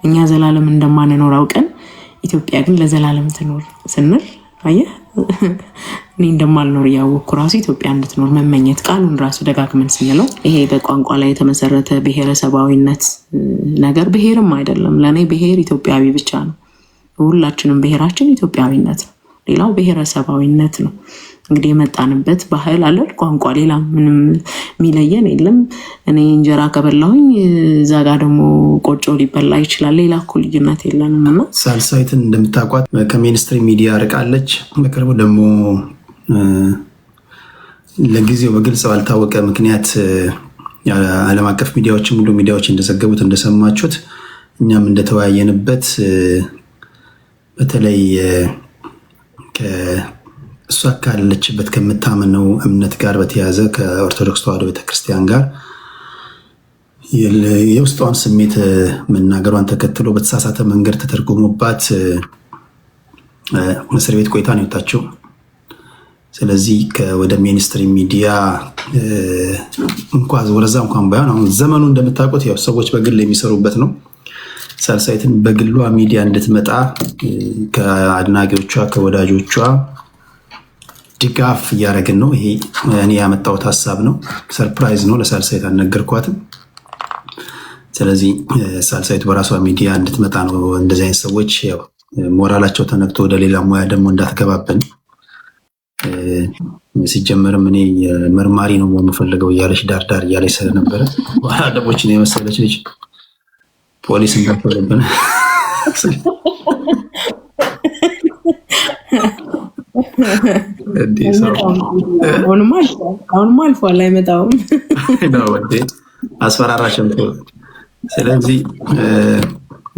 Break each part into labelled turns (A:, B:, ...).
A: እኛ ዘላለም እንደማንኖር አውቀን ኢትዮጵያ ግን ለዘላለም ትኖር ስንል አየህ እኔ እንደማልኖር ያወቅኩ ራሱ ኢትዮጵያ እንድትኖር መመኘት ቃሉን ራሱ ደጋግመን ስንለው ይሄ በቋንቋ ላይ የተመሰረተ ብሔረሰባዊነት ነገር ብሔርም አይደለም። ለኔ ብሔር ኢትዮጵያዊ ብቻ ነው። ሁላችንም ብሔራችን ኢትዮጵያዊነት ነው። ሌላው ብሔረሰባዊነት ነው። እንግዲህ የመጣንበት ባህል አለ፣ ቋንቋ፣ ሌላ ምንም የሚለየን የለም። እኔ እንጀራ ከበላሁኝ እዛ ጋር ደግሞ ቆጮ ሊበላ ይችላል። ሌላ እኮ ልዩነት የለንም። እና
B: ሳልሳዊትን እንደምታውቋት ከሜንስትሪም ሚዲያ ርቃለች። በቅርቡ ደግሞ ለጊዜው በግልጽ ባልታወቀ ምክንያት ዓለም አቀፍ ሚዲያዎችም ሁሉ ሚዲያዎች እንደዘገቡት እንደሰማችሁት እኛም እንደተወያየንበት በተለይ እሷ ካለችበት ከምታምነው እምነት ጋር በተያያዘ ከኦርቶዶክስ ተዋሕዶ ቤተክርስቲያን ጋር የውስጧን ስሜት መናገሯን ተከትሎ በተሳሳተ መንገድ ተተርጉሞባት እስር ቤት ቆይታ ነው የወጣችው። ስለዚህ ወደ ሜንስትሪም ሚዲያ ወደዛ እንኳን ባይሆን አሁን ዘመኑ እንደምታውቁት ያው ሰዎች በግል የሚሰሩበት ነው። ሳልሳዊትን በግሏ ሚዲያ እንድትመጣ ከአድናቂዎቿ ከወዳጆቿ ድጋፍ እያደረግን ነው። ይሄ እኔ ያመጣሁት ሀሳብ ነው። ሰርፕራይዝ ነው። ለሳልሳዊት አልነገርኳትም። ስለዚህ ሳልሳዊት በራሷ ሚዲያ እንድትመጣ ነው። እንደዚህ አይነት ሰዎች ያው ሞራላቸው ተነክቶ ወደ ሌላ ሙያ ደግሞ እንዳትገባብን። ሲጀመርም እኔ መርማሪ ነው የምፈልገው እያለች ዳርዳር እያለች ስለነበረ በኋላ ደቦችን የመሰለች ልጅ ፖሊስ እንዳትሆንብን
A: አሁንማ አልፏል፣ አይመጣውም።
B: አስፈራራሽም። ስለዚህ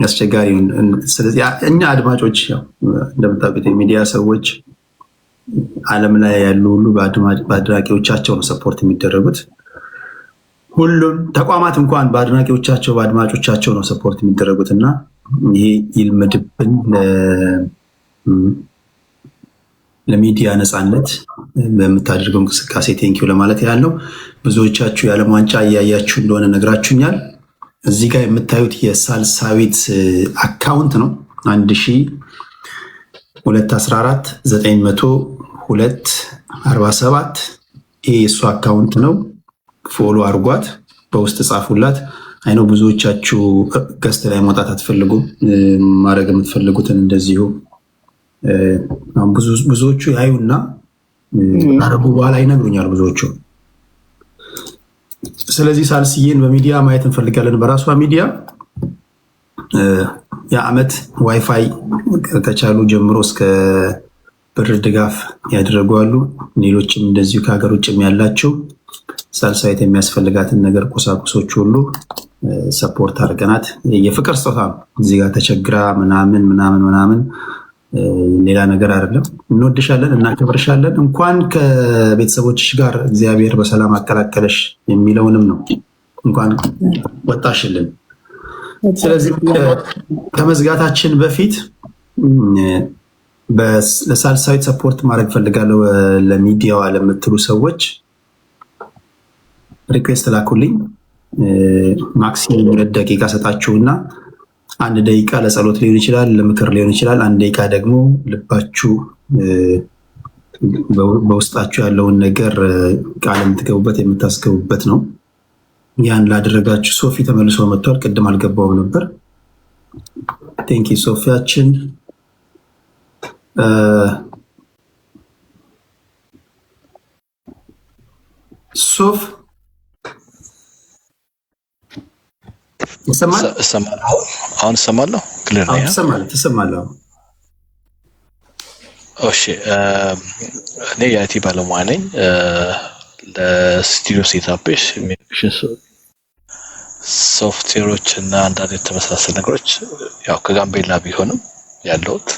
B: አስቸጋሪ። ስለዚህ እኛ አድማጮች እንደምታውቁት የሚዲያ ሰዎች ዓለም ላይ ያሉ ሁሉ በአድናቂዎቻቸው ነው ሰፖርት የሚደረጉት። ሁሉም ተቋማት እንኳን በአድናቂዎቻቸው በአድማጮቻቸው ነው ሰፖርት የሚደረጉት እና ይሄ ይልመድብን። ለሚዲያ ነፃነት በምታደርገው እንቅስቃሴ ቴንኪው ለማለት ያለው። ብዙዎቻችሁ የዓለም ዋንጫ እያያችሁ እንደሆነ ነግራችሁኛል። እዚህ ጋር የምታዩት የሳልሳዊት አካውንት ነው 1214,902,47 ይሄ የእሱ አካውንት ነው። ፎሎ አድርጓት፣ በውስጥ ጻፉላት። አይነው ብዙዎቻችሁ ገስት ላይ መውጣት አትፈልጉም። ማድረግ የምትፈልጉትን እንደዚሁ ብዙዎቹ ያዩና አረቡ በኋላ ይነግሩኛል ብዙዎቹ። ስለዚህ ሳልስዬን በሚዲያ ማየት እንፈልጋለን። በራሷ ሚዲያ የዓመት ዋይፋይ ከቻሉ ጀምሮ እስከ ብር ድጋፍ ያደረጓሉ። ሌሎችም እንደዚሁ ከሀገር ውጭም ያላቸው ሳልሳዊት የሚያስፈልጋትን ነገር ቁሳቁሶች ሁሉ ሰፖርት አድርገናት የፍቅር ስጦታ ነው። እዚህ ጋር ተቸግራ ምናምን ሌላ ነገር አይደለም። እንወድሻለን፣ እናከብርሻለን። እንኳን ከቤተሰቦችሽ ጋር እግዚአብሔር በሰላም አቀላቀለሽ የሚለውንም ነው። እንኳን ወጣሽልን። ስለዚህ ከመዝጋታችን በፊት ለሳልሳዊት ሰፖርት ማድረግ ፈልጋለሁ ለሚዲያዋ ለምትሉ ሰዎች ሪኩዌስት ላኩልኝ። ማክሲመም 2 ደቂቃ ሰጣችሁና 1 ደቂቃ ለጸሎት ሊሆን ይችላል፣ ለምክር ሊሆን ይችላል። 1 ደቂቃ ደግሞ ልባችሁ በውስጣችሁ ያለውን ነገር ቃል የምትገቡበት የምታስገቡበት ነው። ያን ላደረጋችሁ ሶፊ ተመልሶ መጥቷል። ቅድም አልገባውም ነበር። ቴንኪ ሶፊያችን። ሶፍ
C: አሁን እሰማለሁ። ክሊር ነው።
B: ትሰማለህ?
C: እሺ፣ እኔ የአይቲ ባለሙያ ነኝ። ለስቱዲዮ ሴታፕስ ሶፍትዌሮች እና አንዳንድ የተመሳሰሉ ነገሮች ያው ከጋምቤላ ቢሆንም ያለሁት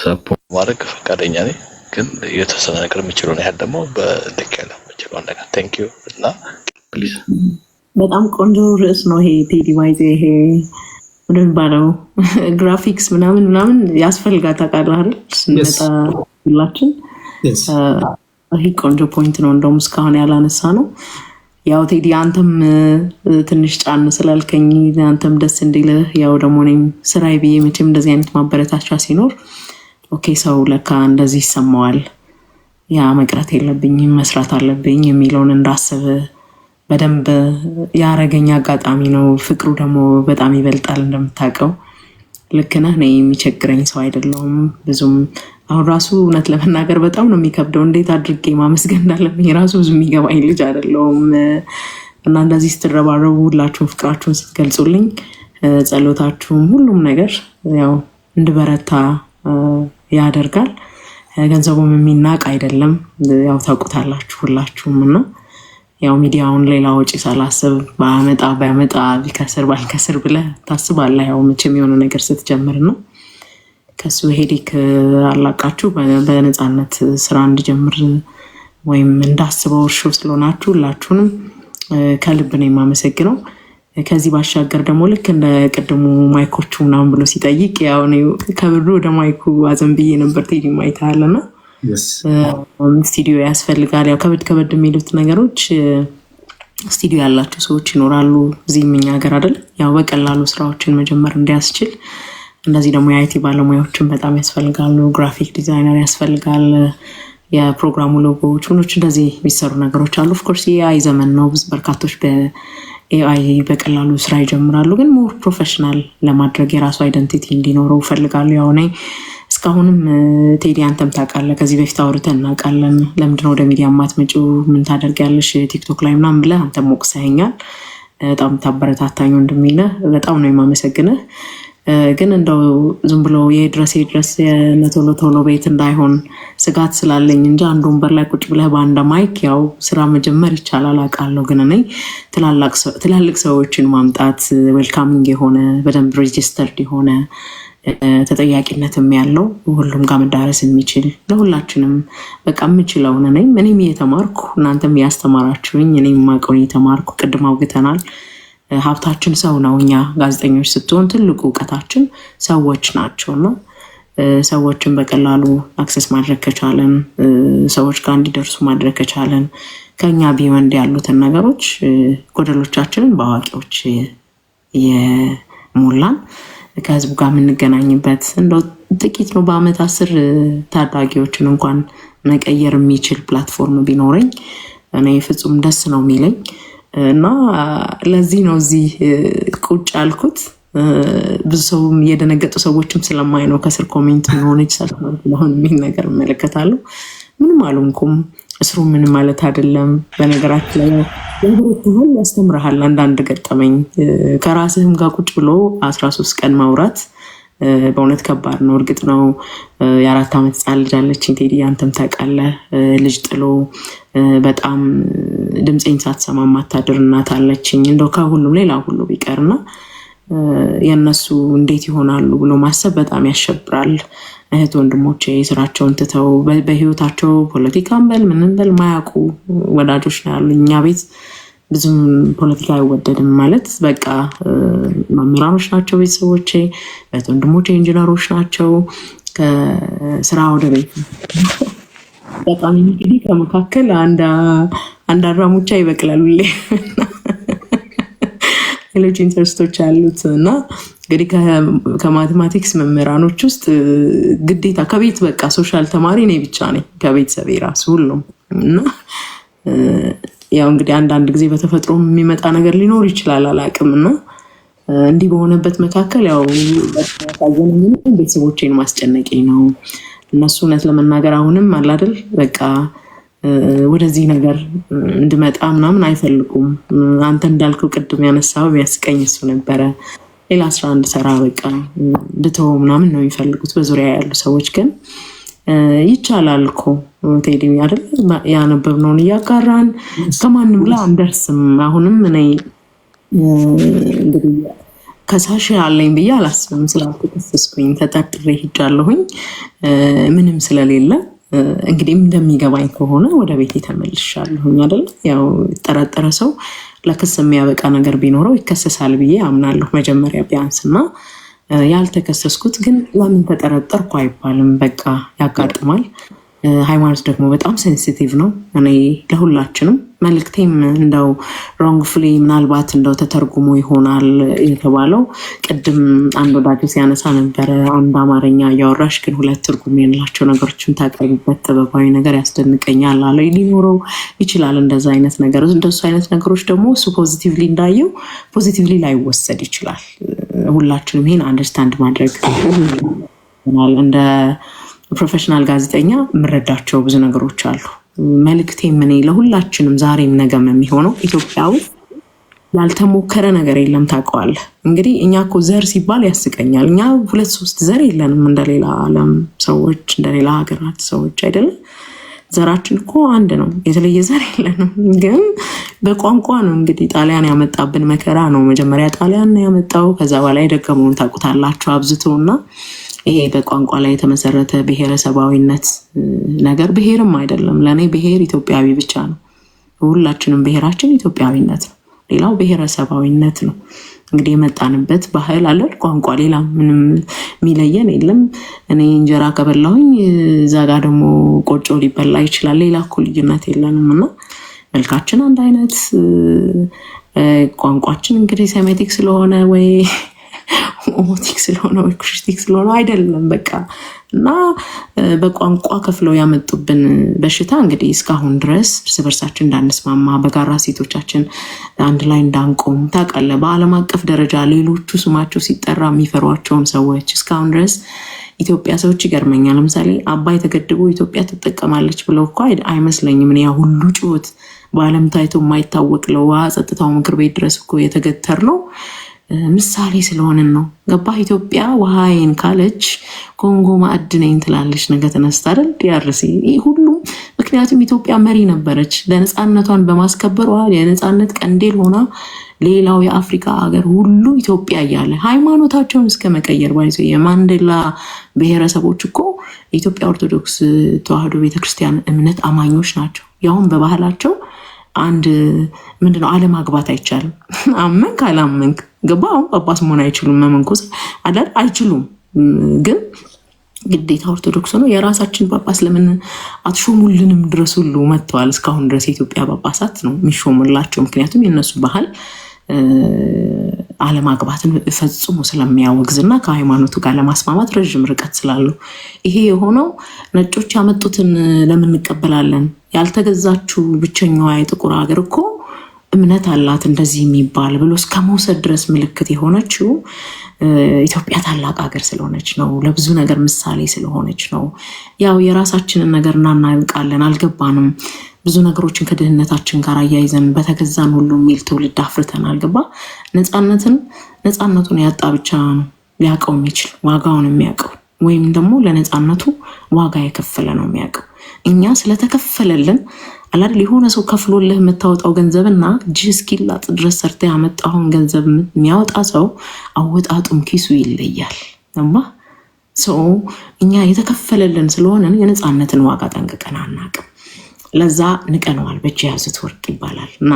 C: ሰፖርት ማድረግ ፈቃደኛ ነኝ። ግን የተወሰነ ነገር የምችለው ነው ያህል ደግሞ በልክ ያለ የምችለው ነገር ቴንኪዩ እና ፕሊዝ።
A: በጣም ቆንጆ ርዕስ ነው ይሄ ቴዲ ዋይዜ። ይሄ ምንድን ባለው ግራፊክስ ምናምን ያስፈልጋል ታውቃለህ አይደል? ስንመጣ ሁላችን ይሄ ቆንጆ ፖይንት ነው። እንደውም እስካሁን ያላነሳ ነው። ያው ቴዲ አንተም ትንሽ ጫን ስላልከኝ አንተም ደስ እንዲልህ ያው ደግሞ እኔም ስራዬ ብዬ መቼም እንደዚህ አይነት ማበረታቻ ሲኖር ኦኬ ሰው ለካ እንደዚህ ይሰማዋል፣ ያ መቅረት የለብኝም መስራት አለብኝ የሚለውን እንዳስብ በደንብ ያረገኝ አጋጣሚ ነው። ፍቅሩ ደግሞ በጣም ይበልጣል እንደምታውቀው። ልክ ነህ። እኔ የሚቸግረኝ ሰው አይደለሁም ብዙም። አሁን ራሱ እውነት ለመናገር በጣም ነው የሚከብደው፣ እንዴት አድርጌ ማመስገን እንዳለብኝ ራሱ ብዙ የሚገባኝ ልጅ አይደለሁም። እና እንደዚህ ስትረባረቡ ሁላችሁም ፍቅራችሁን ስትገልጹልኝ፣ ጸሎታችሁም ሁሉም ነገር ያው እንድበረታ ያደርጋል። ገንዘቡም የሚናቅ አይደለም፣ ያው ታውቁታላችሁ ሁላችሁም። እና ያው ሚዲያውን ሌላ ወጪ ሳላስብ ባያመጣ ቢከስር ባልከስር ብለህ ታስባለህ። ያው መቼም የሆነ ነገር ስትጀምር ነው ከሱ ሄዴክ አላቃችሁ በነፃነት ስራ እንድጀምር ወይም እንዳስበው እርሾ ስለሆናችሁ ሁላችሁንም ከልብ ነው የማመሰግነው። ከዚህ ባሻገር ደግሞ ልክ እንደ ቅድሙ ማይኮቹ ምናምን ብሎ ሲጠይቅ ያው ከብሩ ወደ ማይኩ አዘንብዬ ነበር። ቴዲ ማይታለና ስቱዲዮ ያስፈልጋል። ያው ከበድ የሚሉት ነገሮች ስቱዲዮ ያላቸው ሰዎች ይኖራሉ እዚህም እኛ ሀገር አይደል፣ ያው በቀላሉ ስራዎችን መጀመር እንዲያስችል። እንደዚህ ደግሞ የአይቲ ባለሙያዎችን በጣም ያስፈልጋሉ። ግራፊክ ዲዛይነር ያስፈልጋል። የፕሮግራሙ ሎጎዎች ምኖች እንደዚህ የሚሰሩ ነገሮች አሉ። ኦፍኮርስ የአይ ዘመን ነው። በርካቶች በኤአይ በቀላሉ ስራ ይጀምራሉ። ግን ሞር ፕሮፌሽናል ለማድረግ የራሱ አይደንቲቲ እንዲኖረው ይፈልጋሉ። ያው እኔ እስካሁንም ቴዲ አንተም ታውቃለህ፣ ከዚህ በፊት አውርተን እናውቃለን። ለምንድነው ወደ ሚዲያ ማትመጪው ምን ታደርጊያለሽ ቲክቶክ ላይ ምናምን ብለህ አንተም ወቅሰኸኛል። በጣም ታበረታታኝ ወንድሜ ነህ። በጣም ነው የማመሰግንህ። ግን እንደው ዝም ብሎ የድረስ ቶሎ ቤት እንዳይሆን ስጋት ስላለኝ እንጂ አንድ ወንበር ላይ ቁጭ ብለህ በአንድ ማይክ ያው ስራ መጀመር ይቻላል አውቃለሁ። ግን እኔ ትላልቅ ሰዎችን ማምጣት ዌልካሚንግ የሆነ በደንብ ሬጅስተርድ የሆነ ተጠያቂነትም ያለው ሁሉም ጋር መዳረስ የሚችል ለሁላችንም በቃ የምችለውን እኔም እየተማርኩ እናንተም እያስተማራችሁኝ እኔም ማቀውን እየተማርኩ ቅድም አውግተናል። ሀብታችን ሰው ነው። እኛ ጋዜጠኞች ስትሆን ትልቁ እውቀታችን ሰዎች ናቸውና ሰዎችን በቀላሉ አክሰስ ማድረግ ከቻለን፣ ሰዎች ጋር እንዲደርሱ ማድረግ ከቻለን፣ ከኛ ቢወንድ ያሉትን ነገሮች ጎደሎቻችንን በአዋቂዎች የሞላን ከህዝቡ ጋር የምንገናኝበት እንደው ጥቂት ነው። በአመት 10 ታዳጊዎችን እንኳን መቀየር የሚችል ፕላትፎርም ቢኖረኝ እኔ ፍጹም ደስ ነው የሚለኝ። እና ለዚህ ነው እዚህ ቁጭ ያልኩት። ብዙ ሰውም የደነገጡ ሰዎችም ስለማይ ነው ከስር ኮሜንት ሆነች ሰለሆን የሚል ነገር እመለከታለሁ። ምንም አልሆንኩም። እስሩ ምንም ማለት አይደለም። በነገራችን ላይ ያበረታሃል፣ ያስተምርሃል። አንዳንድ ገጠመኝ ከራስህም ጋር ቁጭ ብሎ 13 ቀን ማውራት በእውነት ከባድ ነው። እርግጥ ነው የ4 ዓመት ህፃን ልጅ አለችኝ ቴዲ፣ አንተም ታውቃለህ። ልጅ ጥሎ በጣም ድምፄን ሳትሰማ ማታድር እናት አለችኝ። እንደው ከሁሉም ሌላ ሁሉ ቢቀርና የእነሱ እንዴት ይሆናሉ ብሎ ማሰብ በጣም ያሸብራል። እህት ወንድሞቼ ስራቸውን ትተው በህይወታቸው ፖለቲካን በል ምንም በል ማያውቁ ወዳጆች ነው ያሉ። እኛ ቤት ብዙም ፖለቲካ አይወደድም ማለት በቃ መምህራኖች ናቸው ቤተሰቦቼ፣ እህት ወንድሞቼ ኢንጂነሮች ናቸው። ከስራ ወደ ቤት በጣም እንግዲህ ከመካከል አንድ አራሙቻ ይበቅላሉ ሌሎች ኢንተርስቶች ያሉት እና እንግዲህ ከማቴማቲክስ መምህራኖች ውስጥ ግዴታ ከቤት በቃ ሶሻል ተማሪ እኔ ብቻ ነኝ ከቤተሰቤ ራሱ ሁሉም። እና ያው እንግዲህ አንዳንድ ጊዜ በተፈጥሮ የሚመጣ ነገር ሊኖር ይችላል አላውቅም። እና እንዲህ በሆነበት መካከል ያው ቤተሰቦቼን ማስጨነቄ ነው። እነሱ እውነት ለመናገር አሁንም አላደል በቃ ወደዚህ ነገር እንድመጣ ምናምን አይፈልጉም። አንተ እንዳልከው ቅድም ያነሳው የሚያስቀኝ እሱ ነበረ። ሌላ ስራ እንድሰራ በቃ እንድተው ምናምን ነው የሚፈልጉት በዙሪያ ያሉ ሰዎች። ግን ይቻላል እኮ ቴዲ አይደል? ያነበብነውን እያጋራን ከማንም ላይ አንደርስም። አሁንም እኔ እንግዲህ ከሳሽ አለኝ ብዬ አላስብም። ስላልተከሰስኩኝ ተጠርጥሬ ሄጃለሁኝ ምንም ስለሌለ እንግዲህ እንደሚገባኝ ከሆነ ወደ ቤት ተመልሻለሁኝ አይደል? ያው የተጠረጠረ ሰው ለክስ የሚያበቃ ነገር ቢኖረው ይከሰሳል ብዬ አምናለሁ መጀመሪያ ቢያንስ። እና ያልተከሰስኩት ግን ለምን ተጠረጠርኩ አይባልም። በቃ ያጋጥማል። ሃይማኖት ደግሞ በጣም ሴንሲቲቭ ነው። እኔ ለሁላችንም መልክቴም እንደው ሮንግፉሊ ምናልባት እንደው ተተርጉሞ ይሆናል የተባለው ቅድም አንድ ወዳጅ ሲያነሳ ነበረ። አንድ አማርኛ እያወራሽ ግን ሁለት ትርጉም ያላቸው ነገሮችን ታቀርቢበት ጥበባዊ ነገር ያስደንቀኛል አለ። ሊኖረው ይችላል እንደዛ አይነት ነገር። እንደሱ አይነት ነገሮች ደግሞ እሱ ፖዚቲቭሊ እንዳየው ፖዚቲቭሊ ላይወሰድ ይችላል። ሁላችንም ይሄን አንደርስታንድ ማድረግ እንደ ፕሮፌሽናል ጋዜጠኛ የምረዳቸው ብዙ ነገሮች አሉ። መልክቴ ምን ለሁላችንም ዛሬም ነገም የሚሆነው ኢትዮጵያ ውስጥ ያልተሞከረ ነገር የለም። ታውቀዋለህ እንግዲህ እኛ እኮ ዘር ሲባል ያስቀኛል። እኛ 2-3 ዘር የለንም እንደሌላ ዓለም ሰዎች እንደሌላ ሀገራት ሰዎች አይደለም። ዘራችን እኮ አንድ ነው፣ የተለየ ዘር የለንም። ግን በቋንቋ ነው እንግዲህ ጣሊያን ያመጣብን መከራ ነው። መጀመሪያ ጣሊያን ነው ያመጣው፣ ከዛ በላይ ደገመውን ታውቁታላችሁ አብዝቶና ይሄ በቋንቋ ላይ የተመሰረተ ብሔረሰባዊነት ነገር ብሔርም አይደለም። ለእኔ ብሔር ኢትዮጵያዊ ብቻ ነው። ሁላችንም ብሔራችን ኢትዮጵያዊነት ነው። ሌላው ብሔረሰባዊነት ነው። እንግዲህ የመጣንበት ባህል አለን፣ ቋንቋ፣ ሌላ ምንም የሚለየን የለም። እኔ እንጀራ ከበላሁኝ እዛ ጋ ደግሞ ቆጮ ሊበላ ይችላል። ሌላ እኮ ልዩነት የለንም እና መልካችን አንድ አይነት፣ ቋንቋችን እንግዲህ ሴሜቲክ ስለሆነ ወይ ኦሞቲክ ስለሆነ ወይ ኩሽቲክ ስለሆነ አይደለም በቃ። እና በቋንቋ ከፍለው ያመጡብን በሽታ እንግዲህ እስካሁን ድረስ እርስ በርሳችን እንዳንስማማ፣ በጋራ ሴቶቻችን አንድ ላይ እንዳንቆም ታውቃለህ። በዓለም አቀፍ ደረጃ ሌሎቹ ስማቸው ሲጠራ የሚፈሯቸውን ሰዎች እስካሁን ድረስ ኢትዮጵያ ሰዎች ይገርመኛል። ለምሳሌ አባይ ተገድቦ ኢትዮጵያ ትጠቀማለች ብለው እኮ አይመስለኝም። ያ ሁሉ ጩኸት በዓለም ታይቶ የማይታወቅ ለውሃ ጸጥታው ምክር ቤት ድረስ እኮ የተገተር ነው ምሳሌ ስለሆንን ነው። ገባህ? ኢትዮጵያ ውሃዬን ካለች ኮንጎ ማዕድነኝ ትላለች ነገ ተነስታ አይደል ዲያርሲ ሁሉ። ምክንያቱም ኢትዮጵያ መሪ ነበረች። ለነፃነቷን በማስከበሯ የነፃነት ቀንዴል ሆና ሌላው የአፍሪካ ሀገር ሁሉ ኢትዮጵያ እያለ ሃይማኖታቸውን እስከ መቀየር ባይዞ የማንዴላ ብሔረሰቦች እኮ የኢትዮጵያ ኦርቶዶክስ ተዋህዶ ቤተክርስቲያን እምነት አማኞች ናቸው። ያውም በባህላቸው አንድ ምንድነው አለማግባት አይቻልም። አመንክ አላመንክ ገባ። አሁን ጳጳስ መሆን አይችሉም፣ መመንኮስ አይችሉም። ግን ግዴታ ኦርቶዶክስ ነው። የራሳችን ጳጳስ ለምን አትሾሙልንም ድረስ ሁሉ መጥተዋል። እስካሁን ድረስ የኢትዮጵያ ጳጳሳት ነው የሚሾሙላቸው። ምክንያቱም የነሱ ባህል አለማግባትን ፈጽሞ ስለሚያወግዝና ከሃይማኖቱ ጋር ለማስማማት ረዥም ርቀት ስላለው ይሄ የሆነው ነጮች ያመጡትን ለምን እንቀበላለን? ያልተገዛችው ብቸኛዋ የጥቁር ሀገር እኮ እምነት አላት እንደዚህ የሚባል ብሎ እስከ መውሰድ ድረስ ምልክት የሆነችው ኢትዮጵያ ታላቅ ሀገር ስለሆነች ነው። ለብዙ ነገር ምሳሌ ስለሆነች ነው። ያው የራሳችንን ነገር እናናውቃለን፣ አልገባንም። ብዙ ነገሮችን ከድህነታችን ጋር አያይዘን በተገዛን ሁሉ የሚል ትውልድ አፍርተን አልገባ። ነፃነቱን ያጣ ብቻ ነው ሊያውቀው የሚችል ዋጋውን የሚያውቀው፣ ወይም ደግሞ ለነፃነቱ ዋጋ የከፈለ ነው የሚያውቀው። እኛ ስለተከፈለልን አላደል የሆነ ሰው ከፍሎልህ የምታወጣው ገንዘብና እጅ እስኪላጥ ድረስ ሰርተ ያመጣውን ገንዘብ የሚያወጣ ሰው አወጣጡም ኪሱ ይለያል። ሰው እኛ የተከፈለልን ስለሆነን የነፃነትን ዋጋ ጠንቅቀን አናውቅም። ለዛ ንቀነዋል። በእጅ ያዙት ወርቅ ይባላል። እና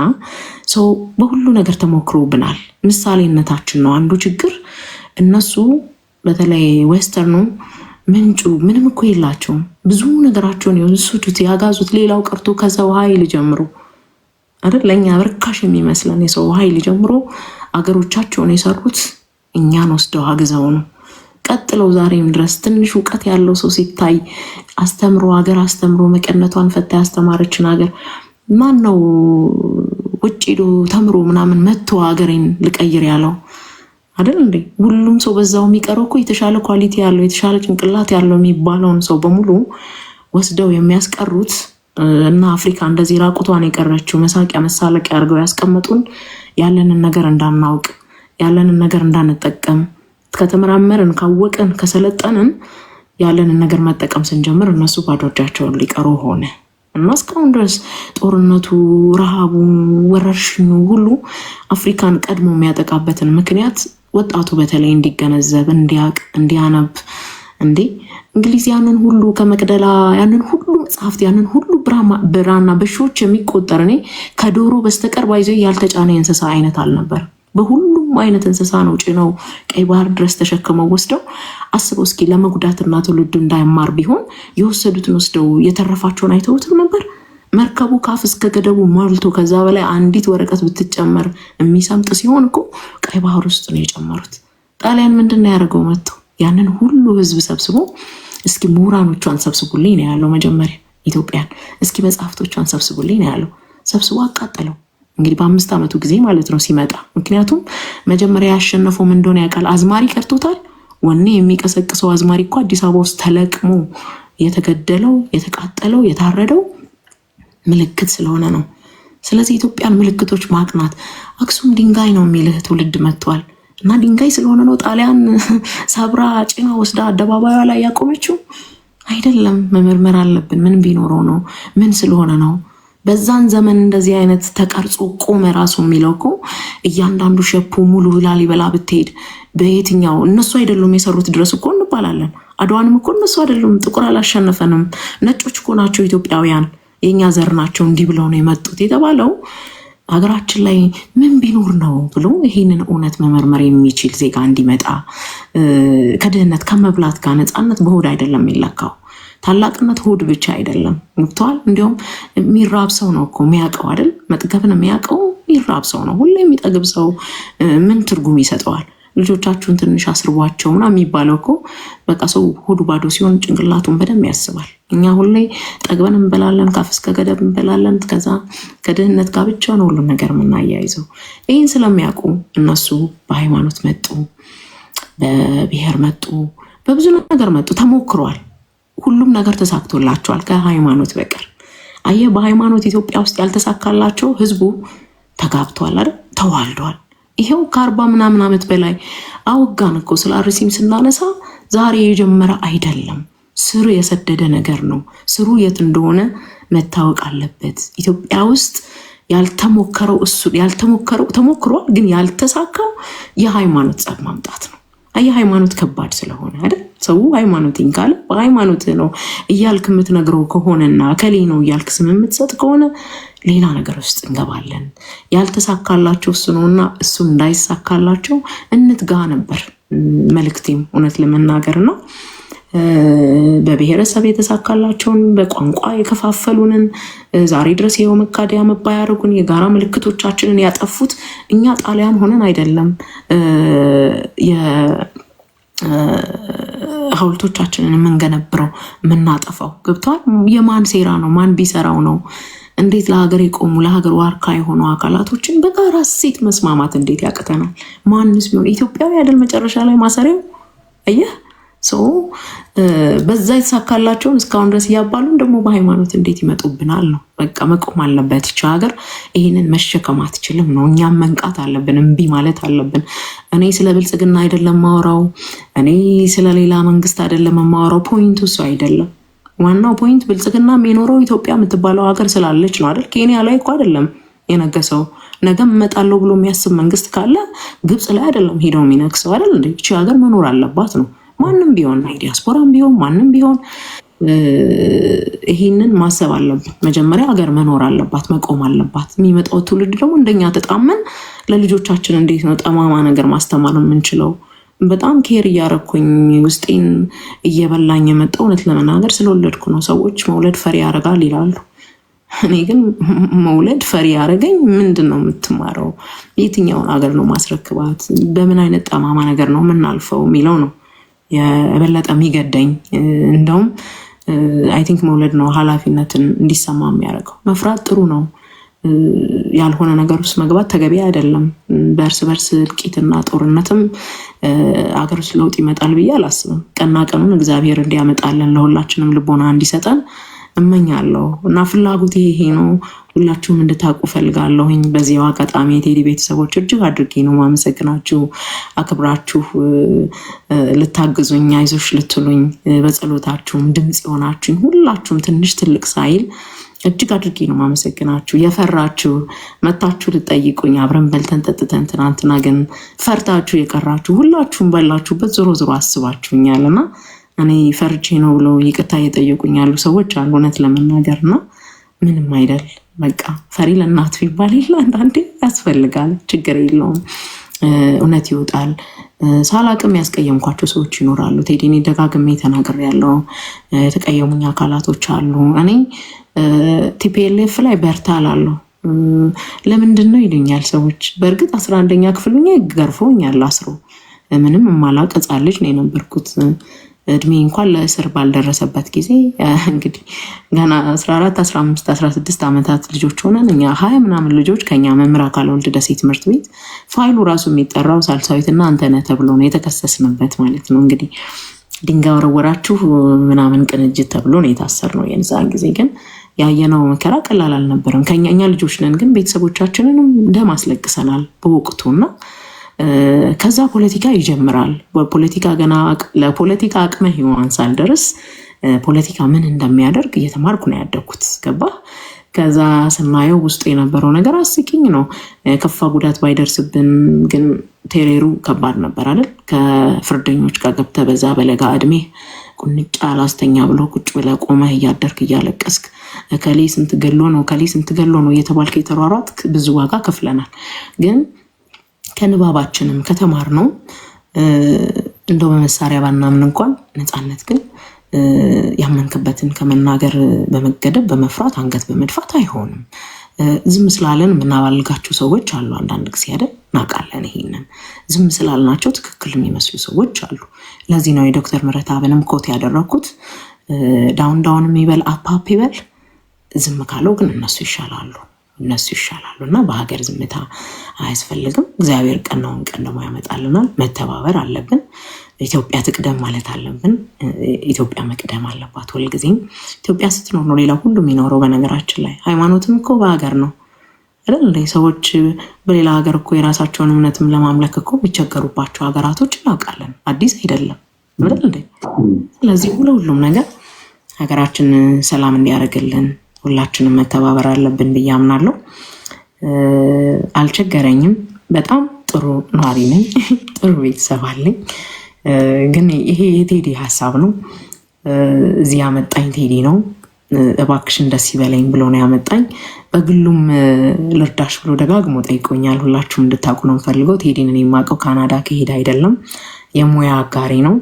A: ሰው በሁሉ ነገር ተሞክሮብናል። ምሳሌነታችን ነው አንዱ ችግር። እነሱ በተለይ ዌስተርኑ ምንጩ ምንም እኮ የላቸውም። ብዙ ነገራቸውን የወሰዱት ያጋዙት። ሌላው ቀርቶ ከሰው ኃይል ጀምሮ አይደል ለእኛ በርካሽ የሚመስለን የሰው ኃይል ጀምሮ አገሮቻቸውን የሰሩት እኛን ወስደው አግዘው ነው። ቀጥለው ዛሬም ድረስ ትንሽ እውቀት ያለው ሰው ሲታይ አስተምሮ ሀገር አስተምሮ መቀነቷን ፈታ ያስተማረችን ሀገር ማን ነው ውጭ ሄዶ ተምሮ ምናምን መጥቶ ሀገሬን ልቀይር ያለው አይደል እንዴ? ሁሉም ሰው በዛው የሚቀረው እኮ የተሻለ ኳሊቲ ያለው የተሻለ ጭንቅላት ያለው የሚባለውን ሰው በሙሉ ወስደው የሚያስቀሩት እና አፍሪካ እንደዚህ ራቁቷን የቀረችው መሳቂያ መሳለቂያ አድርገው ያስቀመጡን ያለንን ነገር እንዳናውቅ ያለንን ነገር እንዳንጠቀም ከተመራመርን ካወቅን ከሰለጠንን ያለንን ነገር መጠቀም ስንጀምር እነሱ ባዶ እጃቸውን ሊቀሩ ሆነ እና እስካሁን ድረስ ጦርነቱ፣ ረሃቡ፣ ወረርሽኙ ሁሉ አፍሪካን ቀድሞ የሚያጠቃበትን ምክንያት ወጣቱ በተለይ እንዲገነዘብ እንዲያቅ እንዲያነብ እንዴ እንግሊዝ ያንን ሁሉ ከመቅደላ ያንን ሁሉ መጽሐፍት ያንን ሁሉ ብራና በሺዎች የሚቆጠር እኔ ከዶሮ በስተቀር ባይዞ ያልተጫነ እንስሳ አይነት አልነበር። በሁሉም አይነት እንስሳ ነው ጭነው ቀይ ባህር ድረስ ተሸክመው ወስደው አስበው እስኪ ለመጉዳትና ትውልድ እንዳይማር ቢሆን የወሰዱትን ወስደው የተረፋቸውን አይተውትም ነበር? መርከቡ ካፍ እስከ ገደቡ ሞልቶ ከዛ በላይ አንዲት ወረቀት ብትጨመር የሚሰምጥ ሲሆን እኮ ቀይ ባህር ውስጥ ነው የጨመሩት። ጣሊያን ምንድን ነው ያደርገው? መጥቶ ያንን ሁሉ ህዝብ ሰብስቦ እስኪ ምሁራኖቿን ሰብስቡልኝ ነው ያለው። መጀመሪያ ኢትዮጵያን እስኪ መጽሐፍቶቿን ሰብስቡልኝ ነው ያለው። ሰብስቦ አቃጠለው። እንግዲህ በ5 ዓመቱ ጊዜ ማለት ነው ሲመጣ። ምክንያቱም መጀመሪያ ያሸነፈው ምን እንደሆነ ያውቃል። አዝማሪ ቀርቶታል። ወኔ የሚቀሰቅሰው አዝማሪ እኮ አዲስ አበባ ውስጥ ተለቅሞ የተገደለው የተቃጠለው የታረደው ምልክት ስለሆነ ነው። ስለዚህ ኢትዮጵያን ምልክቶች ማቅናት አክሱም ድንጋይ ነው የሚልህ ትውልድ መጥቷል። እና ድንጋይ ስለሆነ ነው ጣሊያን ሰብራ ጭና ወስዳ አደባባዩ ላይ ያቆመችው አይደለም። መመርመር አለብን። ምን ቢኖረው ነው? ምን ስለሆነ ነው? በዛን ዘመን እንደዚህ አይነት ተቀርጾ ቆመ ራሱ የሚለው እኮ እያንዳንዱ ሸፑ ሙሉ ላሊበላ ብትሄድ በየትኛው እነሱ አይደሉም የሰሩት ድረስ እኮ እንባላለን። አድዋንም እኮ እነሱ አይደሉም፣ ጥቁር አላሸነፈንም፣ ነጮች እኮ ናቸው ኢትዮጵያውያን፣ የእኛ ዘር ናቸው እንዲህ ብለው ነው የመጡት የተባለው ሀገራችን ላይ ምን ቢኖር ነው ብሎ ይህንን እውነት መመርመር የሚችል ዜጋ እንዲመጣ ከድህነት ከመብላት ጋር ነፃነት በሆድ አይደለም የሚለካው። ታላቅነት ሆድ ብቻ አይደለም። ገብተዋል። እንዲሁም የሚራብ ሰው ነው እኮ የሚያውቀው አይደል? መጥገብን የሚያውቀው የሚራብ ሰው ነው። ሁሌ የሚጠግብ ሰው ምን ትርጉም ይሰጠዋል? ልጆቻችሁን ትንሽ አስርቧቸው ምናምን የሚባለው እኮ በቃ ሰው ሆዱ ባዶ ሲሆን ጭንቅላቱን በደንብ ያስባል። እኛ ሁሌ ጠግበን እንበላለን፣ ካፍ እስከ ገደብ እንበላለን። ከዛ ከድህነት ጋር ብቻ ነው ሁሉም ነገር የምናያይዘው። ይህን ስለሚያውቁ እነሱ በሃይማኖት መጡ፣ በብሔር መጡ፣ በብዙ ነገር መጡ። ተሞክሯል። ሁሉም ነገር ተሳክቶላቸዋል ከሃይማኖት በቀር። አየህ፣ በሃይማኖት ኢትዮጵያ ውስጥ ያልተሳካላቸው ህዝቡ ተጋብተዋል አይደል? ተዋልደዋል። ይሄው ከ40 ምናምን ዓመት በላይ አወጋን እኮ ስለ አርሲም ስናነሳ ዛሬ የጀመረ አይደለም። ስሩ የሰደደ ነገር ነው። ስሩ የት እንደሆነ መታወቅ አለበት። ኢትዮጵያ ውስጥ ያልተሞከረው ተሞክሯል፣ ግን ያልተሳካው የሃይማኖት ጸብ ማምጣት ነው። ሃይማኖት ከባድ ስለሆነ አይደል? ሰው ሃይማኖቴን ካለ በሃይማኖት ነው እያልክ የምትነግረው ከሆነና ከሌ ነው እያልክ ስም የምትሰጥ ከሆነ ሌላ ነገር ውስጥ እንገባለን። ያልተሳካላቸው እሱ ነውና እሱ እንዳይሳካላቸው እንትጋ ነበር መልእክቴም እውነት ለመናገርና በብሔረሰብ የተሳካላቸውን በቋንቋ የከፋፈሉንን ዛሬ ድረስ ይኸው መካደያ መባያ ያደረጉን የጋራ ምልክቶቻችንን ያጠፉት እኛ ጣሊያን ሆነን አይደለም። ሐውልቶቻችንን የምንገነብረው የምናጠፋው ገብቷል። የማን ሴራ ነው? ማን ቢሰራው ነው? እንዴት ለሀገር የቆሙ ለሀገር ዋርካ የሆኑ አካላቶችን በጋራ ሴት መስማማት እንዴት ያቅተናል? ማንስ ቢሆን ኢትዮጵያዊ አይደል መጨረሻ ላይ ማሰሪያው? አየህ ሰው በዛ የተሳካላቸውን እስካሁን ድረስ እያባሉን ደግሞ በሃይማኖት እንዴት ይመጡብናል ነው። በቃ መቆም አለበት። ይቺ ሀገር ይህንን መሸከም አትችልም ነው። እኛም መንቃት አለብን፣ እምቢ ማለት አለብን። እኔ ስለ ብልጽግና አይደለም ማወራው፣ እኔ ስለሌላ መንግስት አይደለም ማወራው። ፖይንቱ እሱ አይደለም። ዋናው ፖይንት ብልጽግና የሚኖረው ኢትዮጵያ የምትባለው ሀገር ስላለች ነው አይደል? ኬንያ ላይ እኮ አይደለም የነገሰው። ነገም እመጣለሁ ብሎ የሚያስብ መንግስት ካለ ግብፅ ላይ አይደለም ሄደው የሚነግሰው አይደል? እንደ ይቺ ሀገር መኖር አለባት ነው። ማንም ቢሆን ዲያስፖራም ቢሆን ማንም ቢሆን ይህንን ማሰብ አለብን። መጀመሪያ ሀገር መኖር አለባት፣ መቆም አለባት። የሚመጣው ትውልድ ደግሞ እንደኛ ተጣመን ለልጆቻችን እንዴት ነው ጠማማ ነገር ማስተማር የምንችለው? በጣም ኬር እያረኩኝ ውስጤን እየበላኝ የመጣው እውነት ለመናገር ስለወለድኩ ነው። ሰዎች መውለድ ፈሪ ያደርጋል ይላሉ። እኔ ግን መውለድ ፈሪ ያደረገኝ ምንድን ነው የምትማረው? የትኛውን ሀገር ነው ማስረክባት? በምን አይነት ጠማማ ነገር ነው የምናልፈው የሚለው ነው የበለጠ የሚገደኝ። እንደውም አይ ቲንክ መውለድ ነው ኃላፊነትን እንዲሰማ የሚያደርገው። መፍራት ጥሩ ነው፣ ያልሆነ ነገር ውስጥ መግባት ተገቢ አይደለም። በእርስ በርስ እልቂትና ጦርነትም አገር ውስጥ ለውጥ ይመጣል ብዬ አላስብም። ቀና ቀኑን እግዚአብሔር እንዲያመጣለን ለሁላችንም ልቦና እንዲሰጠን እመኛለሁ እና ፍላጎቴ ይሄ ነው። ሁላችሁም እንድታውቁ ፈልጋለሁኝ። በዚያው አጋጣሚ የቴዲ ቤተሰቦች እጅግ አድርጌ ነው ማመሰግናችሁ። አክብራችሁ ልታግዙኝ፣ አይዞሽ ልትሉኝ፣ በጸሎታችሁም ድምፅ የሆናችሁኝ ሁላችሁም ትንሽ ትልቅ ሳይል እጅግ አድርጌ ነው ማመሰግናችሁ። የፈራችሁ መታችሁ ልጠይቁኝ አብረን በልተን ጠጥተን፣ ትናንትና ግን ፈርታችሁ የቀራችሁ ሁላችሁም ባላችሁበት ዞሮ ዞሮ አስባችሁኛል እና እኔ ፈርቼ ነው ብለው ይቅርታ እየጠየቁኝ ያሉ ሰዎች አሉ እውነት ለመናገር እና ምንም አይደል። በቃ ፈሪ ለእናቱ ይባል የለ አንዳንዴ ያስፈልጋል። ችግር የለውም እውነት ይወጣል። ሳላቅም ያስቀየምኳቸው ሰዎች ይኖራሉ። ቴዲኔ ደጋግሜ ተናግሬያለሁ። የተቀየሙኝ አካላቶች አሉ። እኔ ቲፒኤልኤፍ ላይ በርታ እላለሁ። ለምንድን ነው ይሉኛል ሰዎች። በእርግጥ 11ኛ ክፍል ገርፎኛል አስሮ ምንም የማላውቅ ሕፃን ልጅ ነው የነበርኩት። እድሜ እንኳን ለእስር ባልደረሰበት ጊዜ እንግዲህ ገና 14 15 16 ዓመታት ልጆች ሆነን እኛ 20 ምናምን ልጆች ከኛ መምህር አካለ ወልድ ደሴ ትምህርት ቤት ፋይሉ ራሱ የሚጠራው ሳልሳዊትና አንተነህ ተብሎ ነው የተከሰስንበት ማለት ነው። እንግዲህ ድንጋይ ወረወራችሁ ምናምን ቅንጅት ተብሎ ነው የታሰርነው። የዛን ጊዜ ግን ያየነው መከራ ቀላል አልነበረም። ከኛ ልጆች ነን፣ ግን ቤተሰቦቻችንንም ደም አስለቅሰናል በወቅቱና ከዛ ፖለቲካ ይጀምራል። ፖለቲካ ገና ለፖለቲካ አቅመ ሔዋን ሳልደርስ ፖለቲካ ምን እንደሚያደርግ እየተማርኩ ነው ያደግኩት። ገባ። ከዛ ስናየው ውስጡ የነበረው ነገር አስቂኝ ነው። ከፋ ጉዳት ባይደርስብን ግን ቴሬሩ ከባድ ነበር አይደል? ከፍርደኞች ጋር ገብተህ በዛ በለጋ እድሜ ቁንጫ አላስተኛ ብሎ ቁጭ ብለህ ቆመህ እያደርክ እያለቀስክ እከሌ ስንት ገሎ ነው እከሌ ስንት ገሎ ነው እየተባልክ የተሯሯጥክ ብዙ ዋጋ ከፍለናል። ግን ከንባባችንም ከተማር ነው እንደው በመሳሪያ ባናምን እንኳን ነፃነት ግን ያመንክበትን ከመናገር በመገደብ በመፍራት አንገት በመድፋት አይሆንም። ዝም ስላለን የምናባልጋቸው ሰዎች አሉ። አንዳንድ ጊዜ አይደል እናውቃለን። ይሄንን ዝም ስላልናቸው ትክክል የሚመስሉ ሰዎች አሉ። ለዚህ ነው የዶክተር ምህረተአብንም ኮት ያደረኩት። ዳውን ዳውን ይበል አፕ ይበል፣ ዝም ካለው ግን እነሱ ይሻላሉ እና በሀገር ዝምታ አያስፈልግም። እግዚአብሔር ቀናውን ቀን ደግሞ ያመጣልናል። መተባበር አለብን። ኢትዮጵያ ትቅደም ማለት አለብን። ኢትዮጵያ መቅደም አለባት ሁልጊዜም። ኢትዮጵያ ስትኖር ነው ሌላ ሁሉ የሚኖረው። በነገራችን ላይ ሃይማኖትም እኮ በሀገር ነው አይደል? ሰዎች በሌላ ሀገር እኮ የራሳቸውን እምነትም ለማምለክ እኮ የሚቸገሩባቸው ሀገራቶች እናውቃለን። አዲስ አይደለም አይደል? ስለዚህ ሁሉም ነገር ሀገራችን ሰላም እንዲያደርግልን ሁላችንም መተባበር አለብን ብዬ አምናለሁ። አልቸገረኝም። በጣም ጥሩ ነዋሪ ነኝ። ጥሩ ቤተሰብ አለኝ። ግን ይሄ የቴዲ ሀሳብ ነው። እዚህ ያመጣኝ ቴዲ ነው። እባክሽን ደስ ይበለኝ ብሎ ነው ያመጣኝ። በግሉም ልርዳሽ ብሎ ደጋግሞ ጠይቆኛል። ሁላችሁም እንድታውቁ ነው ፈልገው። ቴዲን የማውቀው ካናዳ ከሄደ አይደለም፣ የሙያ አጋሪ ነው።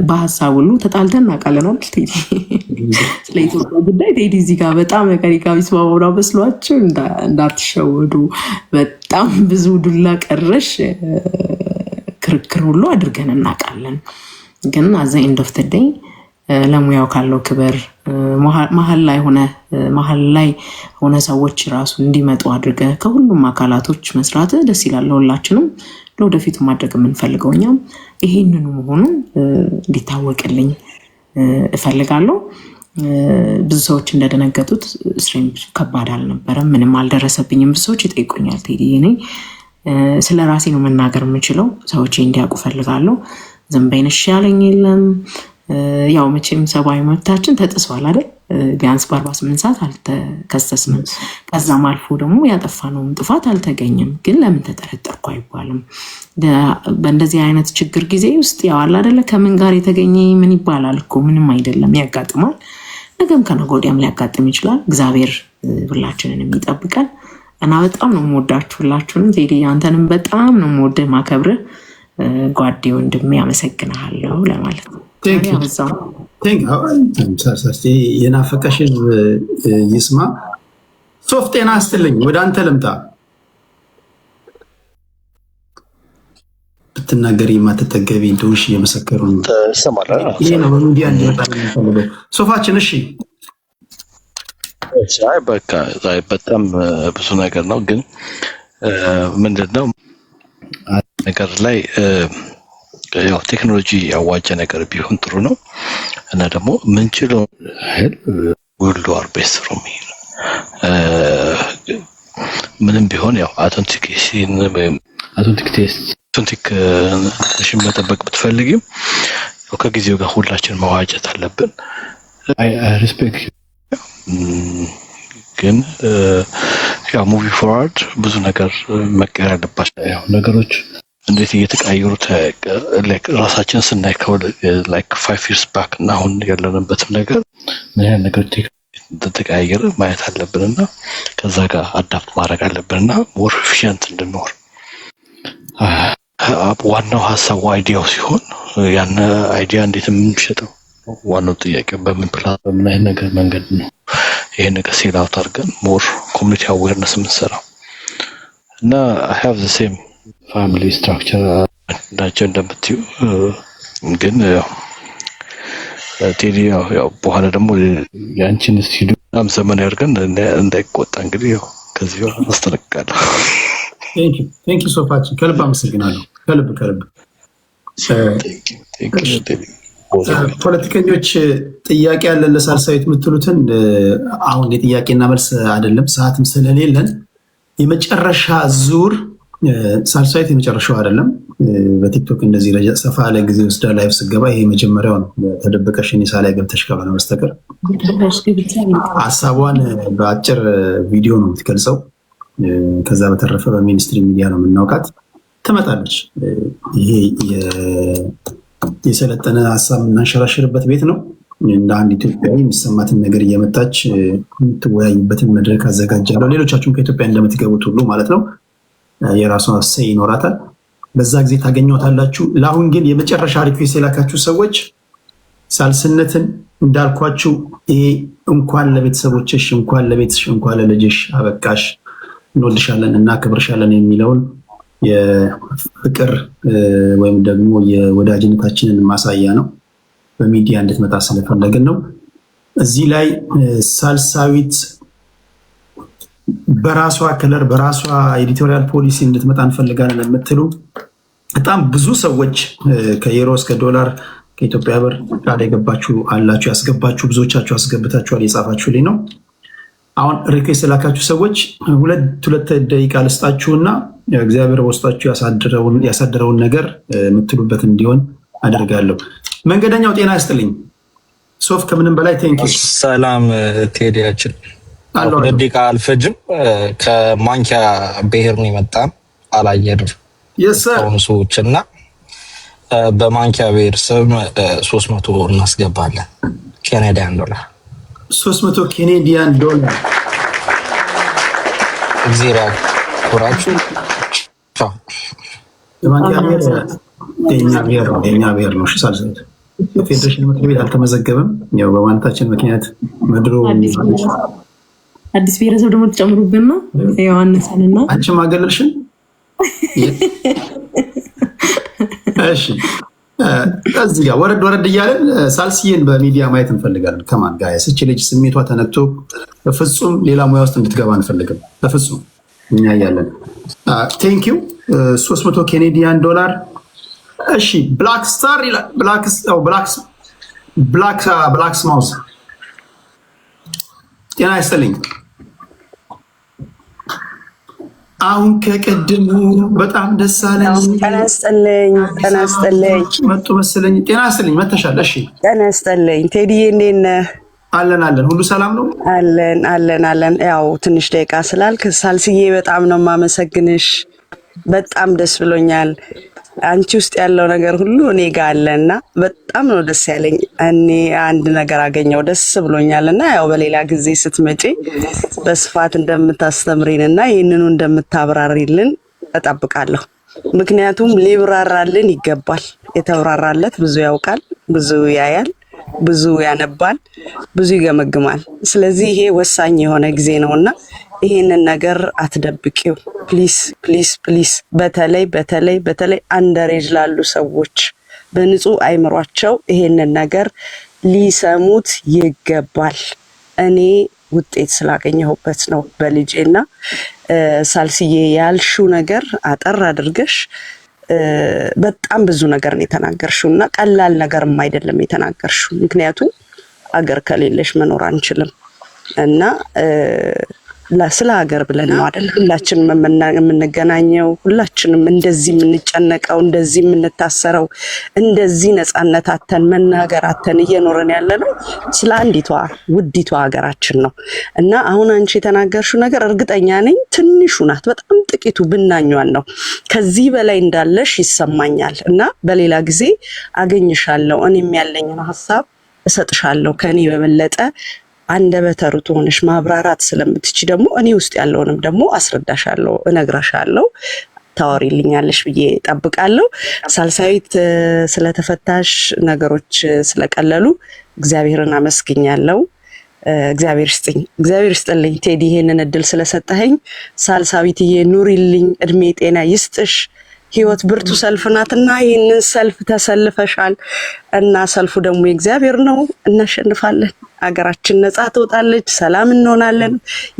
A: በሀሳብ ሁሉ ተጣልተን እናውቃለናል። ቴዲ ስለ ኢትዮጵያ ጉዳይ ቴዲ እዚህ ጋር በጣም ከሪካ ቢስማማው መስሏችሁ እንዳትሸወዱ። በጣም ብዙ ዱላ ቀረሽ ክርክር ሁሉ አድርገን እናውቃለን። ግን አዘ ኤንድ ኦፍ ዘ ዴይ ለሙያው ካለው ክብር መሀል ላይ ሆነ ሰዎች ራሱ እንዲመጡ አድርገ ከሁሉም አካላቶች መስራት ደስ ይላል። ሁላችንም ለወደፊቱ ማድረግ የምንፈልገው እኛም ይሄንኑ መሆኑን እንዲታወቅልኝ እፈልጋለሁ። ብዙ ሰዎች እንደደነገጡት ስትሪም ከባድ አልነበረም፣ ምንም አልደረሰብኝም። ብዙ ሰዎች ይጠይቁኛል ቴዲ፣ እኔ ስለ ራሴ ነው መናገር የምችለው፣ ሰዎች እንዲያውቁ ፈልጋለሁ። ዝም በይነሽ ያለኝ የለም። ያው መቼም ሰብአዊ መብታችን ተጥሷል አይደል? ቢያንስ በ48 ሰዓት አልተከሰስንም። ከዛም አልፎ ደግሞ ያጠፋነውም ጥፋት አልተገኘም። ግን ለምን ተጠረጠርኩ አይባልም። በእንደዚህ አይነት ችግር ጊዜ ውስጥ ያው አለ አይደለ? ከምን ጋር የተገኘ ምን ይባላል እኮ ምንም አይደለም፣ ያጋጥማል። ነገም ከነገ ወዲያም ሊያጋጥም ይችላል። እግዚአብሔር ሁላችንን የሚጠብቀን እና በጣም ነው የምወዳችሁ ሁላችሁንም። ቴዲ አንተንም በጣም ነው የምወድህ ማከብርህ። ጓዴ ወንድሜ አመሰግናለሁ ለማለት ነው።
B: የናፈቀሽ ህዝብ ይስማ። ሶፍት ጤና አስትልኝ ወደ አንተ ልምጣ። ብትናገሪ የማትጠገቢ እንደውሽ እየመሰከሩ ነው። ሶፋችን እሺ፣
C: በጣም ብዙ ነገር ነው። ግን ምንድነው ነገር ላይ ያው ቴክኖሎጂ ያዋጀ ነገር ቢሆን ጥሩ ነው እና ደግሞ ምንችለው ኃይል ሁሉ አርቤስ ነው የሚል ምንም ቢሆን ያው አውተንቲኬሽን ወይም አውተንቲክ መጠበቅ ብትፈልጊም ከጊዜው ጋር ሁላችን መዋጀት አለብን። ሪስፔክት ግን ያው ሙቪ ፎርዋርድ ብዙ ነገር መቀየር አለባቸው። ያው ነገሮች እንዴት እየተቀያየሩ ራሳችን ስናይ ላይክ 5 years back እና አሁን ያለንበትም ነገር ምን ያህል ነገር እንደተቀያየረ ማየት አለብንና ከዛ ጋር አዳፕት ማድረግ አለብንና ሞር ኤፊሽንት እንድንሆን ዋናው ሀሳቡ አይዲያው ሲሆን ያን አይዲያ እንዴት የምንሸጠው ዋናው ጥያቄ በምን ፕላን በምን አይነት ነገር መንገድ ነው ይሄን ነገር ሴል አውት አድርገን ሞር ኮሚኒቲ አዌርነስ የምንሰራው እና I have the same family structure እንዳቸው እንደምትዩ ግን ቴዲ ያው በኋላ ደግሞ ያንቺን ስቱዲዮ በጣም ዘመን ያርገን እንዳይቆጣ እንግዲህ ያው ከዚህ አስተላልቃለሁ።
B: ቴንክ ዩ ሶ ማች ከልብ አመሰግናለሁ። ከልብ ፖለቲከኞች ጥያቄ ያለን ለሳልሳዊት የምትሉትን አሁን የጥያቄና መልስ አይደለም ሰዓትም ስለሌለን የመጨረሻ ዙር ሳልሳዊት የመጨረሻው አይደለም። በቲክቶክ እንደዚህ ሰፋ ያለ ጊዜ ወስዳ ላይቭ ስገባ ይሄ መጀመሪያው ነው። ተደበቀሽ እኔ ሳላይ ገብተሽ ካልሆነ በስተቀር ሀሳቧን በአጭር ቪዲዮ ነው የምትገልጸው። ከዛ በተረፈ በሚኒስትሪ ሚዲያ ነው የምናውቃት። ትመጣለች። ይሄ የሰለጠነ ሀሳብ የምናንሸራሽርበት ቤት ነው። እንደ አንድ ኢትዮጵያዊ የሚሰማትን ነገር እየመጣች የምትወያዩበትን መድረክ አዘጋጃለሁ። ሌሎቻችሁም ከኢትዮጵያ እንደምትገቡት ሁሉ ማለት ነው የራሷ ሰይ ይኖራታል። በዛ ጊዜ ታገኘታላችሁ። ለአሁን ግን የመጨረሻ ሪኩዌስት የላካችሁ ሰዎች ሳልስነትን እንዳልኳችሁ ይሄ እንኳን ለቤተሰቦችሽ እንኳን ለቤትሽ እንኳን ለልጅሽ አበቃሽ እንወድሻለን እና ክብርሻለን የሚለውን የፍቅር ወይም ደግሞ የወዳጅነታችንን ማሳያ ነው። በሚዲያ እንድትመጣ ስለፈለግን ነው። እዚህ ላይ ሳልሳዊት በራሷ ከለር በራሷ ኤዲቶሪያል ፖሊሲ እንድትመጣ እንፈልጋለን የምትሉ በጣም ብዙ ሰዎች ከዩሮ እስከ ዶላር ከኢትዮጵያ ብር ቃል የገባችሁ አላችሁ፣ ያስገባችሁ ብዙዎቻችሁ አስገብታችኋል፣ የጻፋችሁልኝ ነው። አሁን ሪኩዌስት የላካችሁ ሰዎች ሁለት ደቂቃ ልስጣችሁና እግዚአብሔር በውስጣችሁ ያሳደረውን ነገር የምትሉበት እንዲሆን አደርጋለሁ። መንገደኛው ጤና ይስጥልኝ። ሶፍ ከምንም በላይ ቴንክ ዩ።
D: ሰላም ቴዲያችን፣ ሁለት ደቂቃ አልፈጅም። ከማንኪያ ብሔር ነው የመጣን አላየር ሰዎች እና በማንኪያ ብሔር ስም 300 እናስገባለን ካናዳን ዶላር 300
B: ካናዲያን ዶላር።
D: እግዚአብሔር ኩራችሁ
B: የማንኪያ ብሔር የኛ ብሔር ነው። ሳልሳዊት ፌዴሬሽን ምክር ቤት አልተመዘገበም። ያው በማንነታችን ምክንያት ምድሩ
A: አዲስ ብሔረሰብ ደግሞ ተጨምሩብን ነው ያዋነሰንና
B: አንቺ ማገለልሽን። እሺ እዚህ ጋር ወረድ እያለን ሳልስዬን በሚዲያ ማየት እንፈልጋለን። ከማን ጋር እቺ ልጅ ስሜቷ ተነክቶ በፍጹም ሌላ ሙያ ውስጥ እንድትገባ አንፈልግም። በፍጹም እኛ ያለን ቴንክ ዩ 300 ካናዲያን ዶላር። እሺ ብላክ ስታር ይላል። ብላክ ማውዝ ጤና ይስጥልኝ። አሁን ከቀድሙ በጣም ደስ አለኝ።
E: ጤና ይስጥልኝ
B: መጡ መሰለኝ። ጤና ይስጥልኝ መተሻል። እሺ
E: ጤና ይስጥልኝ ቴዲዬ፣ እንዴት ነህ?
B: አለን ሁሉ ሰላም ነው?
E: አለን። ያው ትንሽ ደቂቃ ስላልክ ሳልስዬ በጣም ነው የማመሰግንሽ። በጣም ደስ ብሎኛል። አንቺ ውስጥ ያለው ነገር ሁሉ እኔ ጋር አለና በጣም ነው ደስ ያለኝ። እኔ አንድ ነገር አገኘው ደስ ብሎኛልና ያው በሌላ ጊዜ ስትመጪ በስፋት እንደምታስተምሪንና ይህንኑ እንደምታብራሪልን እጠብቃለሁ። ምክንያቱም ሊብራራልን ይገባል። የተብራራለት ብዙ ያውቃል፣ ብዙ ያያል፣ ብዙ ያነባል፣ ብዙ ይገመግማል። ስለዚህ ይሄ ወሳኝ የሆነ ጊዜ ነውና ይሄንን ነገር አትደብቂው ፕሊስ። በተለይ አንደሬጅ ላሉ ሰዎች በንጹህ አይምሯቸው ይሄንን ነገር ሊሰሙት ይገባል። እኔ ውጤት ስላገኘሁበት ነው በልጄና ሳልስዬ ያልሽው ነገር አጠር አድርገሽ በጣም ብዙ ነገር ነው የተናገርሽው እና ቀላል ነገርም አይደለም የተናገርሽው። ምክንያቱም አገር ከሌለሽ መኖር አንችልም እና ስለ ሀገር ብለን ነው አይደል ሁላችንም የምንገናኘው፣ ሁላችንም እንደዚህ የምንጨነቀው፣ እንደዚህ የምንታሰረው፣ እንደዚህ ነፃነት አተን መናገር አተን እየኖርን ያለነው ስለ አንዲቷ ውዲቷ ሀገራችን ነው እና አሁን አንቺ የተናገርሽው ነገር እርግጠኛ ነኝ ትንሹ ናት፣ በጣም ጥቂቱ ብናኟን ነው። ከዚህ በላይ እንዳለሽ ይሰማኛል እና በሌላ ጊዜ አገኝሻለሁ፣ እኔም ያለኝን ሀሳብ እሰጥሻለሁ። ከኔ በበለጠ አንደበተ ርቱዕ ሆነሽ ማብራራት ስለምትች ደግሞ እኔ ውስጥ ያለውንም ደግሞ አስረዳሻለሁ፣ እነግራሻለሁ፣ ታወሪልኛለሽ ብዬ ጠብቃለሁ። ሳልሳዊት ስለተፈታሽ ነገሮች ስለቀለሉ እግዚአብሔርን አመስግኛለሁ። እግዚአብሔር ይስጥልኝ ቴዲ ይሄንን እድል ስለሰጠኸኝ። ሳልሳዊትዬ ኑሪልኝ፣ እድሜ ጤና ይስጥሽ። ህይወት ብርቱ ሰልፍ ናትና ይህንን ሰልፍ ተሰልፈሻል እና ሰልፉ ደግሞ የእግዚአብሔር ነው። እናሸንፋለን። አገራችን ነጻ ትወጣለች፣ ሰላም እንሆናለን።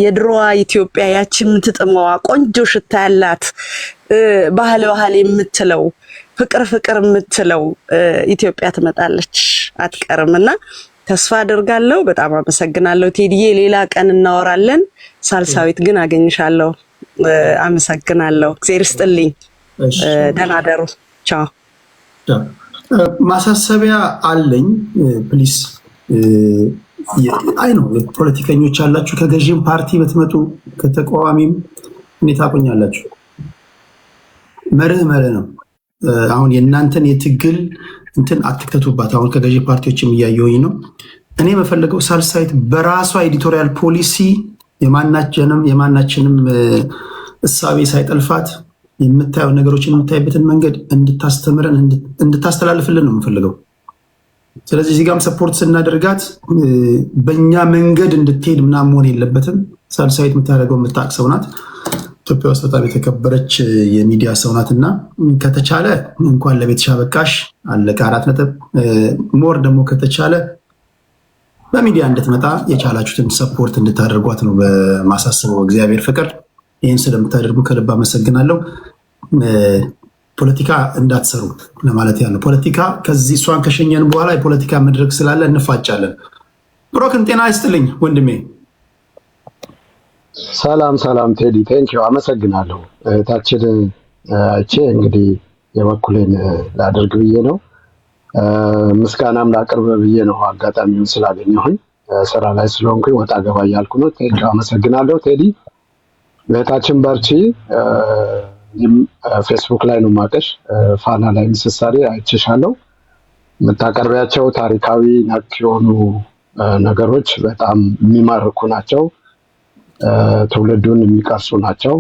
E: የድሮዋ ኢትዮጵያ ያቺ የምትጥመዋ ቆንጆ ሽታ ያላት ባህል የምትለው ፍቅር የምትለው ኢትዮጵያ ትመጣለች አትቀርምና ተስፋ አደርጋለሁ። በጣም አመሰግናለሁ ቴዲዬ። ሌላ ቀን እናወራለን። ሳልሳዊት ግን አገኝሻለሁ። አመሰግናለሁ። እግዚአብሔር ይስጥልኝ። ደህና ደሩ። ቻው።
B: ማሳሰቢያ አለኝ ፕሊስ። አይ ነው ፖለቲከኞች አላችሁ፣ ከገዢም ፓርቲ በትመጡ ከተቃዋሚም እኔ ታቆኛላችሁ። መርህ ነው። አሁን የእናንተን የትግል እንትን አትክተቱባት። አሁን ከገዢ ፓርቲዎችም እያየሁኝ ነው። እኔ የምፈልገው ሳልሳዊት በራሷ ኤዲቶሪያል ፖሊሲ የማናችንም እሳቤ ሳይጠልፋት የምታየው ነገሮችን የምታይበትን መንገድ እንድታስተምረን እንድታስተላልፍልን ነው የምፈልገው። ስለዚህ እዚህ ጋርም ሰፖርት ስናደርጋት በእኛ መንገድ እንድትሄድ ምናምን መሆን የለበትም። ሳልሳዊት የምታደርገው የምታውቅ ሰው ናት። ኢትዮጵያ ውስጥ በጣም የተከበረች የሚዲያ ሰው ናት እና ከተቻለ እንኳን ለቤትሽ አበቃሽ አለቀ። 4 ነጥብ። ሞር ደግሞ ከተቻለ በሚዲያ እንድትመጣ የቻላችሁትን ሰፖርት እንድታደርጓት ነው በማሳስበው። እግዚአብሔር ፍቅር። ይህን ስለምታደርጉ ከልብ አመሰግናለሁ። ፖለቲካ እንዳትሰሩ ለማለት ያለው ፖለቲካ ከዚህ እሷን ከሸኘን በኋላ የፖለቲካ መድረክ ስላለ እንፋጫለን። ብሮክን ጤና ይስጥልኝ ወንድሜ።
F: ሰላም ቴዲ፣ ቴንኪው አመሰግናለሁ። እህታችን አይቼ እንግዲህ የበኩሌን ላደርግ ብዬ ነው። ምስጋናም ላቅርብ ብዬ ነው። አጋጣሚውን ስላገኘሁኝ ስራ ላይ ስለሆንኩኝ ወጣ ገባ እያልኩ ነው። ቴንኪው አመሰግናለሁ ቴዲ። እህታችን በርቺ። ፌስቡክ ላይ ነው ማቀሽ፣ ፋና ላይ ምሰሳሪ አይቼሻለሁ። የምታቀርቢያቸው ታሪካዊ ነክ የሆኑ ነገሮች በጣም የሚማርኩ ናቸው። ትውልዱን የሚቀርጹ ናቸው።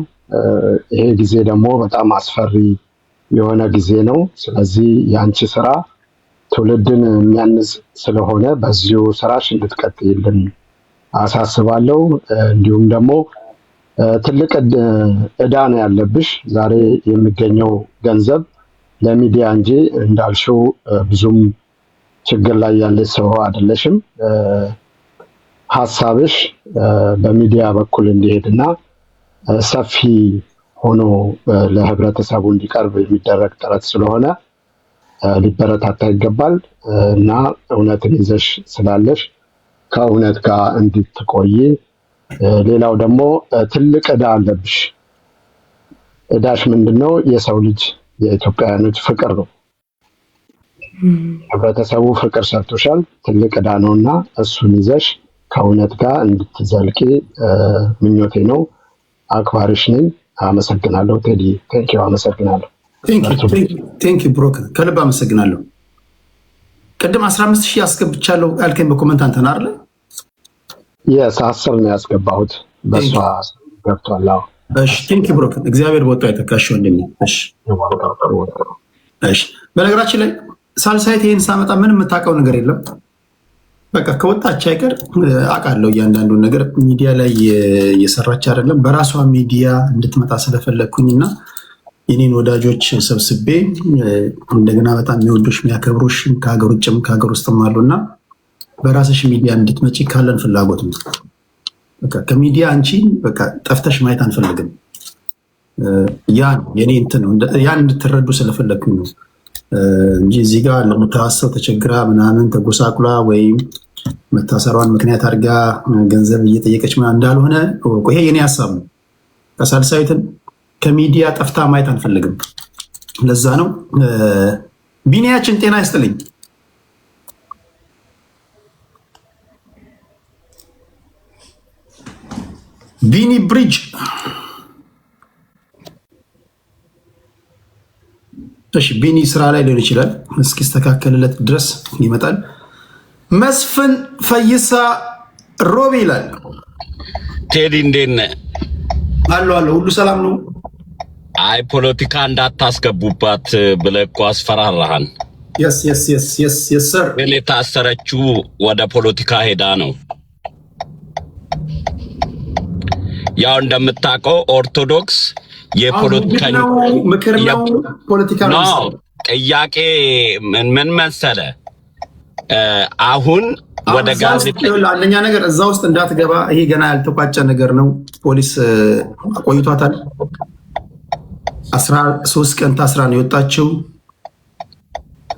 F: ይሄ ጊዜ ደግሞ በጣም አስፈሪ የሆነ ጊዜ ነው። ስለዚህ የአንቺ ስራ ትውልድን የሚያንጽ ስለሆነ በዚሁ ስራሽ እንድትቀጥይልን አሳስባለሁ። እንዲሁም ደግሞ ትልቅ ዕዳ ነው ያለብሽ። ዛሬ የሚገኘው ገንዘብ ለሚዲያ እንጂ እንዳልሽው ብዙም ችግር ላይ ያለች ሰው አይደለሽም። ሀሳብሽ በሚዲያ በኩል እንዲሄድና ሰፊ ሆኖ ለህብረተሰቡ እንዲቀርብ የሚደረግ ጥረት ስለሆነ ሊበረታታ ይገባል እና እውነትን ይዘሽ ስላለሽ ከእውነት ጋር እንድትቆይ። ሌላው ደግሞ ትልቅ ዕዳ አለብሽ። ዕዳሽ ምንድነው? የሰው ልጅ የኢትዮጵያውያኖች ፍቅር ነው። ህብረተሰቡ ፍቅር ሰርቶሻል። ትልቅ ዕዳ ነውና እሱን ይዘሽ ከእውነት ጋር እንድትዘልቂ ምኞቴ ነው። አክባሪሽ ነኝ። አመሰግናለሁ ቴዲ። ቴንኪው። አመሰግናለሁ።
B: ቴንኪው ብሮክ፣ ከልብ አመሰግናለሁ። ቅድም 15,000 ያስገብቻለሁ ያልከኝ በኮመንት አንተ ነህ አይደል?
F: የስ 10 ነው ያስገባሁት። በሷ ገብቷል።
B: እሺ ቴንኪው ብሮክ። እግዚአብሔር በወጣው የተካሽ ወንድሜ። እሺ በነገራችን ላይ ሳልሳዊት ይሄን ሳመጣ ምንም የምታውቀው ነገር የለም። በቃ ከወጣች አይቀር አውቃለሁ እያንዳንዱን ነገር። ሚዲያ ላይ እየሰራች አይደለም። በራሷ ሚዲያ እንድትመጣ ስለፈለግኩኝና የኔን ወዳጆች ሰብስቤ እንደገና በጣም የሚወዱሽ የሚያከብሩሽ ከሀገር ውጭም ከሀገር ውስጥም አሉና በራስሽ ሚዲያ እንድትመጪ ካለን ፍላጎት ነው። በቃ ከሚዲያ አንቺ በቃ ጠፍተሽ ማየት አንፈልግም። ያን የኔ እንትን ነው። ያን እንድትረዱ ስለፈለግኩኝ ነው እንጂ እዚህ ጋር ለምታሰው ተቸግራ ምናምን ተጎሳቁላ ወይም መታሰሯን ምክንያት አድርጋ ገንዘብ እየጠየቀች ምናምን እንዳልሆነ ይሄ የኔ ሀሳብ ነው። ሳልሳዊትን ከሚዲያ ጠፍታ ማየት አንፈልግም። ለዛ ነው። ቢኒያችን ጤና ይስጥልኝ። ቢኒ ብሪጅ እሺ፣ ቢኒ ስራ ላይ ሊሆን ይችላል። እስኪስተካከልለት ድረስ ይመጣል። መስፍን ፈይሳ ሮቢ ይላል።
G: ቴዲ እንዴት ነህ?
B: አሎ ሁሉ ሰላም ነው?
G: አይ ፖለቲካ እንዳታስገቡባት ብለህ እኮ አስፈራራሃን።
B: የስ ሰር።
G: ግን የታሰረችው ወደ ፖለቲካ ሄዳ ነው። ያው እንደምታውቀው ኦርቶዶክስ የፖለቲካ
B: ምክር ነው ፖለቲካ ነው።
G: ጥያቄ ምን መሰለህ አሁን ወደ ጋዜጣ
B: አንደኛ ነገር እዛ ውስጥ እንዳትገባ፣ ይሄ ገና ያልተቋጨ ነገር ነው። ፖሊስ አቆይቷታል። 13 ቀን ታስራ ነው የወጣችው።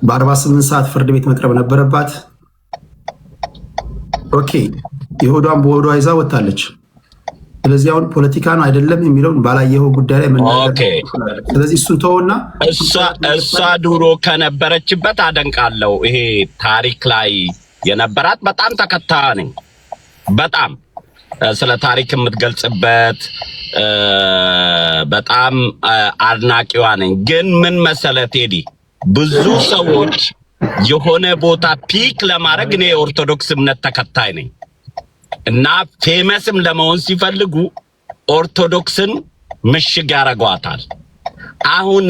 B: በ48 ሰዓት ፍርድ ቤት መቅረብ ነበረባት። ኦኬ የሆዷን በሆዷ ይዛ ወጣለች። ስለዚህ አሁን ፖለቲካ ነው አይደለም የሚለውን ባላየው ጉዳይ ላይ ምን ስለዚህ እሱን ተውና
G: እሷ ድሮ ከነበረችበት አደንቃለሁ። ይሄ ታሪክ ላይ የነበራት በጣም ተከታይ ነኝ። በጣም ስለ ታሪክ የምትገልጽበት በጣም አድናቂዋ ነኝ። ግን ምን መሰለህ ቴዲ፣ ብዙ ሰዎች የሆነ ቦታ ፒክ ለማድረግ እኔ የኦርቶዶክስ እምነት ተከታይ ነኝ እና ፌመስም ለመሆን ሲፈልጉ ኦርቶዶክስን ምሽግ ያረጓታል። አሁን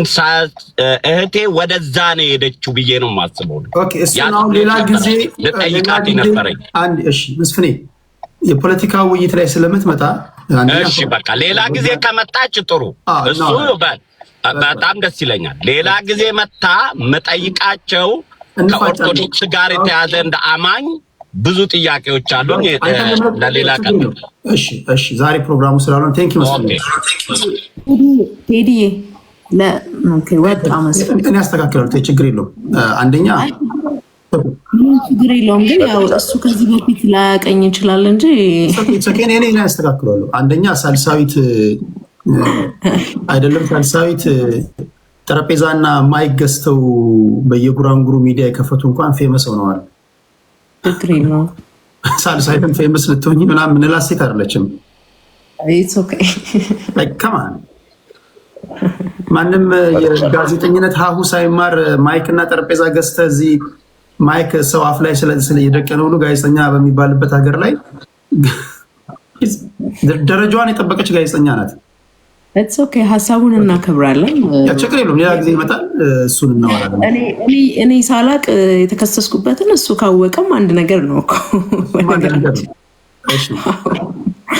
G: እህቴ ወደዛ ነው የሄደችው ብዬ ነው የማስበው።
B: ኦኬ እሱን አሁን ሌላ ጊዜ
G: ልጠይቃት ነበረኝ።
B: እሺ መስፍኔ የፖለቲካ ውይይት ላይ ስለምትመጣ
G: እሺ በቃ ሌላ ጊዜ ከመጣች ጥሩ፣ እሱ በጣም ደስ ይለኛል። ሌላ ጊዜ መጣ መጠይቃቸው ከኦርቶዶክስ ጋር የተያዘ እንደ አማኝ ብዙ ጥያቄዎች አሉ። ለሌላ ቀን
B: እሺ ዛሬ ፕሮግራሙ ስላልሆነ ቴንክ ዩ መስፍኔ።
A: ቴዲ ወጣ መስፍኔ
B: እኔ አስተካክላለሁ፣ ችግር የለውም። አንደኛ
A: ችግር የለውም ግን ያው እሱ ከዚህ በፊት ላያቀኝ ይችላል እንጂ
B: እኔ አስተካክላለሁ። አንደኛ ሳልሳዊት አይደለም ሳልሳዊት ጠረጴዛና ማይክ ገዝተው በየጉራንጉሩ ሚዲያ የከፈቱ እንኳን ፌመስ ሆነዋል።
A: ችግር የለውም።
B: ሳልሳዊትም ፌመስ ልትሆኝ ምናምን ምንላት ሴት አይደለችም። ማንም የጋዜጠኝነት ሀሁ ሳይማር ማይክ እና ጠረጴዛ ገዝተህ እዚህ ማይክ ሰው አፍ ላይ የደቀነ ሁሉ ጋዜጠኛ በሚባልበት ሀገር ላይ ደረጃዋን የጠበቀች ጋዜጠኛ ናት።
A: ሀሳቡን እናከብራለን።
B: ችግር የለውም። ሌላ ጊዜ ይመጣል፣ እሱን እናወራለን።
A: እኔ ሳላቅ የተከሰስኩበትን እሱ ካወቀም አንድ ነገር ነው እኮ።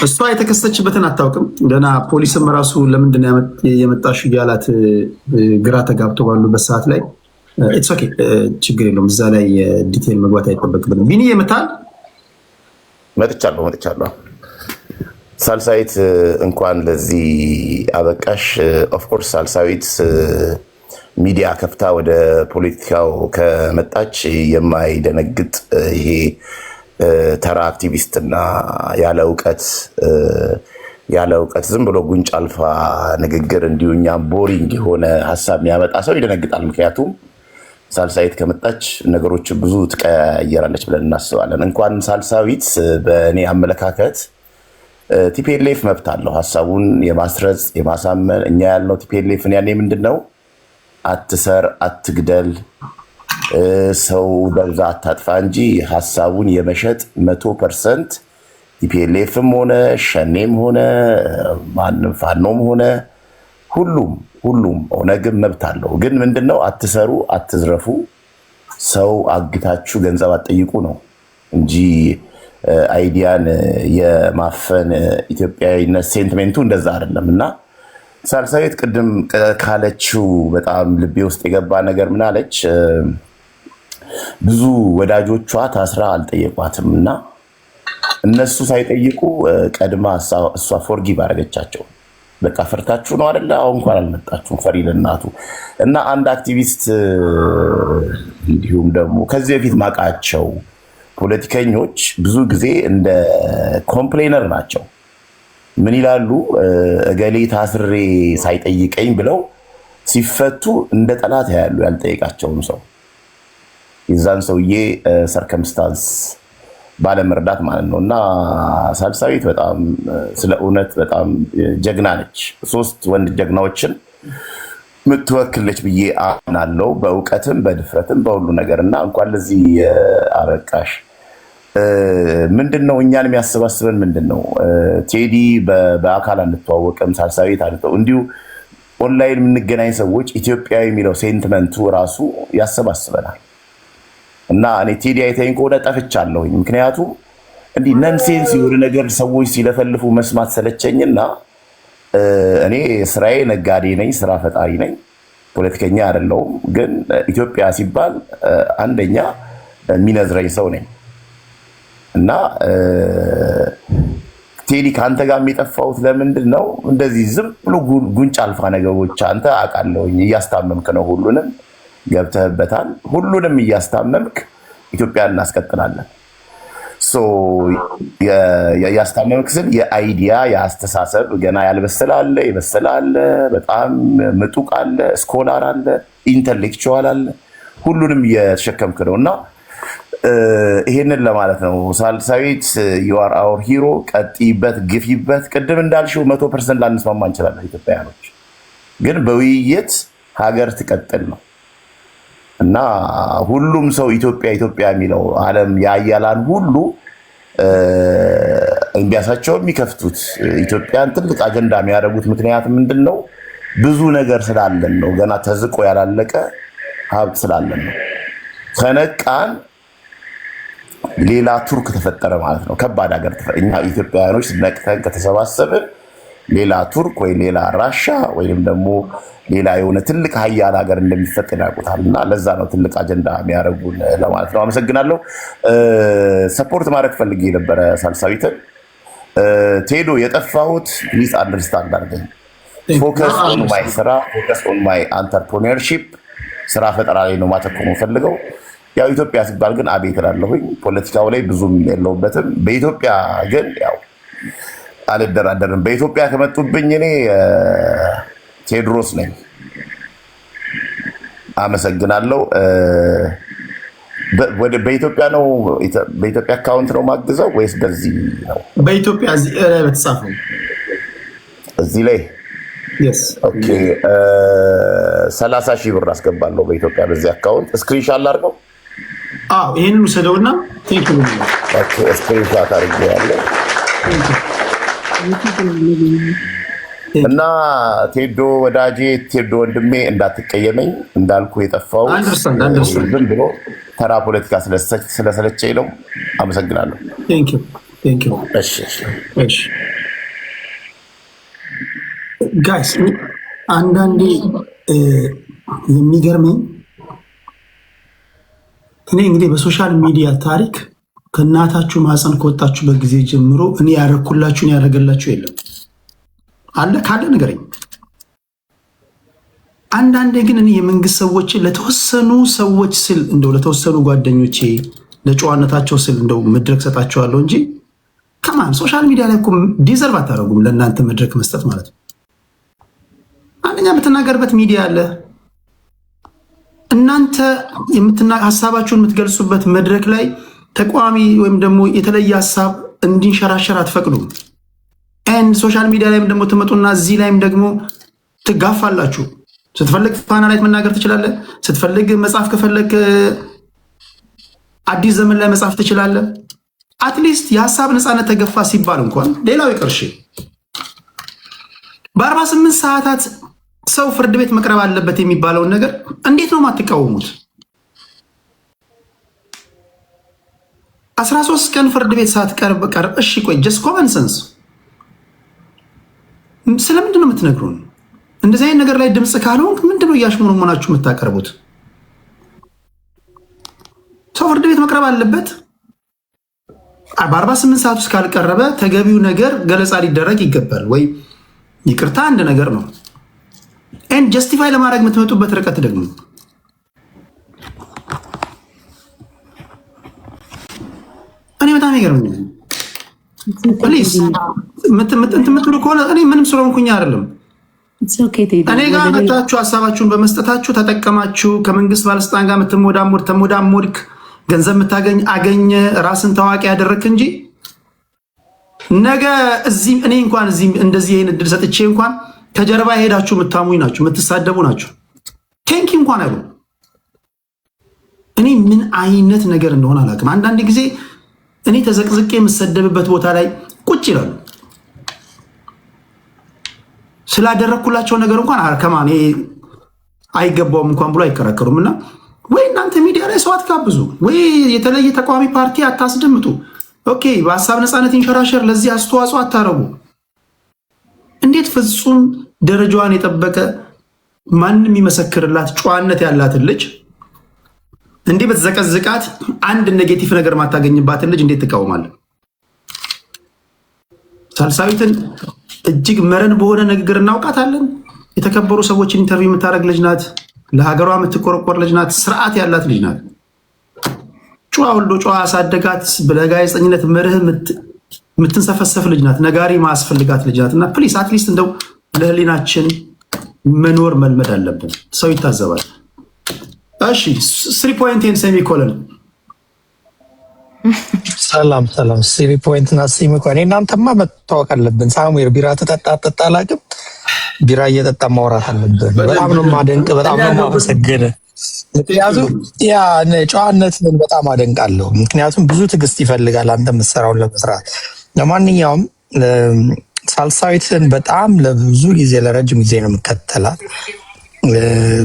B: እሷ የተከሰሰችበትን አታውቅም። ገና ፖሊስም ራሱ ለምንድን ነው የመጣሽው እያላት ግራ ተጋብቶ ባሉበት ሰዓት ላይ ችግር የለውም። እዛ ላይ ዲቴል መግባት አይጠበቅብንም። ቢኒ የምታል
H: መጥቻለሁ። ሳልሳዊት እንኳን ለዚህ አበቃሽ። ኦፍኮርስ ሳልሳዊት ሚዲያ ከፍታ ወደ ፖለቲካው ከመጣች የማይደነግጥ ይሄ ተራ አክቲቪስትና ያለ እውቀት ዝም ብሎ ጉንጭ አልፋ ንግግር እንዲሁ እኛም ቦሪንግ የሆነ ሀሳብ የሚያመጣ ሰው ይደነግጣል። ምክንያቱም ሳልሳዊት ከመጣች ነገሮችን ብዙ ትቀያየራለች ብለን እናስባለን። እንኳን ሳልሳዊት በእኔ አመለካከት ቲፒኤልኤፍ መብት አለው ሀሳቡን የማስረጽ የማሳመን። እኛ ያልነው ቲፒኤልኤፍን ያኔ ምንድን ነው አትሰር፣ አትግደል፣ ሰው በብዛ አታጥፋ እንጂ ሀሳቡን የመሸጥ 100% ቲፒኤልኤፍም ሆነ ሸኔም ሆነ ማንም ፋኖም ሆነ ሁሉም ኦነግም መብት አለው። ግን ምንድነው አትሰሩ፣ አትዝረፉ፣ ሰው አግታችሁ ገንዘብ አትጠይቁ ነው እንጂ አይዲያን የማፈን ኢትዮጵያዊነት ሴንቲሜንቱ እንደዛ አይደለም። እና ሳልሳዊት ቅድም ካለችው በጣም ልቤ ውስጥ የገባ ነገር ምን አለች? ብዙ ወዳጆቿ ታስራ አልጠየቋትም እና እነሱ ሳይጠይቁ ቀድማ እሷ ፎርጊቭ አደረገቻቸው። በቃ ፈርታችሁ ነው አይደለ? አሁን እንኳን አልመጣችሁም ፈሪ ለእናቱ። እና አንድ አክቲቪስት እንዲሁም ደግሞ ከዚህ በፊት ማቃቸው ፖለቲከኞች ብዙ ጊዜ እንደ ኮምፕሌነር ናቸው። ምን ይላሉ? እገሌ ታስሬ ሳይጠይቀኝ ብለው ሲፈቱ እንደ ጠላት ያሉ ያልጠየቃቸውም ሰው የዛን ሰውዬ ሰርከምስታንስ ባለመርዳት ማለት ነው። እና ሳልሳዊት በጣም ስለ እውነት በጣም ጀግና ነች። 3 ወንድ ጀግናዎችን ምትወክለች ብዬ አምናለሁ፣ በእውቀትም በድፍረትም በሁሉ ነገር። እና እንኳን ለዚህ አበቃሽ ምንድነው እኛን የሚያሰባስበን ምንድነው? ቴዲ በአካል አንተዋወቅም፣ ሳልሳዊት እንዲሁ ኦንላይን የምንገናኝ ሰዎች ኢትዮጵያ የሚለው ሴንቲመንቱ ራሱ ያሰባስበናል። እና እኔ ቴዲ አይተኝ ከሆነ ጠፍቻለሁኝ። ምክንያቱም እንዲህ ነንሴንስ የሆነ ነገር ሰዎች ሲለፈልፉ መስማት ሰለቸኝና እኔ ስራዬ ነጋዴ ነኝ፣ ስራ ፈጣሪ ነኝ፣ ፖለቲከኛ አይደለሁም። ግን ኢትዮጵያ ሲባል አንደኛ የሚነዝረኝ ሰው ነኝ እና ቴዲ ከአንተ ጋር የሚጠፋሁት ለምንድን ነው? እንደዚህ ዝም ብሎ ጉንጭ አልፋ ነገሮች አንተ አውቃለሁኝ እያስታመምክ ነው። ሁሉንም ገብተህበታል። ሁሉንም እያስታመምክ ኢትዮጵያን እናስቀጥላለን። ያስታመምክ ስል የአይዲያ የአስተሳሰብ ገና ያልበሰለ አለ፣ የበሰለ አለ፣ በጣም ምጡቅ አለ፣ ስኮላር አለ፣ ኢንተሌክቹዋል አለ። ሁሉንም እየተሸከምክ ነው እና ይሄንን ለማለት ነው። ሳልሳዊት ዩአር አወር ሂሮ፣ ቀጥይበት፣ ግፊበት። ቅድም እንዳልሽው 100% ላንስማማ እንችላለን ኢትዮጵያውያኖች፣ ግን በውይይት ሀገር ትቀጥል ነው እና ሁሉም ሰው ኢትዮጵያ ኢትዮጵያ የሚለው ዓለም ያያላን ሁሉ እንቢያሳቸው የሚከፍቱት ኢትዮጵያን ትልቅ አጀንዳ የሚያደርጉት ምክንያት ምንድን ነው? ብዙ ነገር ስላለን ነው። ገና ተዝቆ ያላለቀ ሀብት ስላለን ነው። ከነቃን ሌላ ቱርክ ተፈጠረ ማለት ነው። ከባድ ሀገር እኛ ኢትዮጵያውያኖች ነቅተን ከተሰባሰብን ሌላ ቱርክ ወይ ሌላ ራሻ ወይም ደግሞ ሌላ የሆነ ትልቅ ሀያል ሀገር እንደሚፈጠር ያውቁታል። እና ለዛ ነው ትልቅ አጀንዳ የሚያደርጉን ለማለት ነው። አመሰግናለሁ። ሰፖርት ማድረግ ፈልጌ የነበረ ሳልሳዊትን ቴዶ የጠፋሁት ፕሊዝ አንደርስታንድ አድርገኝ። ፎከስ ኦን ማይ ስራ፣ ፎከስ ኦን ማይ አንተርፕሪነርሺፕ፣ ስራ ፈጠራ ላይ ነው ማተኮር ፈልገው። ያው ኢትዮጵያ ሲባል ግን አቤት እላለሁኝ። ፖለቲካው ላይ ብዙም የለውበትም። በኢትዮጵያ ግን ያው አልደራደርም። በኢትዮጵያ ከመጡብኝ እኔ ቴዎድሮስ ነኝ። አመሰግናለሁ። በኢትዮጵያ ነው በኢትዮጵያ አካውንት ነው ማግዘው ወይስ በዚህ ነው?
B: በኢትዮጵያ እዚህ ላይ በተጻፈው
H: እዚህ ላይ ኦኬ 30,000 ብር አስገባለሁ በኢትዮጵያ በዚህ አካውንት። ስክሪንሻት ላድርገው?
B: አዎ ይሄንን ውሰደውና ቴንኪው ነው።
H: ኦኬ ስክሪንሻት አድርጌዋለሁ። እና ቴዶ ወዳጄ፣ ቴዶ ወንድሜ እንዳትቀየመኝ እንዳልኩ የጠፋው ዝም ብሎ ተራ ፖለቲካ ስለሰለቸኝ ነው። አመሰግናለሁ።
B: ጋይስ አንዳንዴ የሚገርመኝ እኔ እንግዲህ በሶሻል ሚዲያ ታሪክ ከእናታችሁ ማህፀን ከወጣችሁበት ጊዜ ጀምሮ እኔ ያረኩላችሁን ያደረገላችሁ የለም አለ ካለ ንገረኝ። አንዳንዴ ግን እኔ የመንግስት ሰዎች ለተወሰኑ ሰዎች ስል እንደው ለተወሰኑ ጓደኞቼ ለጨዋነታቸው ስል እንደው መድረክ ሰጣቸዋለሁ እንጂ ከማን ሶሻል ሚዲያ ላይ እኮ ዲዘርቭ አታደርጉም ለእናንተ መድረክ መስጠት ማለት ነው። አንደኛ የምትናገርበት ሚዲያ አለ። እናንተ ሀሳባችሁን የምትገልጹበት መድረክ ላይ ተቋሚ ወይም ደግሞ የተለየ ሀሳብ እንዲንሸራሸር አትፈቅዱም። ኤንድ ሶሻል ሚዲያ ላይም ደግሞ ትመጡና እዚህ ላይም ደግሞ ትጋፋላችሁ። ስትፈልግ ፋና ላይ መናገር ትችላለህ። ስትፈልግ መጽሐፍ ከፈለግ አዲስ ዘመን ላይ መጽሐፍ ትችላለህ። አትሊስት የሀሳብ ነፃነት ተገፋ ሲባል እንኳን ሌላው ይቅርሽ በ48 ሰዓታት ሰው ፍርድ ቤት መቅረብ አለበት የሚባለውን ነገር እንዴት ነው የማትቃወሙት? 13 ቀን ፍርድ ቤት ሳትቀርብ ቀርብ። እሺ ቆይ ጀስት ኮመን ሰንስ ስለምንድን ነው የምትነግሩን? እንደዚህ አይነት ነገር ላይ ድምፅ ካልሆንክ ምንድነው እያሽሙኑ መሆናችሁ የምታቀርቡት? ሰው ፍርድ ቤት መቅረብ አለበት። በ48 ሰዓት ውስጥ ካልቀረበ ተገቢው ነገር ገለጻ ሊደረግ ይገባል ወይ? ይቅርታ አንድ ነገር ነው። ኤንድ ጀስቲፋይ ለማድረግ የምትመጡበት ርቀት ደግሞ እኔ በጣም ይገርመኛል። ፕሊዝ ምትምትሉ ከሆነ እኔ ምንም ስለሆንኩኝ አይደለም። እኔ ጋር መታችሁ ሀሳባችሁን በመስጠታችሁ ተጠቀማችሁ። ከመንግስት ባለስልጣን ጋር ተሞዳሞድክ ገንዘብ የምታገኝ አገኘ ራስን ታዋቂ ያደረክ እንጂ ነገ እዚህ እኔ እንኳን እዚህ እንደዚህ ይሄን እድል ሰጥቼ እንኳን ከጀርባ ሄዳችሁ የምታሙኝ ናችሁ፣ የምትሳደቡ ናችሁ። ቴንኪ እንኳን አይሉ እኔ ምን አይነት ነገር እንደሆነ አላውቅም። አንዳንድ ጊዜ እኔ ተዘቅዝቄ የምሰደብበት ቦታ ላይ ቁጭ ይላሉ። ስላደረኩላቸው ነገር እንኳን ከማን አይገባውም እንኳን ብሎ አይከራከሩም። እና ወይ እናንተ ሚዲያ ላይ ሰው አትጋብዙ፣ ወይ የተለየ ተቃዋሚ ፓርቲ አታስደምጡ። ኦኬ፣ በሀሳብ ነፃነት ይንሸራሸር፣ ለዚህ አስተዋጽኦ አታረጉ። እንዴት ፍጹም ደረጃዋን የጠበቀ ማንም የሚመሰክርላት ጨዋነት ያላትን ልጅ እንዲህ በተዘቀዝቃት አንድ ኔጌቲቭ ነገር ማታገኝባትን ልጅ እንዴት ትቃወማለህ? ሳልሳዊትን እጅግ መረን በሆነ ንግግር እናውቃታለን። የተከበሩ ሰዎችን ኢንተርቪው የምታደርግ ልጅ ናት። ለሀገሯ የምትቆረቆር ልጅ ናት። ስርዓት ያላት ልጅ ናት። ጨዋ ወልዶ ጨዋ ያሳደጋት በጋዜጠኝነት መርህ የምትንሰፈሰፍ ልጅ ናት። ነጋሪ ማስፈልጋት ልጅ ናት። እና ፕሊስ አትሊስት እንደው ለህሊናችን መኖር መልመድ አለብን። ሰው ይታዘባል። እሺ 3 ፖይንት ሴሚኮለን
D: ሰላም 3 ፖይንት እና ሴሚኮለን። እናንተማ መታወቅ አለብን። ሳሙኤል ቢራ ተጠጣ አላውቅም። ቢራ እየጠጣ ማውራት አለብን። በጣም ነው ማደንቅ፣ በጣም ነው ማመሰግን። ምክንያቱም ያ ጨዋነትን በጣም አደንቃለሁ። ምክንያቱም ብዙ ትዕግስት ይፈልጋል አንተ የምትሰራውን ለመስራት። ለማንኛውም ሳልሳዊትን በጣም ለብዙ ጊዜ ለረጅም ጊዜ ነው የምከተላት።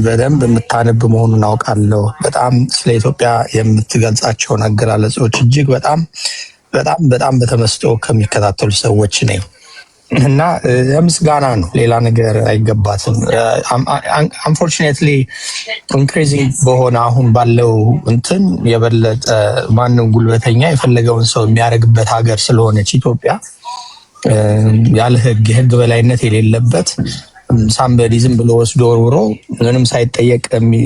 D: በደንብ የምታነብ መሆኑን አውቃለሁ። በጣም ስለ ኢትዮጵያ የምትገልጻቸውን አገላለጾች እጅግ በጣም በጣም በጣም በተመስጦ ከሚከታተሉ ሰዎች ነኝ እና የምስጋና ነው፣ ሌላ ነገር አይገባትም። አንፎርቹኔትሊ ኢንክሪዚንግ በሆነ አሁን ባለው እንትን የበለጠ ማንም ጉልበተኛ የፈለገውን ሰው የሚያደርግበት ሀገር ስለሆነች ኢትዮጵያ ያለ ህግ የህግ በላይነት የሌለበት ሳምበዲ ዝም ብሎ ወስዶ ወርውሮ ምንም ሳይጠየቅ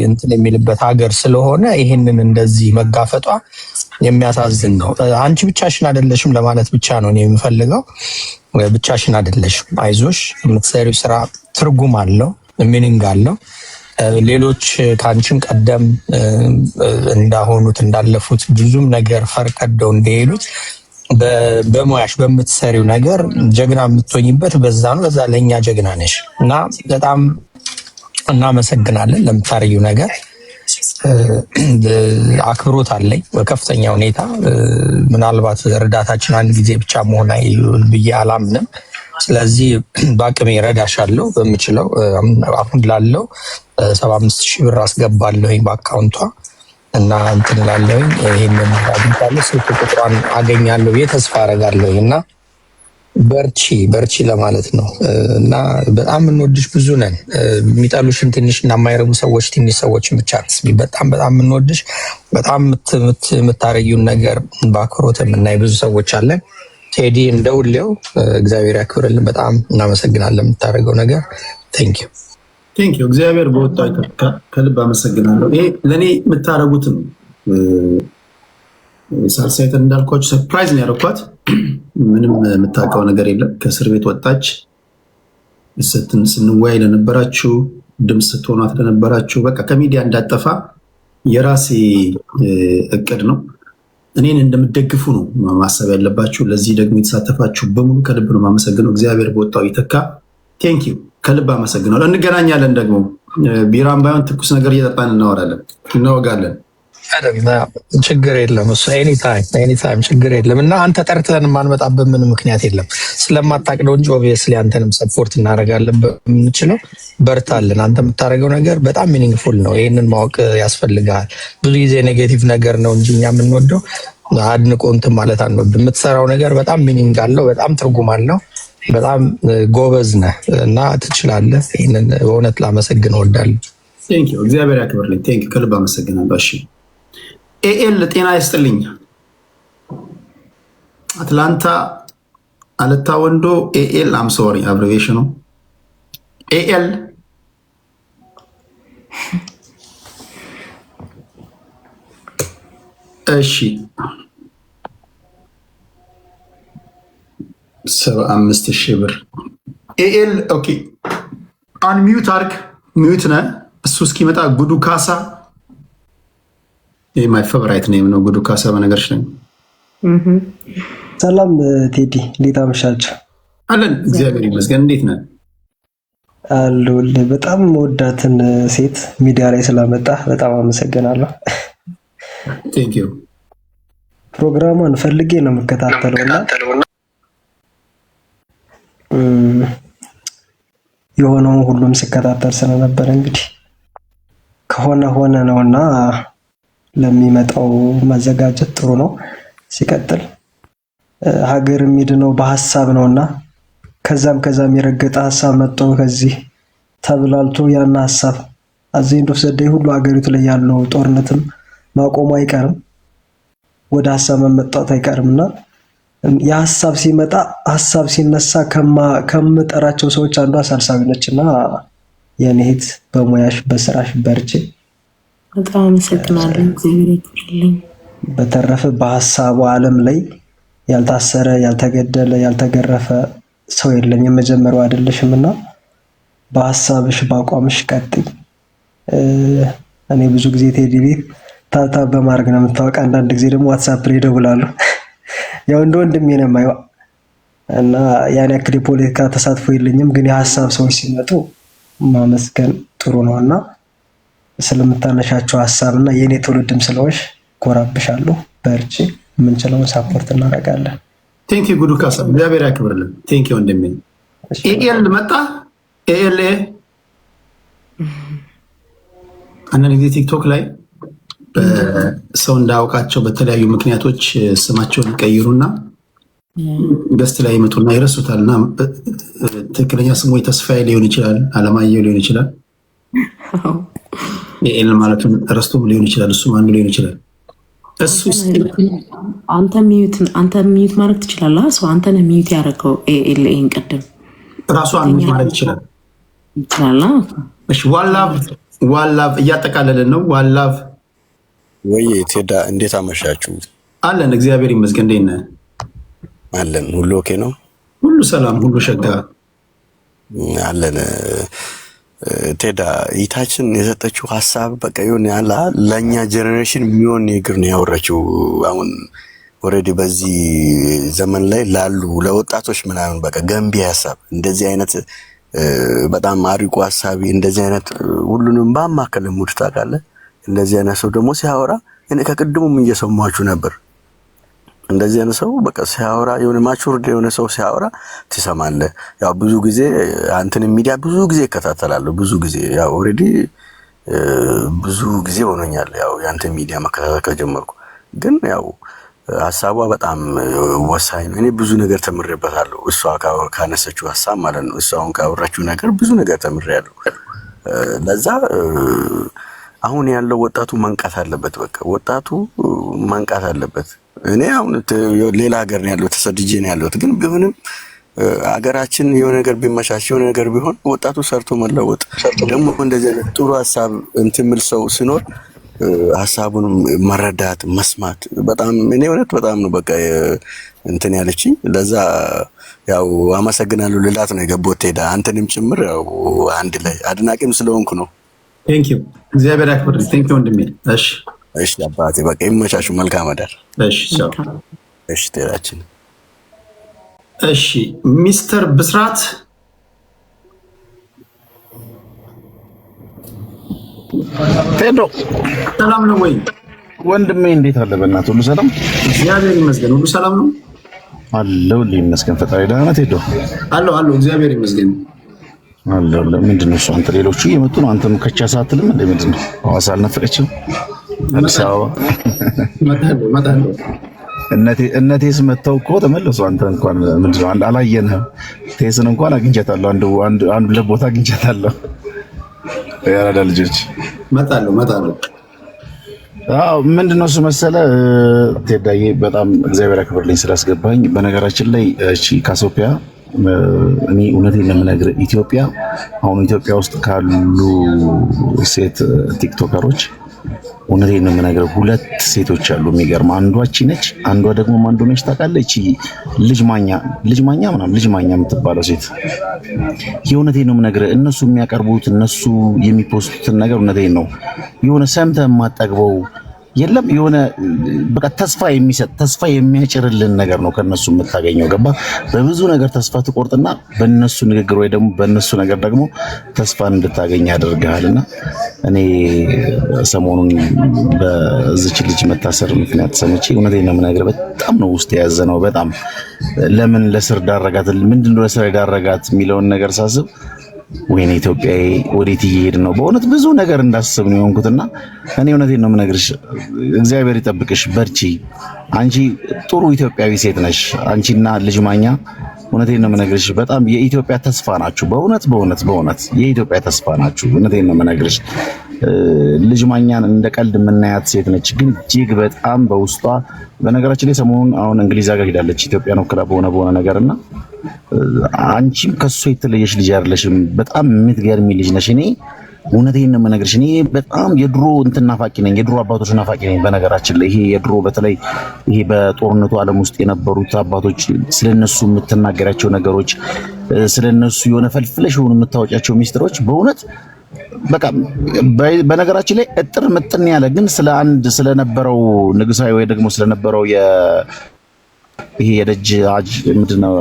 D: እንትን የሚልበት ሀገር ስለሆነ ይሄንን እንደዚህ መጋፈጧ የሚያሳዝን ነው። አንቺ ብቻሽን አይደለሽም ለማለት ብቻ ነው እኔ የምፈልገው። ብቻሽን አይደለሽም፣ አይዞሽ። የምትሰሪው ስራ ትርጉም አለው፣ ሚኒንግ አለው። ሌሎች ከአንቺም ቀደም እንዳሆኑት እንዳለፉት ብዙም ነገር ፈርቀደው እንደሄዱት በሙያሽ በምትሰሪው ነገር ጀግና የምትሆኝበት በዛ ነው። በዛ ለእኛ ጀግና ነሽ እና በጣም እናመሰግናለን ለምታረጊው ነገር። አክብሮት አለኝ በከፍተኛ ሁኔታ። ምናልባት እርዳታችን አንድ ጊዜ ብቻ መሆን ብዬ አላምንም። ስለዚህ በአቅሜ እረዳሻለሁ በምችለው። አሁን ላለው 75,000 ብር አስገባለሁኝ በአካውንቷ እና እንትን ላለሁኝ ይሄንን አግኝታለሁ። ስልክ ቁጥሯን አገኛለሁ ተስፋ አደርጋለሁ። እና በርቺ ለማለት ነው። እና በጣም እንወድሽ፣ ብዙ ነን። የሚጠሉሽን ትንሽ እና የማይረቡ ሰዎች ትንሽ ሰዎች ብቻ አትስቢ። በጣም በጣም እንወድሽ። በጣም የምታረጊውን ነገር በአክብሮት የምናይ ብዙ ሰዎች አለን። ቴዲ እንደውሌው እግዚአብሔር ያክብርልን። በጣም እናመሰግናለን የምታደርገው ነገር። ቴንኪዩ
B: እግዚአብሔር በወጣው ከልብ አመሰግናለሁ። ይሄ ለእኔ የምታደርጉትም ሳልሳዊትን እንዳልኳችሁ ሰርፕራይዝ ነው ያደረኳት። ምንም የምታውቀው ነገር የለም። ከእስር ቤት ወጣች። ስንወያይ ለነበራችሁ፣ ድምፅ ስትሆኗት ለነበራችሁ፣ በቃ ከሚዲያ እንዳጠፋ የራሴ እቅድ ነው። እኔን እንደምትደግፉ ነው ማሰብ ያለባችሁ። ለዚህ ደግሞ የተሳተፋችሁ በሙሉ ከልብ ነው የማመሰግነው። እግዚአብሔር በወጣው ይተካ። ቴንኪዩ ከልብ አመሰግናለሁ። እንገናኛለን ደግሞ ቢራም ባይሆን ትኩስ ነገር እየጠጣን እናወራለን፣ እናወጋለን።
D: ችግር የለም እሱ ኤኒታይም ችግር የለም። እና አንተ ጠርተን የማንመጣበት ምን ምክንያት የለም። ስለማታቅደው እንጂ ኦብቪየስሊ አንተንም ሰፖርት እናደርጋለን በምንችለው። በርታለን። አንተ የምታደርገው ነገር በጣም ሚኒንግፉል ነው። ይህንን ማወቅ ያስፈልጋል። ብዙ ጊዜ ኔጌቲቭ ነገር ነው እንጂ እኛ የምንወደው አድንቆ እንትን ማለት አንወድም። የምትሰራው ነገር በጣም ሚኒንግ አለው፣ በጣም ትርጉም አለው። በጣም ጎበዝ ነህ እና ትችላለህ። ይህንን በእውነት ላመሰግን እወዳለሁ።
B: እግዚአብሔር ያክብርልኝ። ከልብ አመሰግናለሁ። እሺ ኤኤል ጤና ይስጥልኝ። አትላንታ አለታ ወንዶ ኤኤል አምሶሪ አብሬቬሽኑ ኤኤል። እሺ 75,000 ብር ኤኤል። ኦኬ አንሚዩት አርግ። ሚዩት ነህ። እሱ እስኪመጣ ጉዱ ካሳ ማይ ፌቨራይት ኔም ነው። ጉዱ ካሳ በነገርሽ ነኝ።
I: ሰላም ቴዲ፣ እንዴት አመሻችሁ?
B: አለን እግዚአብሔር ይመስገን። እንዴት ነህ?
I: አለሁልህ። በጣም መወዳትን ሴት ሚዲያ ላይ ስላመጣ በጣም አመሰግናለሁ።
B: ቴንክ ዩ።
I: ፕሮግራሟን ፈልጌ ነው የምከታተለውና የሆነውን ሁሉም ሲከታተል ስለነበር እንግዲህ ከሆነ ሆነ ነውና ለሚመጣው መዘጋጀት ጥሩ ነው። ሲቀጥል ሀገር የሚድነው በሐሳብ ነውና ከዛም የረገጠ ሐሳብ መጥቶ ከዚህ ተብላልቶ ያን ሐሳብ አዘይንዶ ሰደይ ሁሉ ሀገሪቱ ላይ ያለው ጦርነትም ማቆሙ አይቀርም፣ ወደ ሐሳብ መመጣት አይቀርምና የሐሳብ ሲመጣ ሐሳብ ሲነሳ ከምጠራቸው ሰዎች አንዷ ሳልሳዊ ነችና የኔ እህት በሙያሽ በስራሽ በርቺ።
A: በጣም አመሰግናለሁ። እግዚአብሔር ይስጥልኝ። በተረፈ
I: በሐሳቡ ዓለም ላይ ያልታሰረ ያልተገደለ ያልተገረፈ ሰው የለም። የመጀመሪያው አይደለሽምና በሐሳብሽ ባቋምሽ ቀጥይ። እኔ ብዙ ጊዜ ቴዲ ቤት ታብታብ በማድረግ ነው የምታወቅ። አንዳንድ ጊዜ ደግሞ ዋትስአፕ ላይ እደውላለሁ። ያው እንደ ወንድሜ ነው የማየው እና ያን ያክል የፖለቲካ ተሳትፎ የለኝም፣ ግን የሐሳብ ሰዎች ሲመጡ ማመስገን ጥሩ ነውና ስለምታነሻቸው ሐሳብና የኔ ትውልድም ስለሆንሽ ኮራብሻለሁ። በርቺ፣ የምንችለውን ሳፖርት እናደርጋለን።
B: ቴንክ ዩ ጉዱ ካሳ፣ እግዚአብሔር ያክብርልን። ቴንክ ዩ ወንድሜ። ኤኤል መጣ። ኤኤልኤ አንዳንድ ጊዜ ቲክቶክ ላይ ሰው እንዳያውቃቸው በተለያዩ ምክንያቶች ስማቸውን ይቀይሩና ገስት ላይ ይመጡና ይረሱታል። እና ትክክለኛ ስሙ ተስፋዬ ሊሆን ይችላል፣ አለማየሁ ሊሆን ይችላል። ኤኤል ማለቱን ረስቶም ሊሆን ይችላል፣ እሱም አንዱ ሊሆን ይችላል።
A: አንተ ሚዩት ማድረግ ትችላለህ። ሰው አንተ ነህ ሚዩት ያደረገው ኤኤልኤን ቅድም
B: ራሱ ሚዩት ማድረግ ይችላል። ዋላቭ እያጠቃለልን ነው። ዋላቭ
J: ወይ ቴዳ እንዴት አመሻችሁ?
B: አለን እግዚአብሔር ይመስገን። እንዴት ነህ?
J: አለን። ሁሉ ኦኬ ነው?
B: ሁሉ ሰላም፣ ሁሉ ሸጋ
J: አለን። ቴዳ ይታችን የሰጠችው ሀሳብ በቃ ይሁን ያላ ለኛ ጀነሬሽን የሚሆን ንግግር ነው ያወራችው። አሁን ኦሬዲ በዚህ ዘመን ላይ ላሉ ለወጣቶች ምናምን በቃ ገንቢ ሀሳብ እንደዚህ አይነት በጣም አሪቆ ሀሳቢ እንደዚህ አይነት ሁሉንም ባማከለ ሙድ ታውቃለህ። እንደዚህ አይነት ሰው ደግሞ ሲያወራ እኔ ከቅድሙም እየሰማችሁ ነበር። እንደዚህ አይነት ሰው በቃ ሲያወራ የሆነ ማቹርድ የሆነ ሰው ሲያወራ ትሰማለህ። ያው ብዙ ጊዜ አንተን ሚዲያ ብዙ ጊዜ እከታተላለሁ። ብዙ ጊዜ ያው ኦሬዲ ብዙ ጊዜ ሆኖኛል ያው ያንተ ሚዲያ መከታተል ከጀመርኩ። ግን ያው ሐሳቧ በጣም ወሳኝ ነው። እኔ ብዙ ነገር ተምሬበታለሁ። እሷ ካነሰችው ሐሳብ ማለት ነው። እሷውን ካወራችው ነገር ብዙ ነገር ተምሬያለሁ። ለዛ አሁን ያለው ወጣቱ መንቃት አለበት። በቃ ወጣቱ መንቃት አለበት። እኔ አሁን ሌላ ሀገር ነው ያለው፣ ተሰድጄ ነው ያለሁት። ግን ቢሆንም አገራችን የሆነ ነገር ቢመቻች የሆነ ነገር ቢሆን ወጣቱ ሰርቶ መለወጥ ደግሞ እንደዚህ አይነት ጥሩ ሐሳብ እንትምል ሰው ሲኖር ሐሳቡን መረዳት መስማት በጣም እኔ እውነት በጣም ነው በቃ እንትን ያለችኝ። ለዛ ያው አመሰግናለሁ ልላት ነው የገባሁት። ሄዳ አንተንም ጭምር ያው አንድ ላይ አድናቂም ስለሆንኩ ነው።
B: ቴንክ ዩ እግዚአብሔር ያክብርልኝ። ቴንክ ዩ ወንድሜ።
J: እሺ አባቴ በቃ ይመቻችሁ። መልካም አዳር። እሺ ቴዳችን።
B: እሺ ሚስተር ብስራት
K: ቴዶ
B: ሰላም ነው ወይ
K: ወንድሜ? እንዴት አለ? በእናትህ ሁሉ ሰላም?
B: እግዚአብሔር ይመስገን ሁሉ ሰላም ነው
K: አለው። ይመስገን ፈጣሪ። ደህና ነህ ቴዶ?
B: አለው እግዚአብሔር ይመስገን
K: አለው። ምንድን ነው እሱ? አንተ ሌሎቹ እየመጡ ነው፣ አንተም ከቻሳ አትልም እንዴ? ምንድን ነው ሐዋሳ አልናፈቀችም? አዲስ አበባ
B: እመጣለሁ።
K: እነቴስ መተው እኮ ተመለሱ። አንተ እንኳን ምንድን ነው አላየንህም? ቴስን እንኳን አግኝቻታለሁ፣ አንድ ለቦታ አግኝቻታለሁ። ያራዳ ልጆች
B: እመጣለሁ።
K: አዎ ምንድነው እሱ መሰለህ ቴዳዬ፣ በጣም እግዚአብሔር ያክብርልኝ ስላስገባኝ። በነገራችን ላይ እቺ ካሶፒያ እኔ እውነቴን ለምነግርህ ኢትዮጵያ አሁን ኢትዮጵያ ውስጥ ካሉ ሴት ቲክቶከሮች እውነቴን ነው የምነግርህ ሁለት ሴቶች አሉ። የሚገርም አንዷ እቺ ነች፣ አንዷ ደግሞ ማን እንደሆነች ታውቃለህ? እቺ ልጅ ማኛ የምትባለው ሴት። የእውነቴን ነው የምነግርህ እነሱ የሚያቀርቡት እነሱ የሚፖስቱትን ነገር እውነቴን ነው የሆነ ሰምተህ የማጠግበው የለም የሆነ በቃ ተስፋ የሚሰጥ ተስፋ የሚያጭርልን ነገር ነው ከነሱ የምታገኘው። ገባ? በብዙ ነገር ተስፋ ትቆርጥና በነሱ ንግግር ወይ ደግሞ በነሱ ነገር ደግሞ ተስፋን እንድታገኝ ያደርግሃልና እኔ ሰሞኑን በዚች ልጅ መታሰር ምክንያት ሰምቼ እውነቴን ነው የምነግርህ፣ በጣም ነው ውስጥ የያዘነው። በጣም ለምን ለስር ዳረጋት፣ ምንድነው ለስር ዳረጋት የሚለውን ነገር ሳስብ ወይኔ ኢትዮጵያዬ ወዴት እየሄድን ነው? በእውነት ብዙ ነገር እንዳስብ ነው የሆንኩትና እኔ እውነቴን ነው የምነግርሽ፣ እግዚአብሔር ይጠብቅሽ፣ በርቺ። አንቺ ጥሩ ኢትዮጵያዊ ሴት ነሽ። አንቺና ልጅ ማኛ እውነቴን ነው የምነግርሽ በጣም የኢትዮጵያ ተስፋ ናችሁ። በእውነት የኢትዮጵያ ተስፋ ናችሁ። እውነቴን ነው የምነግርሽ። ልጅ ማኛን እንደ ቀልድ የምናያት ሴት ነች፣ ግን እጅግ በጣም በውስጧ በነገራችን ላይ ሰሞኑን አሁን እንግሊዝ ሀገር ሄዳለች ኢትዮጵያን ወክላ በሆነ ነገርና አንቺም ከሱ የተለየሽ ልጅ አይደለሽም። በጣም የምትገርሚ ልጅ ነሽ። እኔ እውነቴን ነው የምነግርሽ፣ እኔ በጣም የድሮ እንትን ናፋቂ ነኝ፣ የድሮ አባቶች ናፋቂ ነኝ። በነገራችን ላይ ይሄ የድሮ በተለይ ይሄ በጦርነቱ ዓለም ውስጥ የነበሩት አባቶች ስለነሱ የምትናገራቸው ነገሮች፣ ስለነሱ የሆነ ፈልፍለሽ የሆኑ የምታወቂያቸው ሚስጥሮች በእውነት በቃ በነገራችን ላይ እጥር ምጥን ያለ ግን ስለነበረው ንጉሳዊ ወይ ደግሞ ስለነበረው ይሄ የደጅ አጅ ምንድነው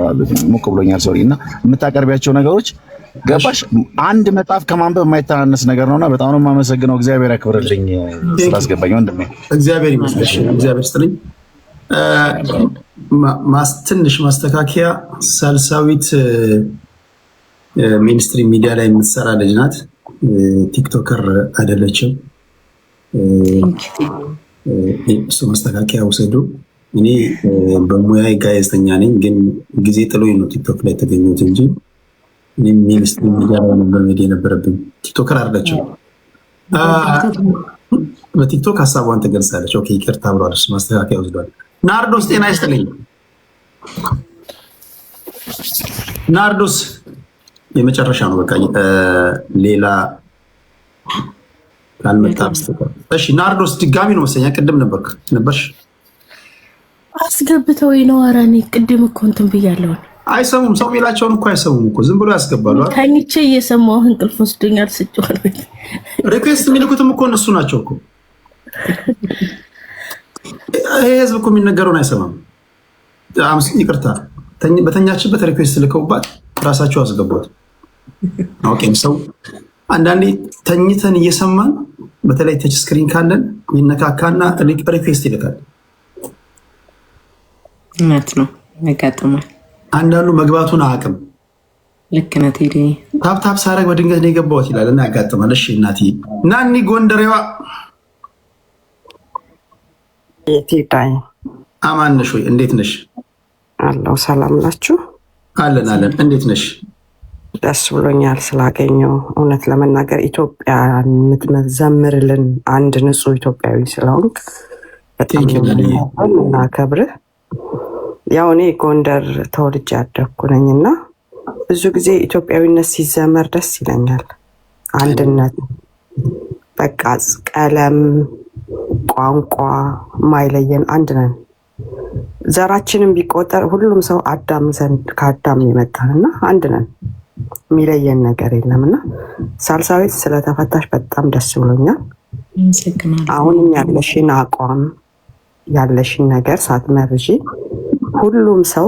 K: ሞቅ ብሎኛል ሶሪ እና የምታቀርቢያቸው ነገሮች ገባሽ አንድ መጽሐፍ ከማንበብ የማይተናነስ ነገር ነውና በጣም ነው የማመሰግነው። እግዚአብሔር ያክብርልኝ ስላስገባኝ ወንድሜ።
B: እግዚአብሔር ይመስገን። እግዚአብሔር ይስጥልኝ። ትንሽ ማስተካከያ፣ ሳልሳዊት ሚኒስትሪ ሚዲያ ላይ የምትሰራ ልጅ ናት። ቲክቶከር አይደለችም። እሱ ማስተካከያ ውሰዱ። እኔ በሙያዬ ጋዜጠኛ ነኝ፣ ግን ጊዜ ጥሎኝ ነው ቲክቶክ ላይ የተገኘሁት እንጂ እኔም ሚኒስትሪ ሚዲያ ላይ ነበር መሄድ የነበረብኝ። ቲክቶከር አይደለችም። በቲክቶክ ሀሳቧን ትገልጻለች። ኦኬ ይቅርታ ብሏል። እሱ ማስተካከያ ወስዷል። ናርዶስ ጤና ይስጥልኝ። ናርዶስ የመጨረሻ ነው። በቃ ሌላ ካልመጣ በስተቀር እሺ። ናርዶስ ድጋሚ ነው መሰለኝ። ቅድም ነበርሽ
L: አስገብተው ነው። ኧረ እኔ ቅድም እኮ እንትን ብያለሁ።
B: አይሰሙም። ሰው የሚላቸውን እኮ አይሰሙም እኮ ዝም ብሎ ያስገባሉ።
L: ከኝቼ እየሰማሁ እንቅልፍ ወስዶኛል። ስጭዋል
B: ሪኩዌስት የሚልኩትም እኮ እነሱ ናቸው እኮ። ይሄ ህዝብ እኮ የሚነገረውን አይሰማም። ይቅርታ በተኛችበት ሪኩዌስት ልከውባት ራሳቸው አስገቧት። ኦኬም ሰው አንዳንዴ ተኝተን እየሰማን በተለይ ተች ስክሪን ካለን ይነካካና ሪኩዌስት ይልካል።
A: እውነት ነው ያጋጥማል።
B: አንዳንዱ መግባቱን አያውቅም።
A: ልክ ነህ ቴዲ።
B: ታፕታፕ ሳረግ በድንገት ነው የገባሁት ይላል እና ያጋጥማል። እሺ እናትዬ ናኒ ጎንደሬዋ
E: ቴዳይ
B: አማን ነሽ ወይ? እንዴት ነሽ?
E: አለው ሰላም ናችሁ?
B: አለን። እንዴት ነሽ?
E: ደስ ብሎኛል ስላገኘው። እውነት ለመናገር ኢትዮጵያ የምትዘምርልን አንድ ንጹህ ኢትዮጵያዊ ስለሆንክ በጣም እናከብርህ። ያው እኔ ጎንደር ተወልጄ ያደግኩ ነኝና ብዙ ጊዜ ኢትዮጵያዊነት ሲዘመር ደስ ይለኛል። አንድነት፣ በቃ ቀለም፣ ቋንቋ ማይለየን አንድ ነን። ዘራችንም ቢቆጠር ሁሉም ሰው አዳም ዘንድ ከአዳም የመጣንና አንድ ነን። የሚለየን ነገር የለምና ሳልሳዊት ስለተፈታሽ በጣም ደስ ብሎኛል። አሁንም ያለሽን አቋም ያለሽን ነገር ሳትመርዢ ሁሉም ሰው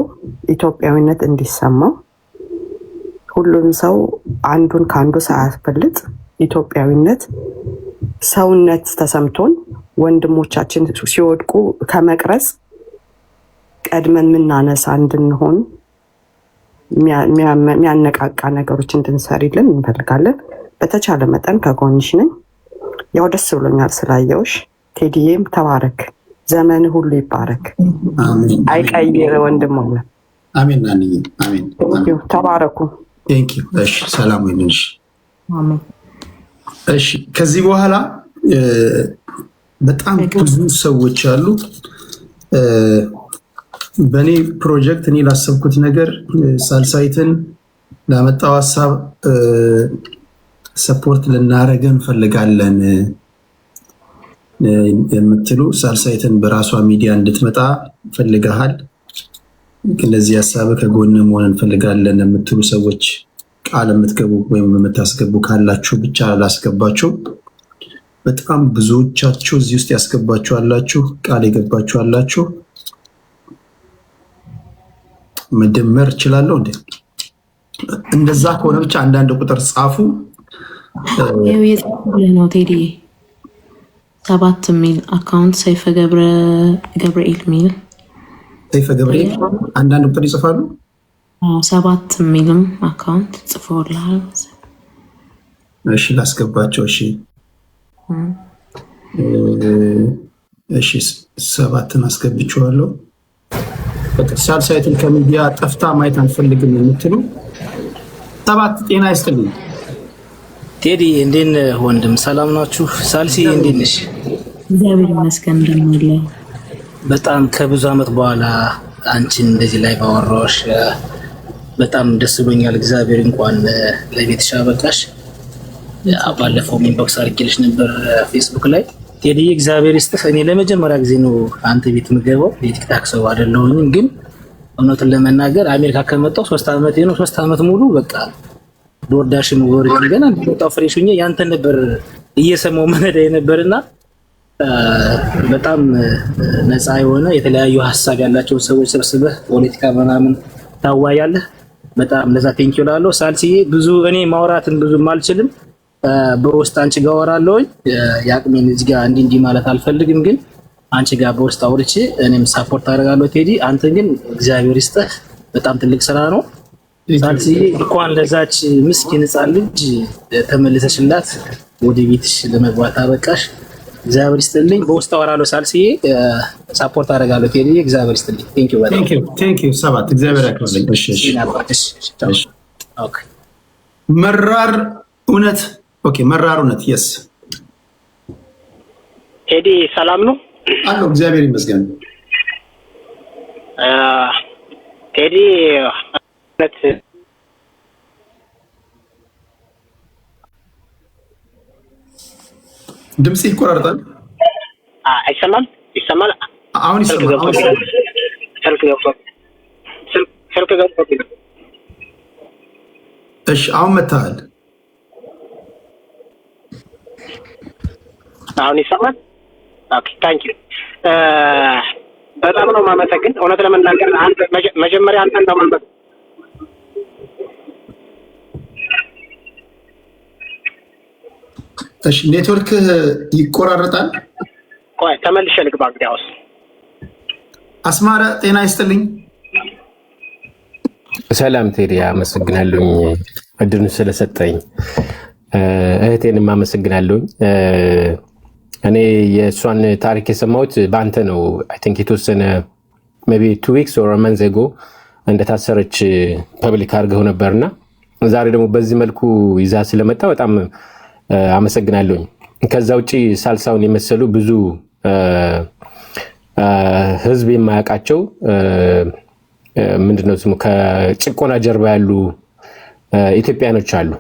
E: ኢትዮጵያዊነት እንዲሰማው ሁሉም ሰው አንዱን ከአንዱ ሳያስበልጥ ኢትዮጵያዊነት ሰውነት ተሰምቶን ወንድሞቻችን ሲወድቁ ከመቅረጽ ቀድመን የምናነሳ እንድንሆን የሚያነቃቃ ነገሮች እንድንሰሪልን እንፈልጋለን። በተቻለ መጠን ከጎንሽ ነኝ። ያው ደስ ብሎኛል ስላየውሽ። ቴዲዬም ተባረክ፣ ዘመን ሁሉ ይባረክ፣ አይቀይር ወንድም ሆነ።
B: አሜን ናንዬ፣ አሜን።
E: ተባረኩ።
B: እሺ ሰላም ይሁንልሽ። እሺ ከዚህ በኋላ በጣም ብዙ ሰዎች አሉ። በእኔ ፕሮጀክት እኔ ላሰብኩት ነገር ሳልሳይትን ላመጣው ሀሳብ ሰፖርት ልናደርግ እንፈልጋለን የምትሉ ሳልሳይትን በራሷ ሚዲያ እንድትመጣ ፈልገሃል፣ ለዚህ ሀሳብ ከጎን መሆን እንፈልጋለን የምትሉ ሰዎች ቃል የምትገቡ ወይም የምታስገቡ ካላችሁ ብቻ ላስገባችሁ። በጣም ብዙዎቻችሁ እዚህ ውስጥ ያስገባችሁ አላችሁ፣ ቃል የገባችሁ አላችሁ። መደመር እችላለሁ እንዴ? እንደዛ ከሆነ ብቻ አንዳንድ ቁጥር ጻፉ።
A: ይኸው የጻፍኩልህ ነው ቴዲ 7 ሚል አካውንት ሰይፈ ገብርኤል ሚል
B: ሰይፈ ገብርኤል አንዳንድ ቁጥር ይጽፋሉ።
A: 7 ሚልም አካውንት ጽፎልሃል።
B: እሺ ላስገባቸው። እሺ 7ን አስገብቼዋለሁ። ሳልሳይትን ከሚዲያ ጠፍታ ማየት አንፈልግም የምትሉ 7 ጤና ይስጥልኝ።
M: ቴዲ እንዴት ነህ ወንድም? ሰላም ናችሁ? ሳልሲ እንዴት ነሽ?
A: እግዚአብሔር ይመስገን እንደምን አለ።
M: በጣም ከብዙ ዓመት በኋላ አንቺን እንደዚህ ላይ ባወራሽ በጣም ደስ ብሎኛል። እግዚአብሔር እንኳን ለቤትሽ አበቃሽ። ባለፈው ኢንቦክስ አድርጌልሽ ነበር ፌስቡክ ላይ። ቴዲ እግዚአብሔር ይስጥህ። እኔ ለመጀመሪያ ጊዜ ነው አንተ ቤት የምገባው። የቲክታክ ሰው አይደለሁኝም፣ ግን እውነቱን ለመናገር አሜሪካ ከመጣሁ 3 ዓመት ነው። 3 ዓመት ሙሉ በቃ ዶርዳሽም ወርጅ ገና እንደወጣው ፍሬሽ ሆኜ ያንተ ነበር እየሰማው መነዳ የነበርና በጣም ነፃ የሆነ የተለያዩ ሀሳብ ያላቸው ሰዎች ሰብስበህ ፖለቲካ ምናምን ታዋያለህ። በጣም ለዛ ቴንኪው ላለው ሳልሲዬ። ብዙ እኔ ማውራትን ብዙም አልችልም፣ በውስጥ አንቺ ጋር አወራለሁኝ። ያቅሜን እዚህ ጋር እንዲህ ማለት አልፈልግም፣ ግን አንቺ ጋር በውስጥ አውርቼ እኔም ሳፖርት አደርጋለሁ ቴዲ። አንተ ግን እግዚአብሔር ይስጥህ፣ በጣም ትልቅ ስራ ነው። ሳልሲዬ እንኳን ለዛች ምስኪን ሕፃን ልጅ ተመልሰሽላት ወደ ቤትሽ ለመግባት አበቃሽ። እግዚአብሔር ይስጥልኝ። በውስጥ አወራለሁ ሳልሲዬ፣ ሳፖርት አደርጋለሁ ቴዲ። እግዚአብሔር ይስጥልኝ። ቴንክ ዩ በጣም
B: ቴንክ ዩ 7 እግዚአብሔር ያክብርልኝ። እሺ
M: ኦኬ።
B: መራር እውነት ኦኬ። መራር እውነት የስ
N: ቴዲ ሰላም ነው
B: አለው። እግዚአብሔር ይመስገን።
N: ቴዲ እውነት
B: ድምጽ ይቆራርጣል።
N: አይሰማም? ይሰማል?
B: አሁን ይሰማል።
N: ስልክ ገብቶ
B: እሺ አሁን መታል።
N: አሁን ይሰማል? ኦኬ ታንክ ዩ። በጣም ነው የማመሰግን። እውነት ለመናገር አንተ መጀመሪያ አንተ እንደማንበብ
B: እሺ ኔትወርክ ይቆራረጣል።
N: ቆይ ተመልሼ ልግባ። እንግዲያውስ
B: አስማረ ጤና ይስጥልኝ።
O: ሰላም ቴዲ፣ አመሰግናለሁ እድሉን ስለሰጠኝ። እህቴንም አመሰግናለሁ። እኔ የእሷን ታሪክ የሰማሁት በአንተ ነው። አይ ቲንክ የተወሰነ ሜይ ቢ 2 weeks or a month ago እንደታሰረች ፐብሊክ አድርገው ነበርና ዛሬ ደግሞ በዚህ መልኩ ይዛ ስለመጣ በጣም አመሰግናለሁ። ከዛ ውጪ ሳልሳውን የመሰሉ ብዙ ህዝብ የማያውቃቸው ምንድነው ስሙ ከጭቆና ጀርባ ያሉ ኢትዮጵያኖች አሉ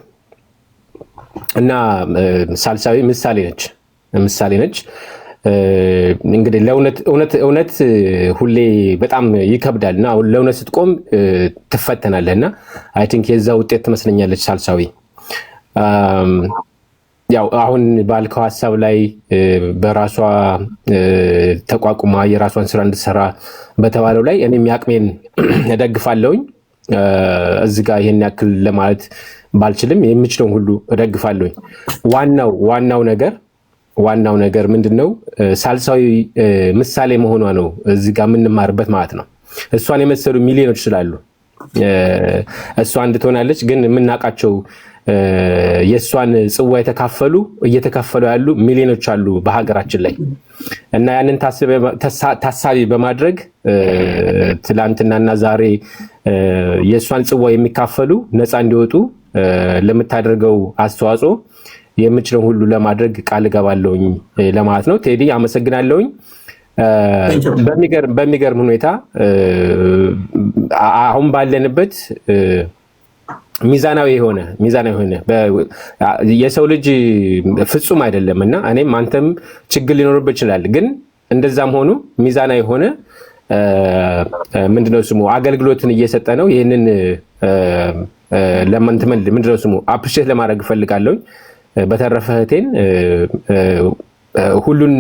O: እና ሳልሳዊ ምሳሌ ነች። እንግዲህ ለእውነት ሁሌ ያው ይከብዳልና ለእውነት ስትቆም ትፈተናለህና አይ ቲንክ የዛ ውጤት ትመስለኛለች ሳልሳዊ። ያው አሁን ባልከው ሀሳብ ላይ በራሷ ተቋቁማ የራሷን ስራ እንድትሰራ በተባለው ላይ እኔም ያቅሜን እደግፋለሁኝ። እዚህ ጋር ይሄን ያክል ለማለት ባልችልም የምችለውን ሁሉ እደግፋለሁኝ። ዋናው ነገር ምንድነው ሳልሳዊ ምሳሌ መሆኗ ነው እዚህ ጋር የምንማርበት ማለት ነው። እሷን የመሰሉ ሚሊዮኖች ስላሉ እሷ እንድትሆናለች፣ ግን የምናውቃቸው የእሷን ጽዋ እየተካፈሉ ያሉ ሚሊዮኖች አሉ በሀገራችን ላይ እና ያንን ታሳቢ በማድረግ ትላንትናና ዛሬ የእሷን ጽዋ የሚካፈሉ ነፃ እንዲወጡ ለምታደርገው አስተዋጽኦ የምችለው ሁሉ ለማድረግ ቃል እገባለሁኝ ለማለት ነው። ቴዲ አመሰግናለሁኝ። በሚገርም ሁኔታ አሁን ባለንበት ሚዛናዊ የሆነ የሰው ልጅ ፍጹም አይደለም እና እኔም አንተም ችግር ሊኖርበት ይችላል። ግን እንደዛም ሆኖ ሚዛናዊ የሆነ ምንድነው ስሙ አገልግሎትን እየሰጠ ነው። ይህንን ምንድነው ስሙ አፕሪሼት ለማድረግ እፈልጋለሁ። በተረፈ እህቴን ሁሉን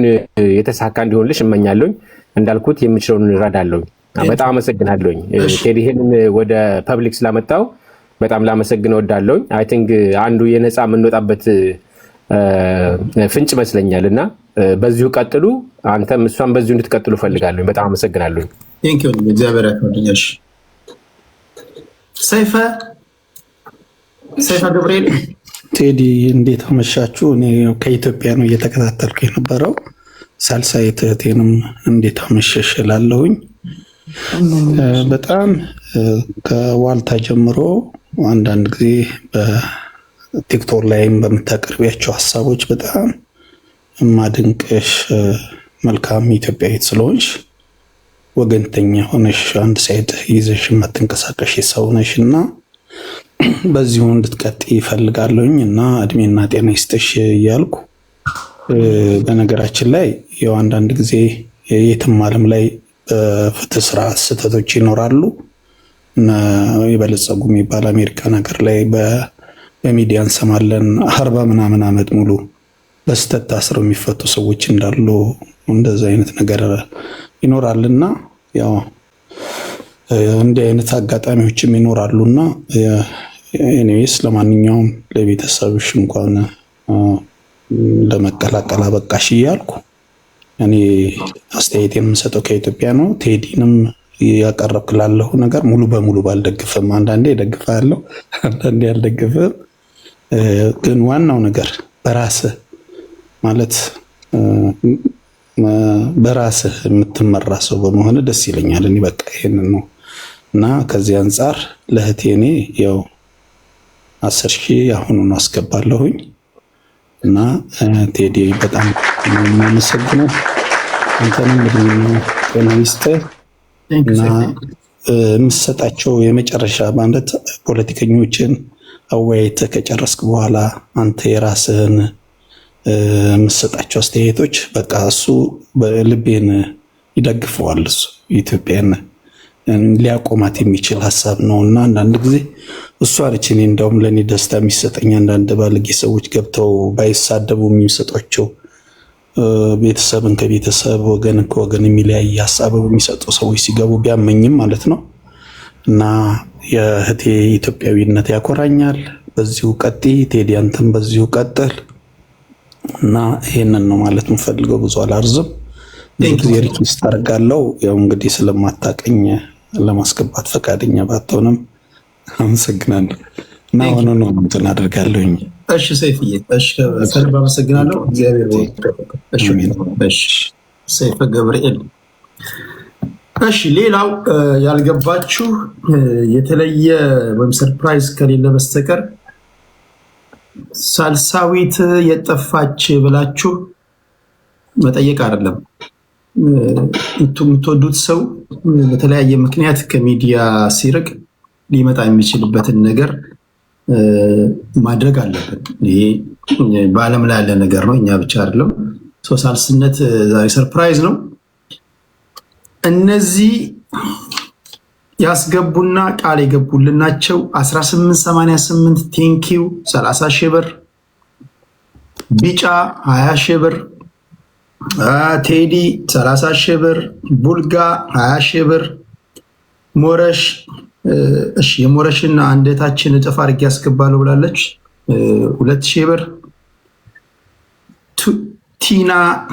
O: የተሳካ እንዲሆንልሽ እመኛለሁኝ። እንዳልኩት የምችለውን እረዳለሁኝ። በጣም አመሰግናለሁኝ ቴዲ፣ ይሄንን ወደ ፐብሊክ ስላመጣው በጣም ላመሰግን እወዳለሁኝ። አይ ቲንክ አንዱ የነፃ የምንወጣበት ፍንጭ ይመስለኛል እና በዚሁ ቀጥሉ። አንተም እሷም በዚሁ እንድትቀጥሉ ፈልጋለሁ። በጣም አመሰግናለሁ።
B: ቴንክ ዩ። እግዚአብሔር ያክብርልሽ። ሰይፈ ገብርኤል።
P: ቴዲ እንዴት አመሻችሁ? እኔ ከኢትዮጵያ ነው እየተከታተልኩ የነበረው። ሳልሳዊት እህቴንም እንዴት አመሸሽ እላለሁኝ። በጣም ከዋልታ ጀምሮ አንዳንድ ጊዜ ቲክቶክ ላይም በምታቀርቢያቸው ሀሳቦች በጣም ማድንቅሽ መልካም ኢትዮጵያዊት ስለሆንሽ ወገንተኛ ሆነሽ አንድ ሳይድ ይዘሽ የማትንቀሳቀሽ ሰው ነሽ እና በዚሁ እንድትቀጥይ ይፈልጋለሁኝ እና እድሜና ጤና ይስጥሽ እያልኩ በነገራችን ላይ ያው አንዳንድ ጊዜ የትም ዓለም ላይ በፍትህ ስርዓት ስህተቶች ይኖራሉ እና የበለጸጉ የሚባል አሜሪካን ሀገር ላይ በሚዲያ እንሰማለን 40 ምናምን ዓመት ሙሉ በስተት ታስረው የሚፈቱ ሰዎች እንዳሉ እንደዛ አይነት ነገር ይኖራልና ያው እንዲህ አይነት አጋጣሚዎችም ይኖራሉና ኤኒዌይስ ለማንኛውም ለቤተሰብሽ እንኳን ለመቀላቀል አበቃሽ እያልኩ እኔ አስተያየቴን የምሰጠው ከኢትዮጵያ ነው። ቴዲንም ያቀረብክላለሁ ነገር ሙሉ በሙሉ ባልደግፍም አንዳንዴ ደግፋለሁ፣ አንዳንዴ አልደግፍም። ግን ዋናው ነገር በራስህ ማለት በራስህ የምትመራ ሰው በመሆን ደስ ይለኛል። እኔ በቃ ይሄንን ነው እና ከዚህ አንጻር ለእህቴ እኔ ያው 10,000 አሁኑን አስገባለሁኝ እና ቴዲ በጣም ነው የማመሰግነው። አንተንም እድሜና ጤና ይስጥህ እና የምትሰጣቸው የመጨረሻ ማለት ፖለቲከኞችን አወያይተህ ከጨረስክ በኋላ አንተ የራስህን የምትሰጣቸው አስተያየቶች በቃ እሱ በልቤን ይደግፈዋል። እሱ ኢትዮጵያን ሊያቆማት የሚችል ሀሳብ ነው እና አንዳንድ ጊዜ እሱ አለች እኔ እንደውም ለእኔ ደስታ የሚሰጠኝ አንዳንድ ባለጌ ሰዎች ገብተው ባይሳደቡ የሚሰጧቸው ቤተሰብን ከቤተሰብ ወገንን ከወገን የሚለያይ ሀሳብ የሚሰጡ ሰዎች ሲገቡ ቢያመኝም ማለት ነው እና የእህቴ ኢትዮጵያዊነት ያኮራኛል። በዚሁ ቀጥይ ቴዲ፣ አንተም በዚሁ ቀጥል እና ይሄንን ነው ማለት የምፈልገው። ብዙ አላርዝም። ብዙ ጊዜ ሪኩዌስት አደርጋለሁ። ያው እንግዲህ ስለማታቀኝ ለማስገባት ፈቃደኛ ባትሆንም አመሰግናለሁ እና ሆኖ ነው እንትን አደርጋለሁኝ።
B: እሺ ሰይፍዬ፣ እሺ ከልብ አመሰግናለሁ። እግዚአብሔር እሺ ሰይፈ ገብርኤል። እሺ ሌላው ያልገባችሁ የተለየ ወይም ሰርፕራይዝ ከሌለ በስተቀር ሳልሳዊት የጠፋች ብላችሁ መጠየቅ አይደለም። የምትወዱት ሰው በተለያየ ምክንያት ከሚዲያ ሲርቅ ሊመጣ የሚችልበትን ነገር ማድረግ አለብን። ይሄ በዓለም ላይ ያለ ነገር ነው፣ እኛ ብቻ አይደለም። ሳልስነት ዛሬ ሰርፕራይዝ ነው። እነዚህ ያስገቡና ቃል የገቡልን ናቸው። 1888 ቴንኪው 30,000 ብር፣ ቢጫ 20,000 ብር፣ ቴዲ 30,000 ብር፣ ቡልጋ 20,000 ብር፣ ሞረሽ እሺ የሞረሽና አንደታችን እጥፍ አድርጌ ያስገባለሁ ብላለች 2,000 ብር፣ ቲና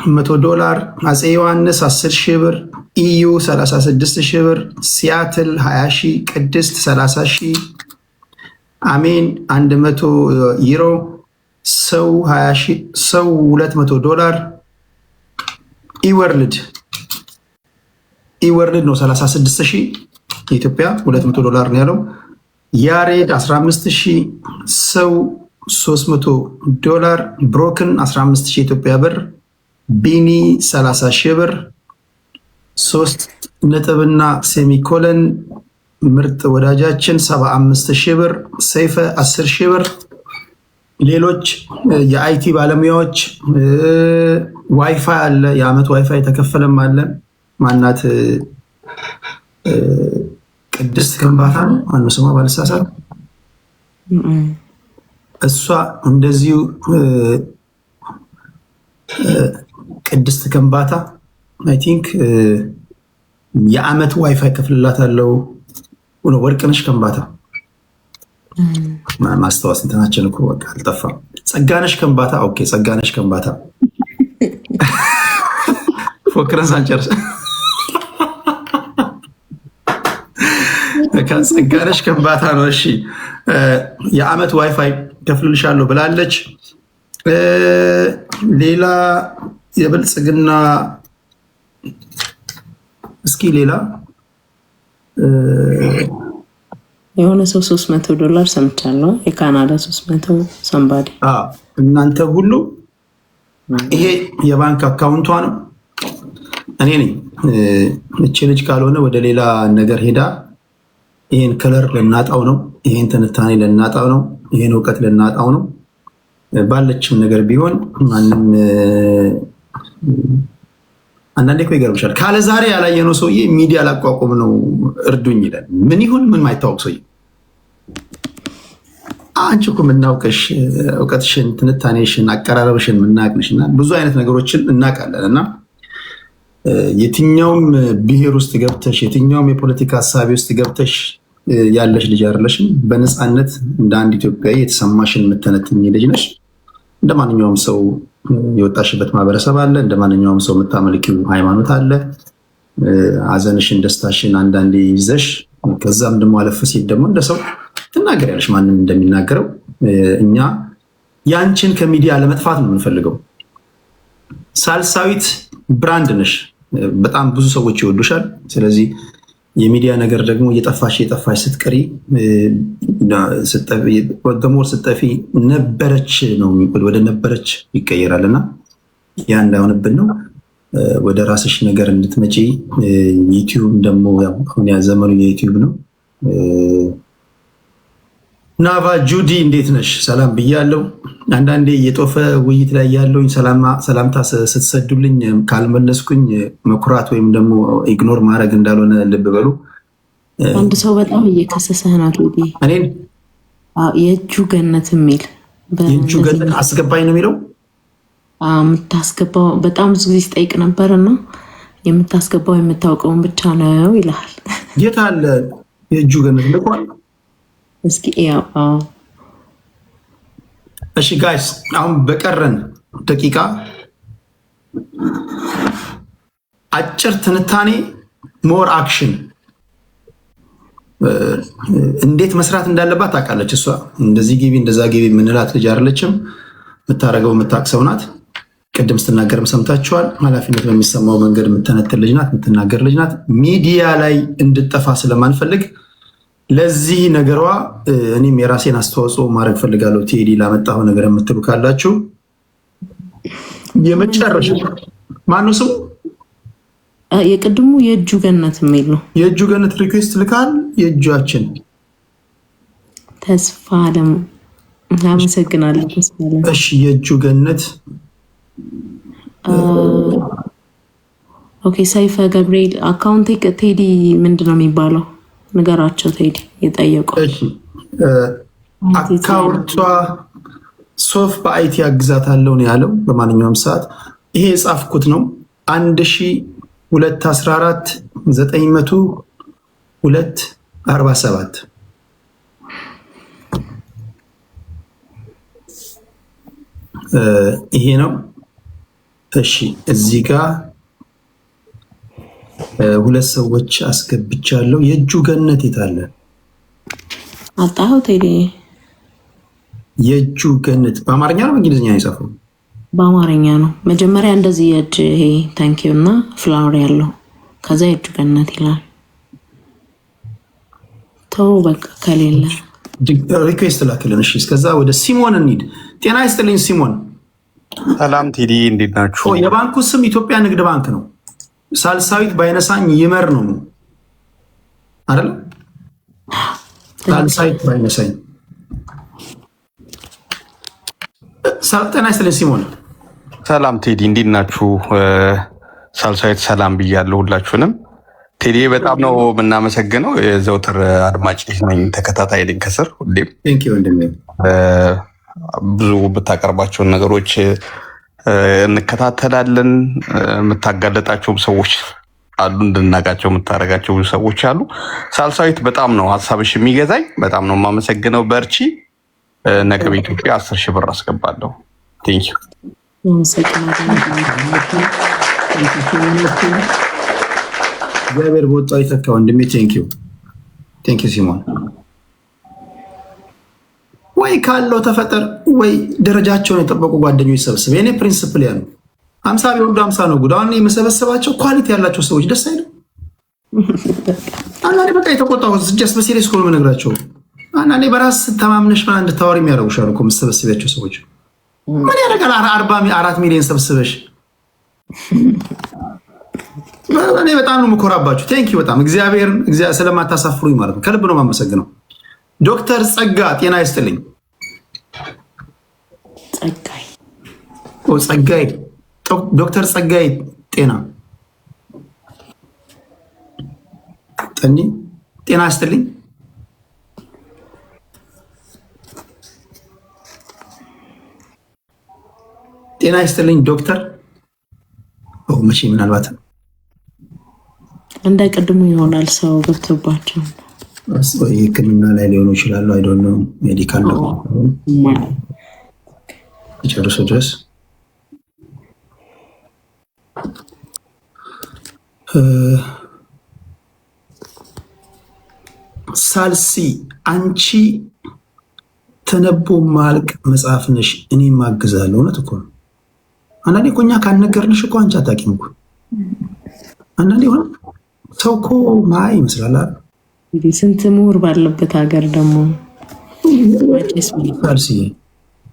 B: $100፣ አፄ ዮሐንስ 10,000 ብር፣ ኢዩ 36,000 ብር፣ ሲያትል 20,000፣ ቅድስት 30,000፣ አሜን 100 ዩሮ፣ ሰው 20,000፣ ሰው $200፣ ኢወርልድ ነው 36,000 የኢትዮጵያ $200 ነው ያለው። ያሬድ 15,000፣ ሰው $300፣ ብሮክን 15,000 የኢትዮጵያ ብር፣ ቢኒ 30,000 ብር፣ 3 ነጥብና ሴሚኮለን ምርጥ ወዳጃችን 75,000 ብር፣ ሰይፈ 10,000 ብር። ሌሎች የአይቲ ባለሙያዎች ዋይፋይ አለ፣ የአመት ዋይፋይ ተከፈለም አለ። ማናት ቅድስት ከንባታ ነው ማነው ስሟ ባልሳሳት፣ እሷ እንደዚሁ ቅድስት ከምባታ አይ ቲንክ የአመት ዋይፋይ ከፍልላታለሁ። ወርቅነሽ ከምባታ ማስታወስ እንትናችን እኮ በቃ አልጠፋም። ጸጋነሽ ከምባታ ኦኬ፣ ጸጋነሽ ከምባታ ፎክረን ሳንጨርስ ጸጋነሽ ከምባታ ነው። እሺ የአመት ዋይፋይ ከፍልልሻለሁ ብላለች። ሌላ የብልጽግና እስኪ ሌላ
A: የሆነ ሰው $300 ሰምቻለሁ። የካናዳ 300 ሰንባዲ።
B: እናንተ ሁሉ ይሄ የባንክ አካውንቷ ነው። እኔ ነኝ እቺ ልጅ ካልሆነ ወደ ሌላ ነገር ሄዳ ይሄን ከለር ልናጣው ነው፣ ይሄን ትንታኔ ልናጣው ነው፣ ይሄን እውቀት ልናጣው ነው። ባለችም ነገር ቢሆን ማንም አንዳንዴ እኮ ይገርምሻል። ካለ ዛሬ ያላየነው ሰውዬ ሚዲያ ላቋቁም ነው እርዱኝ ይላል። ምን ይሁን ምን ማይታወቅ ሰውዬ። አንቺ እኮ የምናውቅሽ እውቀትሽን፣ ትንታኔሽን፣ አቀራረብሽን የምናውቅሽ እና ብዙ አይነት ነገሮችን እናውቃለን እና የትኛውም ብሔር ውስጥ ገብተሽ የትኛውም የፖለቲካ ሀሳቢ ውስጥ ገብተሽ ያለሽ ልጅ አይደለሽም። በነፃነት እንደ አንድ ኢትዮጵያዊ የተሰማሽን የምተነትኝ ልጅ ነሽ። እንደ ማንኛውም ሰው የወጣሽበት ማህበረሰብ አለ። እንደ ማንኛውም ሰው የምታመልኪው ሃይማኖት አለ። ሀዘንሽን፣ ደስታሽን አንዳንዴ ይዘሽ ከዛም ደግሞ አለፍ ሲል ደግሞ እንደ ሰው ትናገሪያለሽ፣ ማንም እንደሚናገረው። እኛ ያንቺን ከሚዲያ ለመጥፋት ነው የምንፈልገው። ሳልሳዊት ብራንድ ነሽ። በጣም ብዙ ሰዎች ይወዱሻል። ስለዚህ የሚዲያ ነገር ደግሞ እየጠፋሽ ስትቀሪ ደሞር ስጠፊ ነበረች ነው ወደ ነበረች ይቀየራል እና ያ እንዳይሆንብን ነው ወደ ራስሽ ነገር እንድትመጪ። ዩቲዩብ ደግሞ አሁን ያ ዘመኑ የዩቲዩብ ነው። ናቫ ጁዲ እንዴት ነሽ? ሰላም ብያለሁ። አንዳንዴ የጦፈ ውይይት ላይ ያለውኝ ሰላምታ ስትሰዱልኝ ካልመለስኩኝ መኩራት ወይም ደግሞ ኢግኖር ማድረግ እንዳልሆነ ልብ በሉ።
A: አንድ ሰው በጣም እየከሰሰህ ነው ቴዲ።
B: እኔን
A: የእጁ ገነት የሚል
B: የእጁ ገነት አስገባኝ ነው የሚለው
A: የምታስገባው በጣም ብዙ ጊዜ ስጠይቅ ነበር እና የምታስገባው የምታውቀውን ብቻ ነው ይልሃል።
B: የት አለ የእጁ ገነት ልኳል?
A: እስኪ ያው
B: እሺ ጋይስ፣ አሁን በቀረን ደቂቃ አጭር ትንታኔ፣ ሞር አክሽን። እንዴት መስራት እንዳለባት ታውቃለች እሷ። እንደዚህ ግቢ እንደዛ ግቢ የምንላት ልጅ አይደለችም። የምታደርገው የምታውቅ ሰው ናት። ቅድም ስትናገርም ሰምታችኋል። ኃላፊነት በሚሰማው መንገድ የምትነትል ልጅ ናት፣ የምትናገር ልጅ ናት። ሚዲያ ላይ እንድጠፋ ስለማንፈልግ ለዚህ ነገሯ እኔም የራሴን አስተዋጽኦ ማድረግ ፈልጋለሁ። ቴዲ ላመጣው ነገር የምትሉ ካላችሁ የመጨረሻ ማነው ስሙ?
A: የቅድሙ የእጁ ገነት የሚል ነው።
B: የእጁ ገነት ሪኩዌስት ልካል። የእጃችን
A: ተስፋ አለም አመሰግናለሁ። ተስፋ አለም
B: እሺ፣ የእጁ ገነት
A: ኦኬ። ሰይፈ ገብርኤል አካውንት ቴዲ ምንድነው የሚባለው? ነገራቸው ቴዲ የጠየቀው
B: አካውንቷ ሶፍ በአይቲ አግዛታለሁ ነው ያለው። በማንኛውም ሰዓት ይሄ የጻፍኩት ነው 1214 90247 ይሄ ነው። እሺ እዚህ ጋር ሁለት ሰዎች አስገብቻለሁ። የእጁ ገነት የታለ?
A: አጣኸው ቴዲ?
B: የእጁ ገነት በአማርኛ ነው በእንግሊዝኛ ነው የጻፈው?
A: በአማርኛ ነው። መጀመሪያ እንደዚህ የእጅ ይሄ ታንኪዩ እና ፍላወር ያለው ከዛ የእጁ ገነት ይላል። ተው በቃ ከሌለ
B: ሪኩዌስት ላክልን። እሺ እስከዛ ወደ ሲሞን እንሂድ። ጤና ይስጥልኝ ሲሞን።
Q: ሰላም ቴዲ እንዴት ናችሁ?
B: የባንኩ ስም ኢትዮጵያ ንግድ ባንክ ነው። ሳልሳዊት ባይነሳኝ ይመር ነው አይደል? ሳልሳዊት ባይነሳኝ። ጤና ይስጥልኝ ሲሞን።
Q: ሰላም ቴዲ እንዴት ናችሁ? ሳልሳዊት ሰላም ብያለሁ ሁላችሁንም። ቴዲ በጣም ነው የምናመሰግነው። የዘውትር አድማጭ ነኝ፣ ተከታታይ ነኝ ከስር ሁሌም። ብዙ የምታቀርባቸውን ነገሮች እንከታተላለን። የምታጋለጣቸውም ሰዎች አሉ፣ እንድናቃቸው የምታደርጋቸው ብዙ ሰዎች አሉ። ሳልሳዊት በጣም ነው ሀሳብሽ የሚገዛኝ። በጣም ነው የማመሰግነው። በርቺ። ነገ በኢትዮጵያ 10,000 ብር አስገባለሁ። ቴንኪዩ።
B: እግዚአብሔር በወጣው ይተካ ወንድሜ። ቴንኪዩ ሲሞን። ወይ ካለው ተፈጠር ወይ ደረጃቸውን የጠበቁ ጓደኞች ሰብስብ። የኔ ፕሪንስፕል ያ ነው። 50 ቢወልዱ 50 ነው ጉድ። አሁን የመሰበሰባቸው ኳሊቲ ያላቸው ሰዎች ደስ አይልም። አንዳንዴ በቃ የተቆጣው ጀስት በሲሪየስ ኮል መነግራቸው። አንዳንዴ በራስ ተማምነሽ ማን እንድታወሪ የሚያደርጉሻል እኮ የምትሰበስቢያቸው ሰዎች። ምን ያደርጋል 4 ሚሊዮን ሰብስበሽ። እኔ በጣም ነው የምኮራባችሁ። ቴንኪ በጣም እግዚአብሔር ስለማታሳፍሩኝ ማለት ነው። ከልብ ነው የማመሰግነው። ዶክተር ጸጋ ጤና ይስጥልኝ። ጸጋይ ዶክተር ጸጋይ ጤና ጤና ይስጥልኝ። ጤና ይስጥልኝ ዶክተር። መቼ ምናልባት
A: እንዳይቀድሙ ይሆናል ሰው ገብቶባቸው
B: ሕክምና ላይ ሊሆኑ ይችላሉ። አይ ዶንት ኖ ሜዲካል ነው ጨርሶ ድረስ ሳልሲ አንቺ ተነቦ ማልቅ መጽሐፍ ነሽ፣ እኔ ማግዛለሁ። እውነት እኮ ነው። አንዳንዴ እኮ እኛ ካልነገርንሽ እኮ አንቺ አታውቂም እኮ። አንዳንዴ ሆነ ሰው እኮ ማይ ይመስላል።
A: ስንት ምሁር ባለበት ሀገር ደግሞ
B: ሳልሲ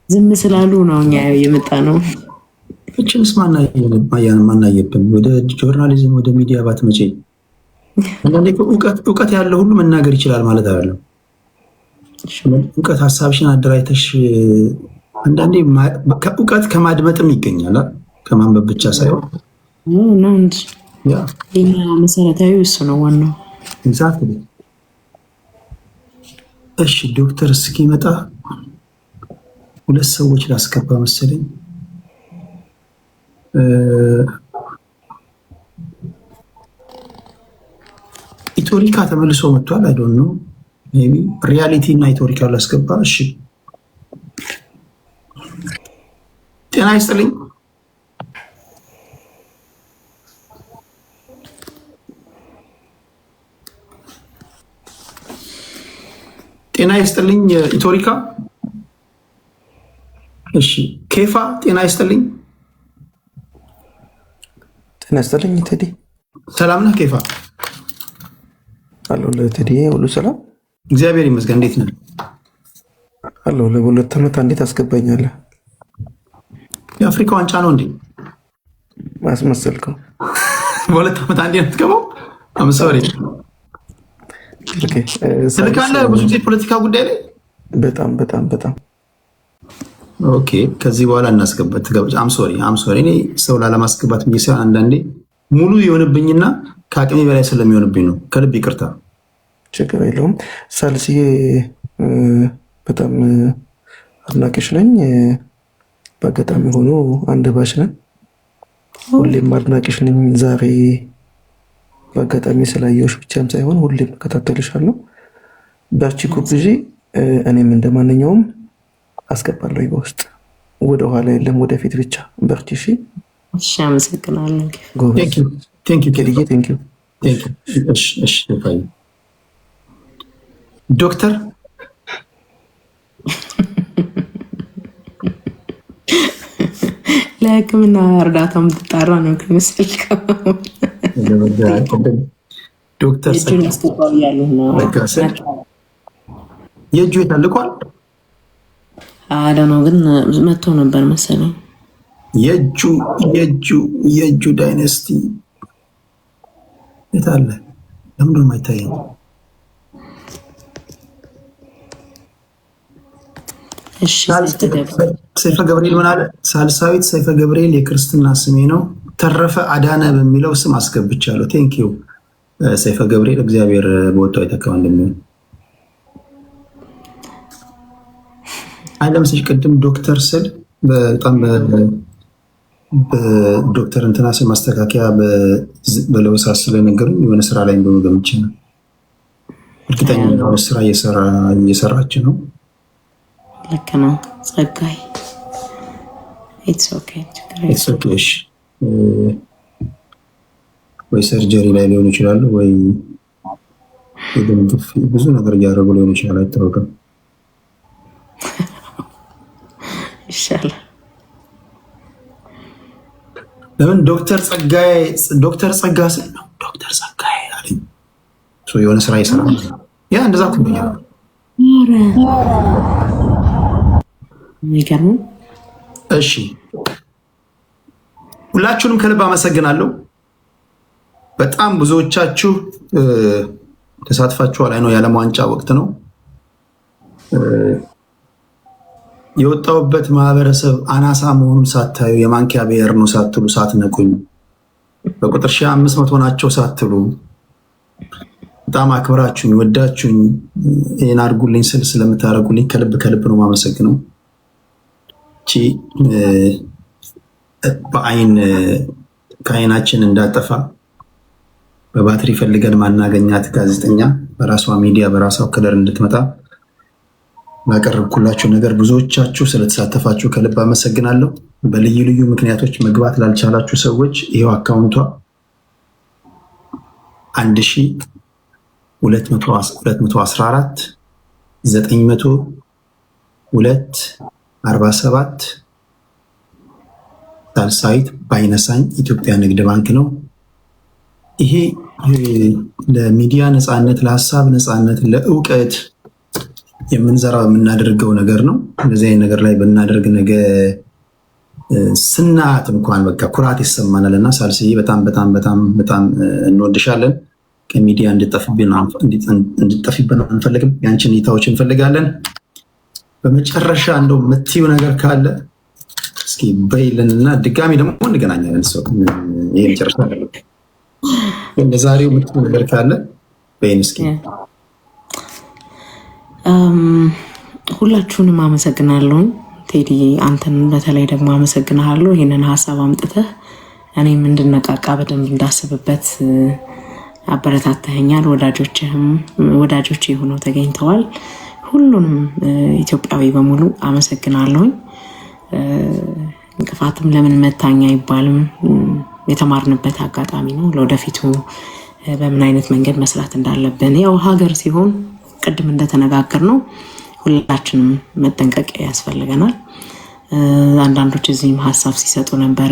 A: ዝም ስላሉ ነው እኛ የመጣ ነው።
B: እችንስ ማናየብን ወደ ጆርናሊዝም ወደ ሚዲያ ባትመጪ። አንዳንዴ እውቀት ያለው ሁሉ መናገር ይችላል ማለት አይደለም። እውቀት ሀሳብሽን አደራጅተሽ አንዳንዴ እውቀት ከማድመጥም ይገኛል፣ ከማንበብ ብቻ ሳይሆን
A: የኛ መሰረታዊ እሱ ነው ዋናው።
B: ኤግዛክትሊ። እሺ ዶክተር እስኪመጣ 2 ሰዎች ላስገባ መሰለኝ። ኢቶሪካ ተመልሶ መጥቷል። አይ ዶንት ኖ ሜይ ቢ ሪያሊቲ እና ኢቶሪካ ላስገባ። እሺ ጤና ይስጥልኝ። ጤና ይስጥልኝ ኢቶሪካ። እሺ ኬፋ ጤና ይስጥልኝ።
R: ጤና ይስጥልኝ ቴዲ።
B: ሰላም ነህ ኬፋ?
R: አለሁ ለቴዲ ሁሉ ሰላም
B: እግዚአብሔር ይመስገን። እንዴት ነህ?
R: አለሁ። ለሁለት ዓመት እንዴት አስገባኛለህ?
B: የአፍሪካ ዋንጫ ነው እንዴ
R: ማስመሰልከው?
B: በሁለት ዓመት አንዴ ነው የምትገባው? አምሳሪ ስልካለህ ብዙ ጊዜ ፖለቲካ ጉዳይ ላይ
R: በጣም በጣም በጣም
B: ኦኬ። ከዚህ በኋላ እናስገባት ትገባች። አምሶሪ እኔ ሰው ላለማስገባት ብዬ ሳይሆን አንዳንዴ ሙሉ የሆነብኝና ከአቅሜ በላይ ስለሚሆንብኝ ነው። ከልብ ይቅርታ።
R: ችግር የለውም። ሳልስዬ በጣም አድናቂሽ ነኝ። በአጋጣሚ ሆኖ አንድ ባሽ ነን። ሁሌም አድናቂሽ ነኝ። ዛሬ በአጋጣሚ ስላየሁሽ ብቻም ሳይሆን ሁሌም እከታተልሻለሁ። በርቺ ኩብዢ። እኔም እንደማንኛውም አስገባለሁ በውስጥ ወደ ኋላ የለም ወደፊት ብቻ። በርቺ።
A: እሺ አመሰግናለሁ።
B: ዶክተር
A: ለሕክምና እርዳታ የምትጣራ ነው ከመሰልከው።
B: ዶክተር የእጁ የታልቋል
A: አዳነው ግን መጥቶ ነበር መሰለኝ።
B: የእጁ ዳይነስቲ የታለ? ለምንድን ነው የማይታየኝ? ሰይፈ ገብርኤል ምን አለ? ሳልሳዊት ሰይፈ ገብርኤል የክርስትና ስሜ ነው። ተረፈ አዳነ በሚለው ስም አስገብቻለሁ። ቴንኪው ሰይፈ ገብርኤል። እግዚአብሔር በወጣው የተካው እንደሚሆን ለምሳሌ ቅድም ዶክተር ስል በጣም በዶክተር እንትና ስም ማስተካከያ በለውሳት ስለነገሩኝ የሆነ ስራ ላይ እንደሆነ ገምቼ ነው። እርግጠኛ ነው ስራ እየሰራች ነው።
A: ልክ ነው ጸጋይ። ኢትስ ኦኬ
B: ወይ ሰርጀሪ ላይ ሊሆኑ ይችላሉ፣ ወይ ብዙ ነገር እያደረጉ ሊሆኑ ይችላል፣ አይታወቅም።
A: ይሻላል።
B: ለምን ዶክተር ጸጋ ስል ነው ዶክተር ጸጋዬ አለኝ። የሆነ ስራ ይሰራል። ያ እንደዛ ኩብኛ
A: ይገርም።
B: እሺ ሁላችሁንም ከልብ አመሰግናለሁ። በጣም ብዙዎቻችሁ ተሳትፋችኋል። አይ ነው የዓለም ዋንጫ ወቅት ነው። የወጣውበት ማህበረሰብ አናሳ መሆኑን ሳታዩ የማንኪያ ብሔር ነው ሳትሉ ሳትነቁኝ በቁጥር 1500 ናቸው ሳትሉ በጣም አክብራችሁኝ ወዳችሁኝ ይሄን አድርጉልኝ ስል ስለምታደርጉልኝ ከልብ ነው የማመሰግነው። ከአይናችን እንዳጠፋ በባትሪ ፈልገን ማናገኛት ጋዜጠኛ በራሷ ሚዲያ በራሷ ከለር እንድትመጣ ባቀረብኩላችሁ ነገር ብዙዎቻችሁ ስለተሳተፋችሁ ከልብ አመሰግናለሁ። በልዩ ልዩ ምክንያቶች መግባት ላልቻላችሁ ሰዎች ይሄው አካውንቷ 1214 902 47 ሳልሳይት ባይነሳኝ ኢትዮጵያ ንግድ ባንክ ነው። ይሄ ለሚዲያ ነፃነት፣ ለሀሳብ ነፃነት፣ ለእውቀት የምንዘራው የምናደርገው ነገር ነው። እንደዚህ አይነት ነገር ላይ ብናደርግ ነገ ስናት እንኳን በቃ ኩራት ይሰማናል። እና ሳልስዬ በጣም በጣም በጣም በጣም እንወድሻለን። ከሚዲያ እንድጠፊብን አንፈልግም። ያንቺን እይታዎች እንፈልጋለን። በመጨረሻ እንደው የምትይው ነገር ካለ እስኪ በይልንና ድጋሚ ደግሞ እንገናኛለን። ሰው ይሄ መጨረሻ ለዛሬው የምትይው ነገር ካለ በይን እስኪ።
A: ሁላችሁንም አመሰግናለሁ። ቴዲ አንተን በተለይ ደግሞ አመሰግናለሁ። ይሄንን ሀሳብ አምጥተህ እኔም እንድነቃቃ በደንብ እንዳስብበት አበረታተኸኛል። ወዳጆቼ ሆነው ተገኝተዋል። ሁሉንም ኢትዮጵያዊ በሙሉ አመሰግናለሁኝ። እንቅፋትም ለምን መታኛ አይባልም። የተማርንበት አጋጣሚ ነው። ለወደፊቱ በምን አይነት መንገድ መስራት እንዳለብን ያው ሀገር ሲሆን ቅድም እንደተነጋገር ነው ሁላችንም መጠንቀቅ ያስፈልገናል። አንዳንዶች እዚህም ሀሳብ ሲሰጡ ነበረ።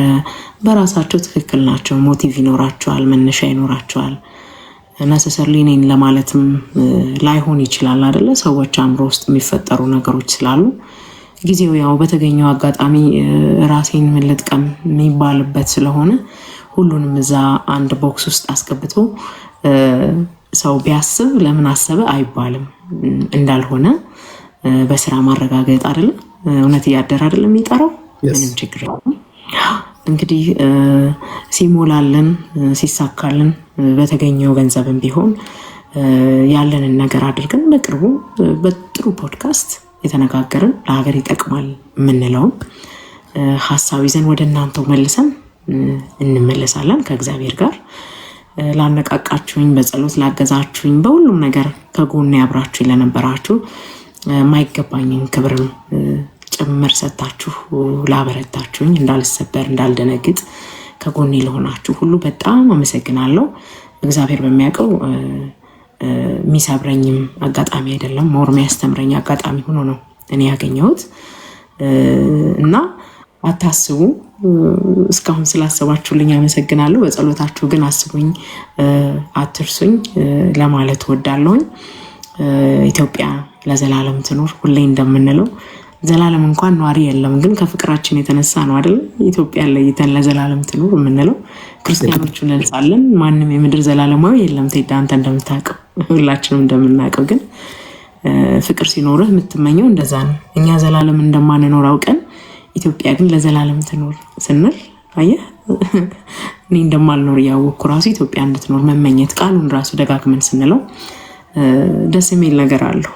A: በራሳቸው ትክክል ናቸው። ሞቲቭ ይኖራቸዋል፣ መነሻ ይኖራቸዋል። ነሰሰርሊ እኔን ለማለትም ላይሆን ይችላል አይደለ? ሰዎች አእምሮ ውስጥ የሚፈጠሩ ነገሮች ስላሉ ጊዜው ያው በተገኘው አጋጣሚ ራሴን መለጥቀም የሚባልበት ስለሆነ ሁሉንም እዛ አንድ ቦክስ ውስጥ አስገብቶ ሰው ቢያስብ ለምን አሰበ አይባልም። እንዳልሆነ በስራ ማረጋገጥ አይደለም እውነት እያደር አይደለም የሚጠራው። ምንም ችግር የለም። እንግዲህ ሲሞላልን ሲሳካልን በተገኘው ገንዘብም ቢሆን ያለንን ነገር አድርገን በቅርቡ በጥሩ ፖድካስት የተነጋገርን ለሀገር ይጠቅማል የምንለውን ሀሳብ ይዘን ወደ እናንተው መልሰን እንመለሳለን ከእግዚአብሔር ጋር። ላነቃቃችሁኝ፣ በጸሎት ላገዛችሁኝ፣ በሁሉም ነገር ከጎኔ አብራችሁኝ ለነበራችሁ ማይገባኝን ክብርም ጭምር ሰጣችሁ ላበረታችሁኝ፣ እንዳልሰበር እንዳልደነግጥ ከጎኔ ለሆናችሁ ሁሉ በጣም አመሰግናለሁ። እግዚአብሔር በሚያውቀው የሚሰብረኝም አጋጣሚ አይደለም፣ ሞር የሚያስተምረኝ አጋጣሚ ሆኖ ነው እኔ ያገኘሁት እና አታስቡ። እስካሁን ስላሰባችሁልኝ አመሰግናለሁ። በጸሎታችሁ ግን አስቡኝ፣ አትርሱኝ ለማለት ወዳለሁኝ። ኢትዮጵያ ለዘላለም ትኖር። ሁሌ እንደምንለው ዘላለም እንኳን ነዋሪ የለም፣ ግን ከፍቅራችን የተነሳ ነው አይደል? ኢትዮጵያ ለይተን ለዘላለም ትኖር የምንለው። ክርስቲያኖቹ እንልጻለን። ማንም የምድር ዘላለማዊ የለም። ቴዳ አንተ እንደምታውቀው ሁላችንም እንደምናውቀው፣ ግን ፍቅር ሲኖርህ የምትመኘው እንደዛ ነው። እኛ ዘላለም እንደማንኖር አውቀን ኢትዮጵያ ግን ለዘላለም ትኖር ስንል አየህ፣ እኔ እንደማልኖር እያወቅኩ ራሱ ኢትዮጵያ እንድትኖር መመኘት ቃሉን ራሱ ደጋግመን ስንለው ደስ የሚል ነገር አለው።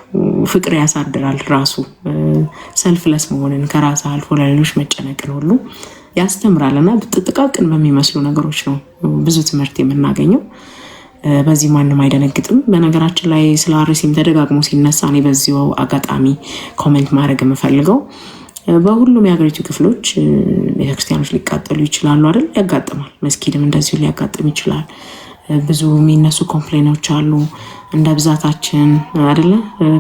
A: ፍቅር ያሳድራል። ራሱ ሰልፍለስ መሆንን ከራስ አልፎ ለሌሎች መጨነቅን ሁሉ ያስተምራል እና ጥቃቅን በሚመስሉ ነገሮች ነው ብዙ ትምህርት የምናገኘው። በዚህ ማንም አይደነግጥም። በነገራችን ላይ ስለ አርሲም ተደጋግሞ ሲነሳ እኔ በዚሁ አጋጣሚ ኮሜንት ማድረግ የምፈልገው በሁሉም የሀገሪቱ ክፍሎች ቤተክርስቲያኖች ሊቃጠሉ ይችላሉ አይደል? ያጋጥማል። መስጊድም እንደዚሁ ሊያጋጥም ይችላል። ብዙ የሚነሱ ኮምፕሌኖች አሉ። እንደ ብዛታችን አይደለ?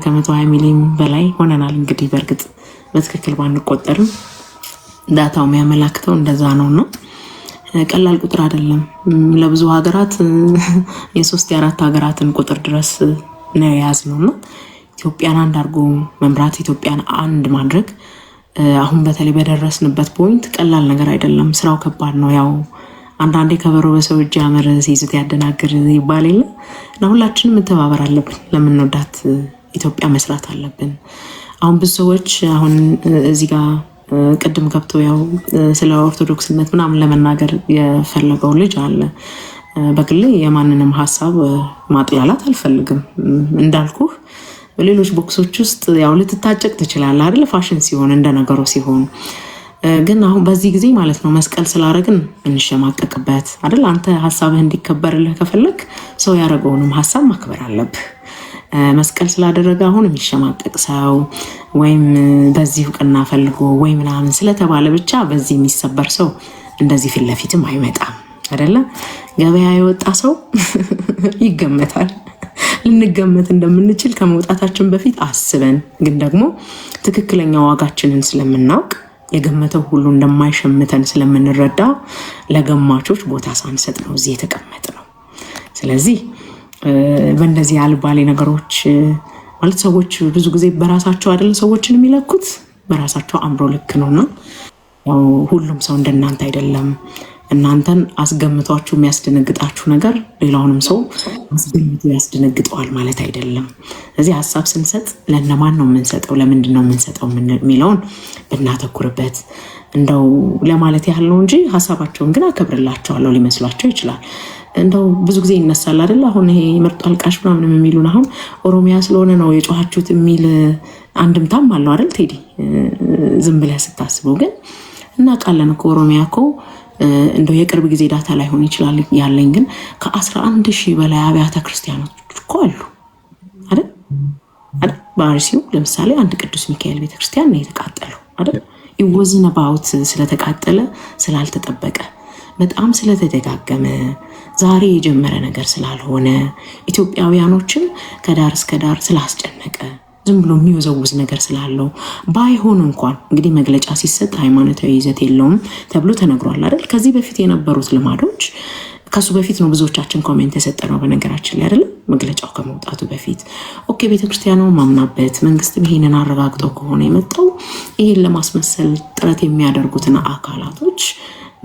A: ከ120 ሚሊዮን በላይ ሆነናል። እንግዲህ በእርግጥ በትክክል ባንቆጠርም ዳታው የሚያመላክተው እንደዛ ነውና ቀላል ቁጥር አይደለም። ለብዙ ሀገራት የ3 የ4 ሀገራትን ቁጥር ድረስ ነው የያዝነውና ኢትዮጵያን አንድ አድርጎ መምራት፣ ኢትዮጵያን አንድ ማድረግ አሁን በተለይ በደረስንበት ፖይንት ቀላል ነገር አይደለም። ስራው ከባድ ነው። ያው አንዳንዴ ከበሮ በሰው እጅ ያምር ሲይዙት ያደናግር ይባል የለ እና ሁላችንም መተባበር አለብን። ለምንወዳት ኢትዮጵያ መስራት አለብን። አሁን ብዙ ሰዎች አሁን እዚህ ጋር ቅድም ገብቶ ያው ስለ ኦርቶዶክስነት ምናምን ለመናገር የፈለገው ልጅ አለ። በግሌ የማንንም ሀሳብ ማጥላላት አልፈልግም። እንዳልኩህ በሌሎች ቦክሶች ውስጥ ያው ልትታጨቅ ትችላለህ አይደል? ፋሽን ሲሆን እንደ ነገሩ ሲሆን ግን አሁን በዚህ ጊዜ ማለት ነው መስቀል ስላደረግን እንሸማቀቅበት አይደል? አንተ ሀሳብህ እንዲከበርልህ ከፈለግ ሰው ያደረገውንም ሀሳብ ማክበር አለብህ። መስቀል ስላደረገ አሁን የሚሸማቀቅ ሰው ወይም በዚህ እውቅና ፈልጎ ወይ ምናምን ስለተባለ ብቻ በዚህ የሚሰበር ሰው እንደዚህ ፊት ለፊትም አይመጣም አይደለ? ገበያ የወጣ ሰው ይገመታል። ልንገመት እንደምንችል ከመውጣታችን በፊት አስበን ግን ደግሞ ትክክለኛ ዋጋችንን ስለምናውቅ የገመተው ሁሉ እንደማይሸምተን ስለምንረዳ ለገማቾች ቦታ ሳንሰጥ ነው እዚህ የተቀመጥ ነው። ስለዚህ በእንደዚህ አልባሌ ነገሮች ማለት ሰዎች ብዙ ጊዜ በራሳቸው አይደል ሰዎችን የሚለኩት በራሳቸው አምሮ ልክ ነውና ያው ሁሉም ሰው እንደናንተ አይደለም። እናንተን አስገምቷችሁ የሚያስደነግጣችሁ ነገር ሌላውንም ሰው አስገምቶ ያስደነግጠዋል ማለት አይደለም። ስለዚህ ሀሳብ ስንሰጥ ለነማን ነው የምንሰጠው፣ ለምንድን ነው የምንሰጠው የሚለውን ብናተኩርበት እንደው ለማለት ያህል ነው እንጂ ሀሳባቸውን ግን አከብርላቸዋለሁ ሊመስሏቸው ይችላል። እንደው ብዙ ጊዜ ይነሳል አይደል? አሁን ይሄ ምርጥ አልቃሽ ምናምን የሚሉን አሁን ኦሮሚያ ስለሆነ ነው የጮሃችሁት የሚል አንድምታም አለው አይደል ቴዲ? ዝም ብለህ ስታስበው ግን እናውቃለን እኮ ኦሮሚያ እኮ እንደው የቅርብ ጊዜ ዳታ ላይሆን ይችላል ያለኝ ግን ከ11,000 በላይ አብያተ ክርስቲያኖች እኮ አሉ አይደል? በአርሲው ለምሳሌ አንድ ቅዱስ ሚካኤል ቤተክርስቲያን ነው የተቃጠለው አይደል? ይወዝን አባውት ስለተቃጠለ ስላልተጠበቀ በጣም ስለተደጋገመ ዛሬ የጀመረ ነገር ስላልሆነ ኢትዮጵያውያኖችን ከዳር እስከ ዳር ስላስጨነቀ ዝም ብሎ የሚወዘውዝ ነገር ስላለው ባይሆን እንኳን እንግዲህ መግለጫ ሲሰጥ ሃይማኖታዊ ይዘት የለውም ተብሎ ተነግሯል አይደል? ከዚህ በፊት የነበሩት ልማዶች ከሱ በፊት ነው ብዙዎቻችን ኮሜንት የሰጠነው በነገራችን ላይ አይደለም? መግለጫው ከመውጣቱ በፊት ኦኬ ቤተክርስቲያኗ ማምናበት መንግስትም ይሄንን አረጋግጠው ከሆነ የመጣው ይሄን ለማስመሰል ጥረት የሚያደርጉትን አካላቶች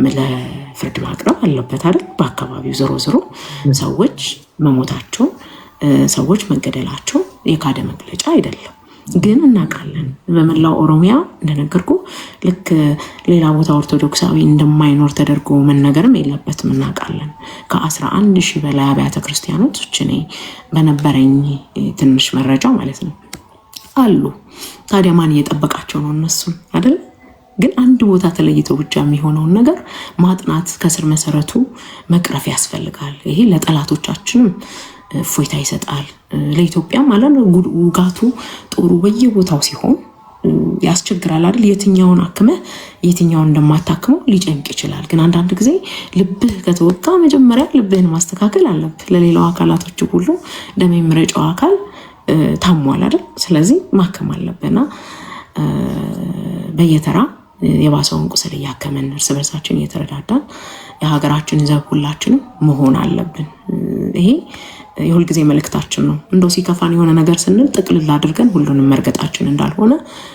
A: ለፍርድ ማቅረብ አለበት አይደል? በአካባቢው ዞሮ ዞሮ ሰዎች መሞታቸው ሰዎች መገደላቸው የካደ መግለጫ አይደለም። ግን እናውቃለን በመላው ኦሮሚያ እንደነገርኩ ልክ ሌላ ቦታ ኦርቶዶክሳዊ እንደማይኖር ተደርጎ መነገርም የለበትም። እናውቃለን ከ11,000 በላይ አብያተ ክርስቲያኖች እኔ በነበረኝ ትንሽ መረጃ ማለት ነው አሉ። ታዲያ ማን እየጠበቃቸው ነው? እነሱን አይደል? ግን አንድ ቦታ ተለይቶ ብቻ የሚሆነውን ነገር ማጥናት ከስር መሰረቱ መቅረፍ ያስፈልጋል። ይሄ ለጠላቶቻችንም እፎይታ ይሰጣል። ለኢትዮጵያም ማለት ውጋቱ ጦሩ በየቦታው ሲሆን ያስቸግራል አይደል? የትኛውን አክመህ የትኛውን እንደማታክመው ሊጨንቅ ይችላል። ግን አንዳንድ ጊዜ ልብህ ከተወጋ መጀመሪያ ልብህን ማስተካከል አለብህ። ለሌላው አካላቶች ሁሉ ደም የሚረጨው አካል ታሟል አይደል? ስለዚህ ማከም አለብህና በየተራ የባሰውን ቁስል እያከመን እርስ በርሳችን እየተረዳዳን የሀገራችን ዘብ ሁላችንም መሆን አለብን። ይሄ የሁልጊዜ መልእክታችን ነው። እንደው ሲከፋን የሆነ ነገር ስንል ጥቅልል አድርገን ሁሉንም መርገጣችን እንዳልሆነ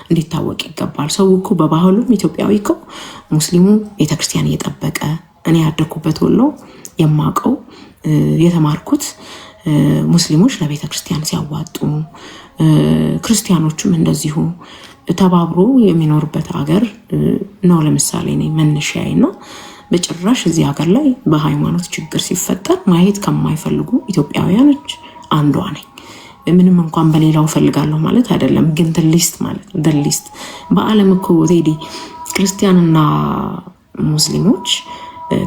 A: እንዲታወቅ ይገባል። ሰው እኮ በባህሉም ኢትዮጵያዊ እኮ ሙስሊሙ ቤተክርስቲያን እየጠበቀ እኔ ያደኩበት ወሎ የማውቀው የተማርኩት ሙስሊሞች ለቤተክርስቲያን ሲያዋጡ ክርስቲያኖቹም እንደዚሁ ተባብሮ የሚኖርበት ሀገር ነው። ለምሳሌ እኔ መነሻዬና በጭራሽ እዚህ ሀገር ላይ በሃይማኖት ችግር ሲፈጠር ማየት ከማይፈልጉ ኢትዮጵያውያኖች አንዷ ነኝ። ምንም እንኳን በሌላው ፈልጋለሁ ማለት አይደለም፣ ግን ሊስት ማለት ሊስት በአለም እኮ ቴዲ ክርስቲያንና ሙስሊሞች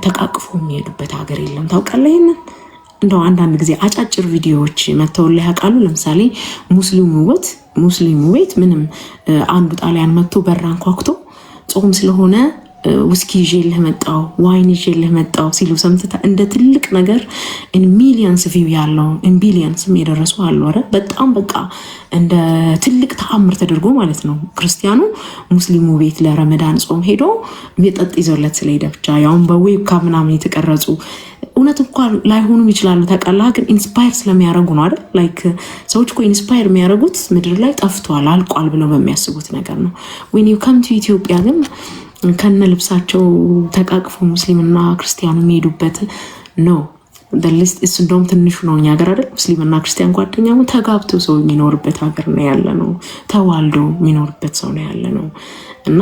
A: ተቃቅፎ የሚሄዱበት ሀገር የለም። ታውቃለህ? ይሄንን እንደው አንዳንድ ጊዜ አጫጭር ቪዲዮዎች መተውልህ ያውቃሉ? ለምሳሌ ሙስሊሙ ቤት ምንም አንዱ ጣሊያን መጥቶ በራን ኳኩቶ ጾም ስለሆነ ውስኪ ይዤልህ መጣው ዋይን ይዤልህ መጣው ሲሉ ሰምተታ እንደ ትልቅ ነገር ሚሊየንስ ቪው ያለው ቢሊየንስም የደረሱ አሉ። ኧረ በጣም በቃ እንደ ትልቅ ተአምር ተደርጎ ማለት ነው። ክርስቲያኑ ሙስሊሙ ቤት ለረመዳን ጾም ሄዶ የጠጥ ይዞለት ስለሄደ ብቻ ያውን በዌብ ካም ምናምን የተቀረጹ እውነት እንኳን ላይሆኑም ይችላሉ። ታውቃለህ? ግን ኢንስፓየር ስለሚያደርጉ ነው አይደል? ላይክ ሰዎች እኮ ኢንስፓየር የሚያደርጉት ምድር ላይ ጠፍቷል አልቋል ብለው በሚያስቡት ነገር ነው። ዌን ዩ ከም ቱ ኢትዮጵያ ግን ከነ ልብሳቸው ተቃቅፎ ሙስሊምና ክርስቲያኑ የሚሄዱበት ነው። ሊስት እሱ እንደውም ትንሹ ነው። እኛ ሀገር አይደል ሙስሊምና ክርስቲያን ጓደኛሙ ተጋብቶ ሰው የሚኖርበት ሀገር ነው ያለ ነው። ተዋልዶ የሚኖርበት ሰው ነው ያለ ነው። እና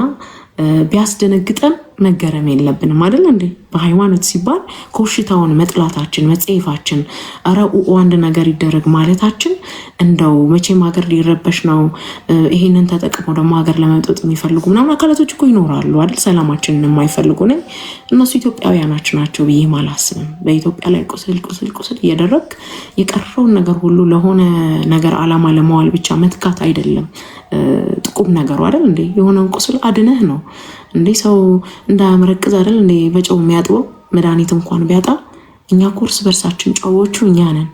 A: ቢያስደነግጠን መገረም የለብንም አይደል እንዴ? በሃይማኖት ሲባል ኮሽታውን መጥላታችን መጽሔፋችን አረኡ አንድ ነገር ይደረግ ማለታችን እንደው መቼም ሀገር ሊረበሽ ነው ይሄንን ተጠቅመው ደግሞ ሀገር ለመምጠጥ የሚፈልጉ ምናምን አካላቶች እኮ ይኖራሉ አይደል? ሰላማችንን የማይፈልጉ ነኝ እነሱ ኢትዮጵያውያናችን ናቸው ብዬ አላስብም። በኢትዮጵያ ላይ ቁስል እያደረግ የቀረውን ነገር ሁሉ ለሆነ ነገር አላማ ለማዋል ብቻ መትካት አይደለም ጥቁም ነገሩ አይደል እንዴ? የሆነውን ቁስል አድነህ ነው እንዴ ሰው እንዳያመረቅዝ አይደል እንዴ በጨው የሚያጥበው? መድኃኒት እንኳን ቢያጣ እኛ ኮርስ በርሳችን ጨዎቹ እኛ ነን።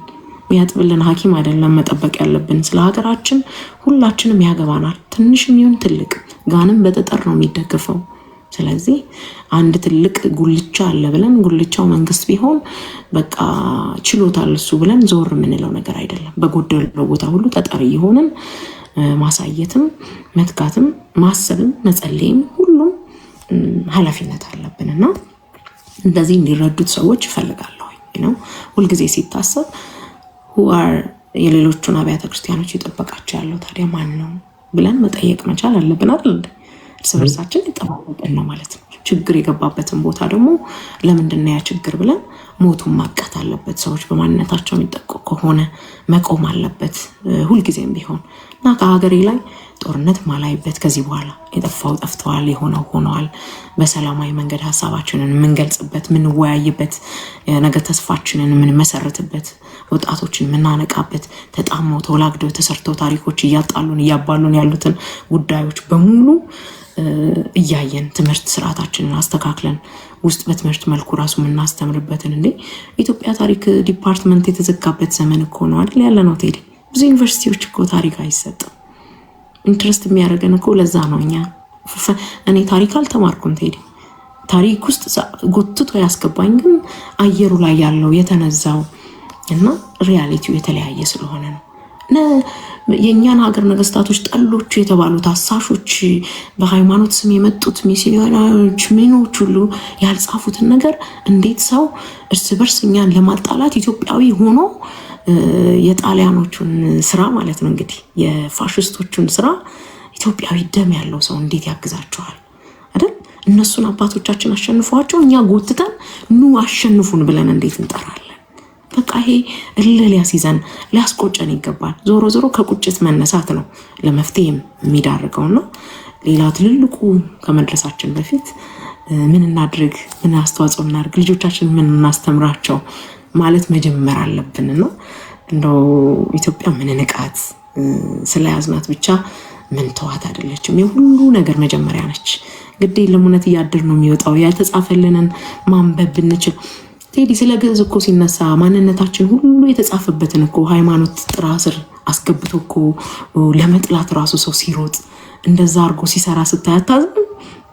A: የሚያጥብልን ሐኪም አይደለም መጠበቅ ያለብን። ስለ ሀገራችን ሁላችንም ያገባናል። ትንሽም ይሁን ትልቅ ጋንም በጠጠር ነው የሚደገፈው። ስለዚህ አንድ ትልቅ ጉልቻ አለ ብለን ጉልቻው መንግስት ቢሆን በቃ ችሎታል እሱ ብለን ዞር የምንለው ነገር አይደለም። በጎደለው ቦታ ሁሉ ጠጠር እየሆንን ማሳየትም መትጋትም ማሰብም መጸለይም ሁሉም ኃላፊነት አለብንና እንደዚህ እንዲረዱት ሰዎች ይፈልጋለሁ ነው። ሁልጊዜ ሲታሰብ ሁአር የሌሎቹን አብያተ ክርስቲያኖች ይጠበቃቸው ያለው ታዲያ ማን ነው ብለን መጠየቅ መቻል አለብን አይደል? እርስ በርሳችን ሊጠባበቅን ነው ማለት ነው። ችግር የገባበትን ቦታ ደግሞ ለምንድን ያ ችግር ብለን ሞቱን ማቀት አለበት። ሰዎች በማንነታቸው የሚጠቁ ከሆነ መቆም አለበት ሁልጊዜም ቢሆን እና ከሀገሬ ላይ ጦርነት ማላይበት ከዚህ በኋላ የጠፋው ጠፍተዋል፣ የሆነው ሆነዋል። በሰላማዊ መንገድ ሀሳባችንን የምንገልጽበት የምንወያይበት፣ ነገ ተስፋችንን የምንመሰርትበት፣ ወጣቶችን የምናነቃበት፣ ተጣመው ተወላግደው ተሰርተው ታሪኮች እያጣሉን እያባሉን ያሉትን ጉዳዮች በሙሉ እያየን ትምህርት ስርዓታችንን አስተካክለን ውስጥ በትምህርት መልኩ ራሱ የምናስተምርበትን እንዴ ኢትዮጵያ ታሪክ ዲፓርትመንት የተዘጋበት ዘመን እኮ ነው አይደል ያለ ነው ቴዲ። ብዙ ዩኒቨርሲቲዎች እኮ ታሪክ አይሰጥም። ኢንትረስት የሚያደርገን እኮ ለዛ ነው። እኔ ታሪክ አልተማርኩም ቴዲ። ታሪክ ውስጥ ጎትቶ ያስገባኝ ግን አየሩ ላይ ያለው የተነዛው እና ሪያሊቲው የተለያየ ስለሆነ ነው። የእኛን ሀገር ነገስታቶች ጠሎቹ የተባሉት አሳሾች በሃይማኖት ስም የመጡት ሚስዮናዎች ምኖች ሁሉ ያልጻፉትን ነገር እንዴት ሰው እርስ በርስ እኛን ለማጣላት ኢትዮጵያዊ ሆኖ የጣሊያኖቹን ስራ ማለት ነው እንግዲህ የፋሽስቶቹን ስራ ኢትዮጵያዊ ደም ያለው ሰው እንዴት ያግዛቸዋል አይደል? እነሱን አባቶቻችን አሸንፏቸው እኛ ጎትተን ኑ አሸንፉን ብለን እንዴት እንጠራለን? በቃ ይሄ እልህ ሊያስይዘን ሊያስቆጨን ይገባል። ዞሮ ዞሮ ከቁጭት መነሳት ነው ለመፍትሄም የሚዳርገውና ሌላ ትልልቁ ከመድረሳችን በፊት ምን እናድርግ፣ ምን አስተዋጽኦ እናድርግ፣ ልጆቻችን ምን እናስተምራቸው ማለት መጀመር አለብንና እንደው ኢትዮጵያ ምን ንቃት ስለያዝናት ብቻ ምን ተዋት አይደለችም። የሁሉ ነገር መጀመሪያ ነች። ግዴ ለሙነት እያድር ነው የሚወጣው። ያልተጻፈልንን ማንበብ ብንችል ቴዲ ስለ ግዕዝ እኮ ሲነሳ ማንነታችን ሁሉ የተጻፈበትን እኮ ሃይማኖት ጥራ ስር አስገብቶ እኮ ለመጥላት ራሱ ሰው ሲሮጥ እንደዛ አድርጎ ሲሰራ ስታያታዝም።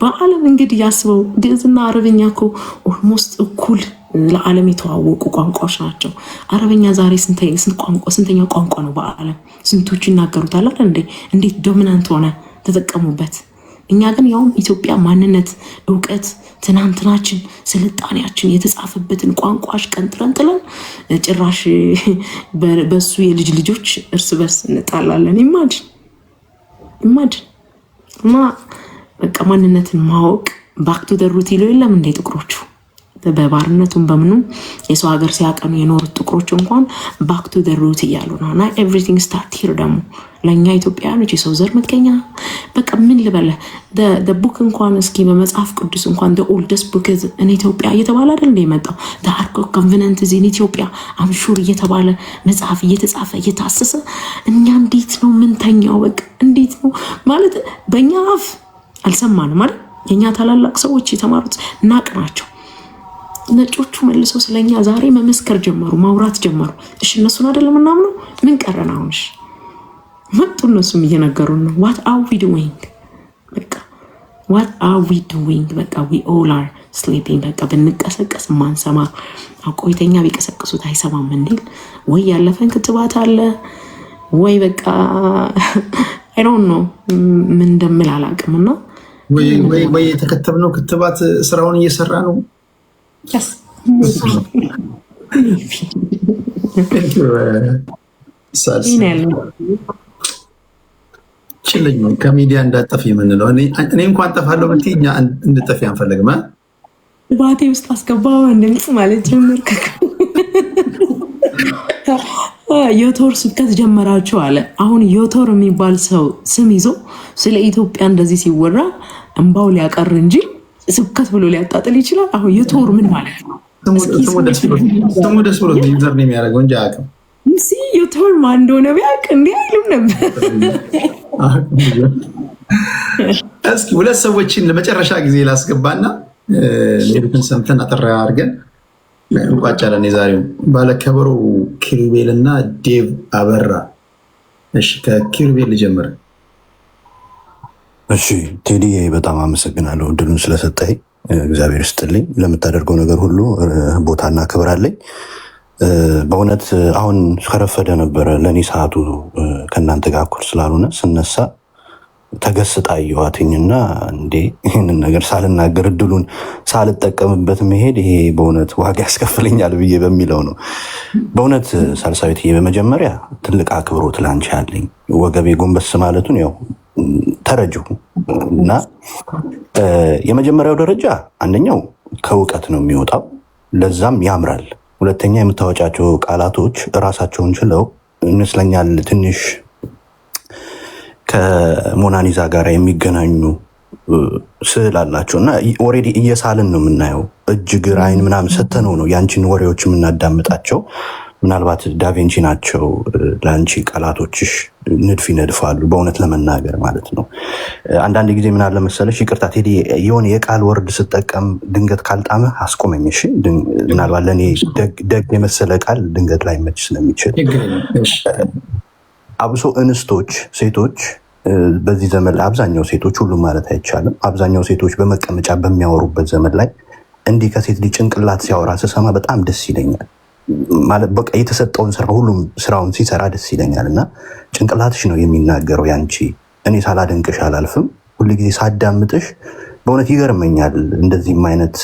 A: በዓለም እንግዲህ ያስበው ግዕዝና አረበኛ እኮ ኦልሞስት እኩል ለዓለም የተዋወቁ ቋንቋዎች ናቸው። አረበኛ ዛሬ ስንተኛው ቋንቋ ነው በዓለም? ስንቶች ይናገሩታል አይደል እንዴ? እንዴት ዶሚናንት ሆነ ተጠቀሙበት። እኛ ግን ያውም ኢትዮጵያ ማንነት፣ እውቀት፣ ትናንትናችን፣ ስልጣኔያችን የተጻፈበትን ቋንቋሽ ቀንጥረን ጥለን ጭራሽ በሱ የልጅ ልጆች እርስ በርስ እንጣላለን። ኢማጂን እና በቃ ማንነትን ማወቅ ባክ ቱ ዘ ሩት ይለው የለም እንዴ ጥቁሮቹ በባርነቱም በምኑም የሰው ሀገር ሲያቀኑ የኖሩት ጥቁሮች እንኳን ባክ ቱ ዘ ሩት እያሉ ነው። እና ኤቭሪቲንግ ስታርት ሂር ደግሞ ለእኛ ኢትዮጵያውያኖች የሰው ዘር መገኛ በቃ ምን ልበለ ቡክ እንኳን እስኪ በመጽሐፍ ቅዱስ እንኳን ኦልደስት ቡክ እን ኢትዮጵያ እየተባለ አይደል እንደ የመጣው አርክ ኦፍ ኮንቨነንት ኢን ኢትዮጵያ አምሹር እየተባለ መጽሐፍ እየተጻፈ እየታሰሰ እኛ እንዴት ነው ምንተኛው? በቃ እንዴት ነው ማለት በእኛ አፍ አልሰማንም ማለት የእኛ ታላላቅ ሰዎች የተማሩት ናቅ ናቸው። ነጮቹ መልሰው ስለኛ ዛሬ መመስከር ጀመሩ፣ ማውራት ጀመሩ። እሺ እነሱን አይደለም ምናምነው ምን ቀረን? አሁንሽ መጡ እነሱም እየነገሩን ነው። what are we doing? በቃ what are we doing? በቃ we all are sleeping። በቃ ብንቀሰቀስ ማንሰማ አቆይተኛ ቢቀሰቅሱት አይሰማም እንዴል ወይ ያለፈን ክትባት አለ ወይ በቃ I don't know ምን እንደምል አላውቅምና
B: ወይ የተከተብነው ክትባት ስራውን እየሰራ ነው።
A: Yes.
B: ችልኝ ከሚዲያ እንዳጠፍ የምንለው እኔ እንኳን ጠፋለሁ ብትይ እኛ እንድጠፊ አንፈልግም።
A: ባቴ ውስጥ አስገባው እንደምጽ ማለት ጀመር። ዮቶር ስብከት ጀመራችሁ አለ። አሁን ዮቶር የሚባል ሰው ስም ይዞ ስለ ኢትዮጵያ እንደዚህ ሲወራ እንባው ሊያቀር እንጂ ስብከት ብሎ ሊያጣጥል ይችላል። አሁን ዮቶር ምን ማለት ነው?
B: ስሙ ደስ ብሎ ዩዘር ነው የሚያደርገው እንጂ አያውቅም።
A: ዮቶር ማን እንደሆነ ቢያውቅ እንዲህ አይሉም ነበር።
B: እስኪ ሁለት ሰዎችን ለመጨረሻ ጊዜ ላስገባና ሌሎችን ሰምተን አጠራ አድርገን እንቋጫለን። የዛሬው ባለከበሩ ኪሩቤልና ዴቭ አበራ። እሺ ከኪሩቤል ልጀምር።
S: እሺ ቴዲ በጣም አመሰግናለሁ እድሉን ስለሰጠኝ። እግዚአብሔር ይስጥልኝ። ለምታደርገው ነገር ሁሉ ቦታና ክብር አለኝ። በእውነት አሁን ከረፈደ ነበረ ለእኔ ሰዓቱ ከእናንተ ጋር እኩል ስላልሆነ ስነሳ ተገስጣ አየኋትኝና እንዴ ይህንን ነገር ሳልናገር እድሉን ሳልጠቀምበት መሄድ ይሄ በእውነት ዋጋ ያስከፍለኛል ብዬ በሚለው ነው። በእውነት ሳልሳዊትዬ በመጀመሪያ ትልቅ አክብሮት ላንቺ አለኝ። ወገቤ ጎንበስ ማለቱን ያው ተረጁ እና የመጀመሪያው ደረጃ አንደኛው ከእውቀት ነው የሚወጣው፣ ለዛም ያምራል። ሁለተኛ የምታወጫቸው ቃላቶች ራሳቸውን ችለው ይመስለኛል ትንሽ ከሞናሊዛ ጋር የሚገናኙ ስዕል አላቸው እና ኦልሬዲ እየሳልን ነው የምናየው። እጅ እግር አይን ምናምን ሰተነው ነው ያንቺን ወሬዎች የምናዳምጣቸው። ምናልባት ዳቪንቺ ናቸው ለአንቺ ቃላቶችሽ ንድፍ ይነድፋሉ፣ በእውነት ለመናገር ማለት ነው። አንዳንድ ጊዜ ምን አለ መሰለሽ፣ ይቅርታ ቴዲ፣ የሆነ የቃል ወርድ ስጠቀም ድንገት ካልጣመ አስቆመኝ እሺ። ምናልባት ለእኔ ደግ የመሰለ ቃል ድንገት ላይ መች ስለሚችል አብሶ እንስቶች፣ ሴቶች በዚህ ዘመን ላይ አብዛኛው ሴቶች፣ ሁሉም ማለት አይቻልም፣ አብዛኛው ሴቶች በመቀመጫ በሚያወሩበት ዘመን ላይ እንዲህ ከሴት ልጅ ጭንቅላት ሲያወራ ስሰማ በጣም ደስ ይለኛል። ማለት በቃ የተሰጠውን ስራ ሁሉም ስራውን ሲሰራ ደስ ይለኛል እና ጭንቅላትሽ ነው የሚናገረው ያንቺ። እኔ ሳላደንቅሽ አላልፍም። ሁልጊዜ ሳዳምጥሽ በእውነት ይገርመኛል። እንደዚህም አይነት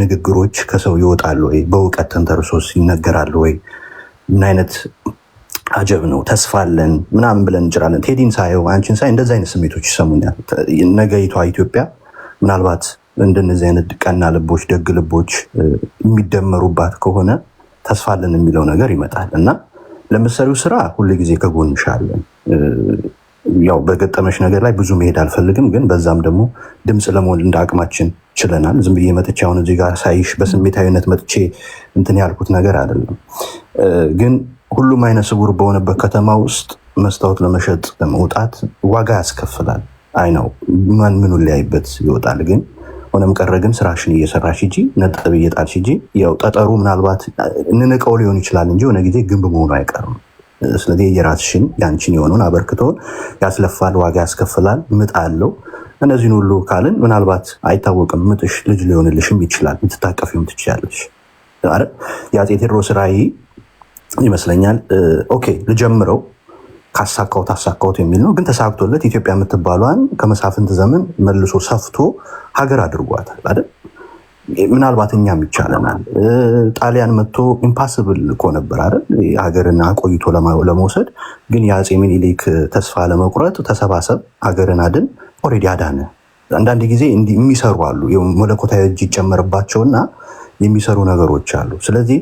S: ንግግሮች ከሰው ይወጣሉ ወይ? በእውቀት ተንተርሶስ ይነገራሉ ወይ? ምን አይነት አጀብ ነው። ተስፋ አለን ምናምን ብለን እንጭራለን። ቴዲን ሳየው አንቺን ሳይ እንደዚህ አይነት ስሜቶች ይሰሙኛል። ነገይቷ ኢትዮጵያ ምናልባት እንደነዚህ አይነት ቀና ልቦች፣ ደግ ልቦች የሚደመሩባት ከሆነ ተስፋ አለን የሚለው ነገር ይመጣል እና ለምሳሌው ስራ ሁልጊዜ ከጎንሽ አለን። ያው በገጠመሽ ነገር ላይ ብዙ መሄድ አልፈልግም፣ ግን በዛም ደግሞ ድምፅ ለመሆን እንደ አቅማችን ችለናል። ዝም ብዬ መጥቼ አሁን እዚህ ጋር ሳይሽ በስሜታዊነት መጥቼ እንትን ያልኩት ነገር አይደለም። ግን ሁሉም አይነ ስውር በሆነበት ከተማ ውስጥ መስታወት ለመሸጥ ለመውጣት ዋጋ ያስከፍላል። አይ ነው ማን ምኑን ሊያይበት ይወጣል። ግን ሆነም ቀረ ግን ስራሽን እየሰራሽ ሂጂ፣ ነጥብ እየጣልሽ ሂጂ። ያው ጠጠሩ ምናልባት እንንቀው ሊሆን ይችላል እንጂ ሆነ ጊዜ ግንብ መሆኑ አይቀርም። ስለዚህ የራስሽን ያንቺን የሆነውን አበርክቶን ያስለፋል፣ ዋጋ ያስከፍላል፣ ምጥ አለው። እነዚህን ሁሉ ካልን ምናልባት አይታወቅም፣ ምጥሽ ልጅ ሊሆንልሽም ይችላል፣ ልትታቀፊም ትችያለሽ። የአፄ ቴዎድሮስ ራዕይ ይመስለኛል። ኦኬ ልጀምረው ካሳካውት አሳካውት የሚል ነው። ግን ተሳክቶለት ኢትዮጵያ የምትባሏን ከመሳፍንት ዘመን መልሶ ሰፍቶ ሀገር አድርጓታል አይደል? ምናልባት እኛም ይቻለናል። ጣሊያን መጥቶ ኢምፓስብል እኮ ነበር አይደል? ሀገርን አቆይቶ ለመውሰድ። ግን የአፄ ሚኒሊክ ተስፋ ለመቁረጥ ተሰባሰብ፣ ሀገርን አድን፣ ኦልሬዲ አዳነ። አንዳንድ ጊዜ የሚሰሩ አሉ፣ መለኮታዊ እጅ ይጨመርባቸውና የሚሰሩ ነገሮች አሉ። ስለዚህ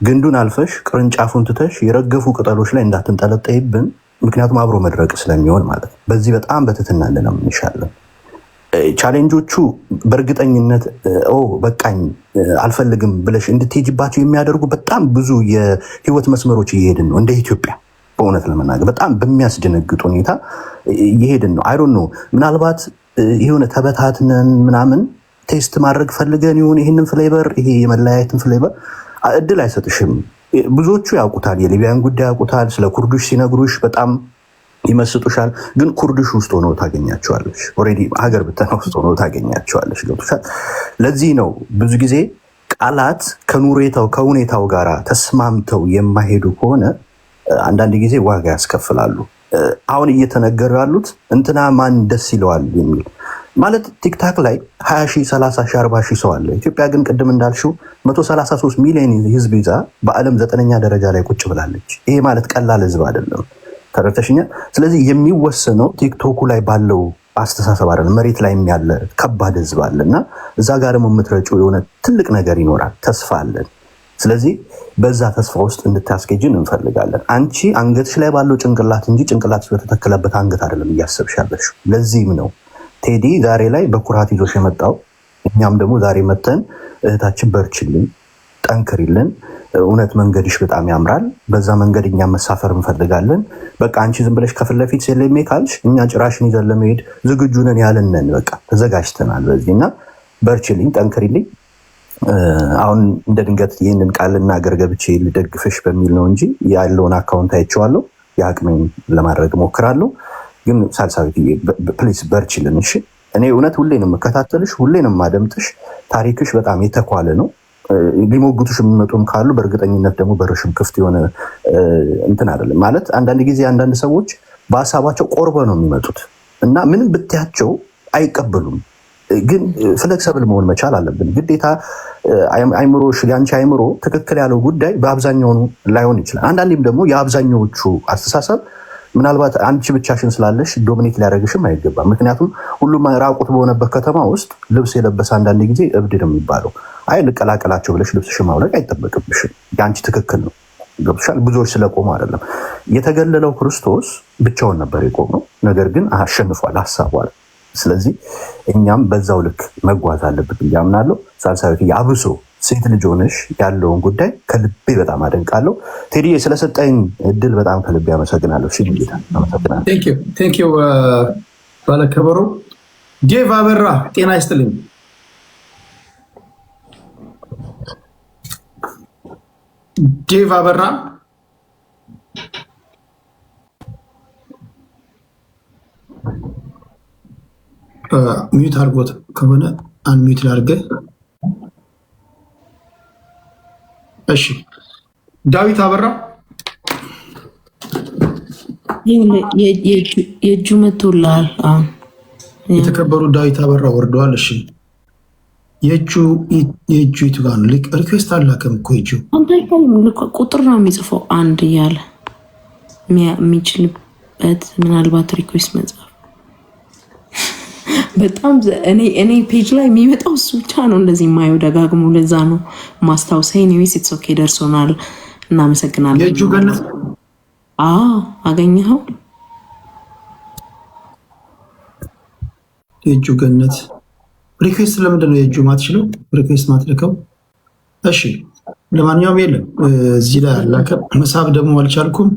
S: ግንዱን አልፈሽ ቅርንጫፉን ትተሽ የረገፉ ቅጠሎች ላይ እንዳትንጠለጠይብን፣ ምክንያቱም አብሮ መድረቅ ስለሚሆን ማለት ነው። በዚህ በጣም በትህትና እንለምንሻለን። ቻሌንጆቹ በእርግጠኝነት በቃኝ አልፈልግም ብለሽ እንድትሄጂባቸው የሚያደርጉ በጣም ብዙ የህይወት መስመሮች እየሄድን ነው እንደ ኢትዮጵያ። በእውነት ለመናገር በጣም በሚያስደነግጥ ሁኔታ እየሄድን ነው። አይዶን ነው ምናልባት የሆነ ተበታትነን ምናምን ቴስት ማድረግ ፈልገን ይሁን ይህንን ፍሌቨር ይሄ የመለያየትን ፍሌቨር እድል አይሰጥሽም። ብዙዎቹ ያውቁታል፣ የሊቢያን ጉዳይ ያውቁታል። ስለ ኩርዶች ሲነግሩሽ በጣም ይመስጡሻል። ግን ኩርድሽ ውስጥ ሆነው ታገኛቸዋለሽ። ኦልሬዲ ሀገር ብተና ውስጥ ሆነው ታገኛቸዋለሽ። ገብቶሻል? ለዚህ ነው ብዙ ጊዜ ቃላት ከሁኔታው ጋር ተስማምተው የማይሄዱ ከሆነ አንዳንድ ጊዜ ዋጋ ያስከፍላሉ። አሁን እየተነገሩ ያሉት እንትና ማን ደስ ይለዋል የሚል ማለት ቲክታክ ላይ 20 ሺህ 30 ሺህ 40 ሺህ ሰው አለ። ኢትዮጵያ ግን ቅድም እንዳልሽው 133 ሚሊዮን ህዝብ ይዛ በዓለም 9ኛ ደረጃ ላይ ቁጭ ብላለች። ይሄ ማለት ቀላል ህዝብ አይደለም። ተረተሽኛ። ስለዚህ የሚወሰነው ቲክቶኩ ላይ ባለው አስተሳሰብ አይደለም፣ መሬት ላይ ያለ ከባድ ህዝብ አለ እና እዛ ጋር ደግሞ የምትረጪው የሆነ ትልቅ ነገር ይኖራል። ተስፋ አለን። ስለዚህ በዛ ተስፋ ውስጥ እንድታስኬጅን እንፈልጋለን። አንቺ አንገትሽ ላይ ባለው ጭንቅላት እንጂ ጭንቅላትሽ በተተከለበት አንገት አይደለም እያሰብሽ ያለሽው። ለዚህም ነው ቴዲ ዛሬ ላይ በኩራት ይዞሽ የመጣው። እኛም ደግሞ ዛሬ መተን እህታችን በርችልን፣ ጠንክሪልን፣ እውነት መንገድሽ በጣም ያምራል፣ በዛ መንገድ እኛ መሳፈር እንፈልጋለን። በቃ አንቺ ዝም ብለሽ ከፊት ለፊት ሴሌሜ ካልሽ እኛ ጭራሽን ይዘን ለመሄድ ዝግጁ ነን ያልነን፣ በቃ ተዘጋጅተናል። በዚህ እና በርችልኝ፣ ጠንክሪልኝ። አሁን እንደ ድንገት ይህንን ቃል ልናገር ገብቼ ልደግፍሽ በሚል ነው እንጂ ያለውን አካውንት አይቼዋለሁ። የአቅሜን ለማድረግ ሞክራለሁ። ግን ሳልሳዊት ፕሊስ በርችልን። እሺ እኔ እውነት ሁሌን የምከታተልሽ ሁሌን የማደምጥሽ፣ ታሪክሽ በጣም የተኳለ ነው። ሊሞግቱሽ የሚመጡም ካሉ በእርግጠኝነት ደግሞ በርሽም ክፍት የሆነ እንትን አይደለም ማለት። አንዳንድ ጊዜ አንዳንድ ሰዎች በሀሳባቸው ቆርበ ነው የሚመጡት እና ምንም ብትያቸው አይቀበሉም። ግን ፍለክሰብል መሆን መቻል አለብን ግዴታ። አይምሮሽ ያንቺ አይምሮ ትክክል ያለው ጉዳይ በአብዛኛው ላይሆን ይችላል። አንዳንዴም ደግሞ የአብዛኛዎቹ አስተሳሰብ ምናልባት አንቺ ብቻሽን ስላለሽ ዶሚኔት ሊያደርግሽም አይገባም። ምክንያቱም ሁሉም ራቁት በሆነበት ከተማ ውስጥ ልብስ የለበሰ አንዳንድ ጊዜ እብድ ነው የሚባለው። አይ ልቀላቀላቸው ብለሽ ልብስሽን ማውለቅ አይጠበቅብሽም። የአንቺ ትክክል ነው። ገብቶሻል? ብዙዎች ስለቆሙ አይደለም። የተገለለው ክርስቶስ ብቻውን ነበር የቆመው፣ ነገር ግን አሸንፏል፣ አሳቧል። ስለዚህ እኛም በዛው ልክ መጓዝ አለብን ብዬ አምናለሁ። ሳልሳዊት አብሶ ሴት ልጅ ሆነሽ ያለውን ጉዳይ ከልቤ በጣም አደንቃለሁ። ቴዲዬ ስለሰጠኝ እድል በጣም ከልቤ አመሰግናለሁ።
B: ቴንክ ዩ ባለከበሮ ዴቭ አበራ ጤና ይስጥልኝ። ዴቭ አበራ ሚዩት አድርጎት ከሆነ አንሚዩት ላድርገህ። እሺ ዳዊት አበራ
A: የእጁ መቶላል።
B: የተከበሩ ዳዊት አበራ ወርደዋል። እሺ የእጁ የቱ ጋር ነው? ሪኩዌስት አላከም እኮ የእጁ
A: ቁጥር ነው የሚጽፈው አንድ እያለ የሚችልበት ምናልባት ሪኩዌስት መጽሐፍ በጣም እኔ ፔጅ ላይ የሚመጣው እሱ ብቻ ነው እንደዚህ የማየው ደጋግሞ። ለዛ ነው ማስታወሰኝ። ኒዌስ ኢትስ ኦኬ ደርሶናል። እናመሰግናለን።
B: የእጁ ገነት
A: አገኘኸው?
B: የእጁ ገነት ሪኩዌስት ለምንድን ነው የእጁ ማትችለው ሪኩዌስት ማትልከው? እሺ ለማንኛውም የለም እዚህ ላይ አላከም። መሳብ ደግሞ አልቻልኩም።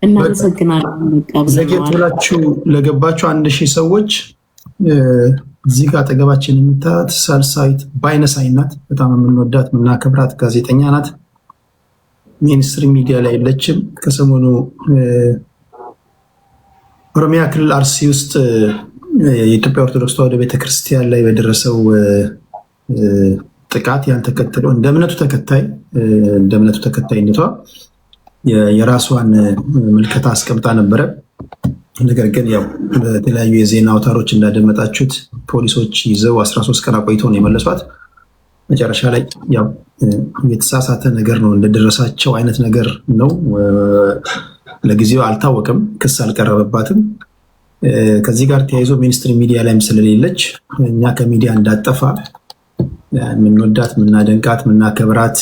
A: እናመሰግናለን።
B: ዘጌት ብላችሁ ለገባችሁ 1000 ሰዎች እዚህ ጋር አጠገባችን የምታዩት ሳልሳዊት ባይነሳይ ናት። በጣም የምንወዳት የምናከብራት ጋዜጠኛ ናት። ሜንስትሪም ሚዲያ ላይ የለችም። ከሰሞኑ ኦሮሚያ ክልል አርሲ ውስጥ የኢትዮጵያ ኦርቶዶክስ ተዋሕዶ ቤተክርስቲያን ላይ በደረሰው ጥቃት ያን ተከትሎ እንደ እምነቱ ተከታይነቷ የራሷን ምልከታ አስቀምጣ ነበረ። ነገር ግን ያው በተለያዩ የዜና አውታሮች እንዳደመጣችሁት ፖሊሶች ይዘው 13 ቀን አቆይተው ነው የመለሷት። መጨረሻ ላይ ያው የተሳሳተ ነገር ነው እንደደረሳቸው አይነት ነገር ነው። ለጊዜው አልታወቅም፣ ክስ አልቀረበባትም። ከዚህ ጋር ተያይዞ ሚኒስትሪ ሚዲያ ላይም ስለሌለች እኛ ከሚዲያ እንዳጠፋ የምንወዳት የምናደንቃት የምናከብራት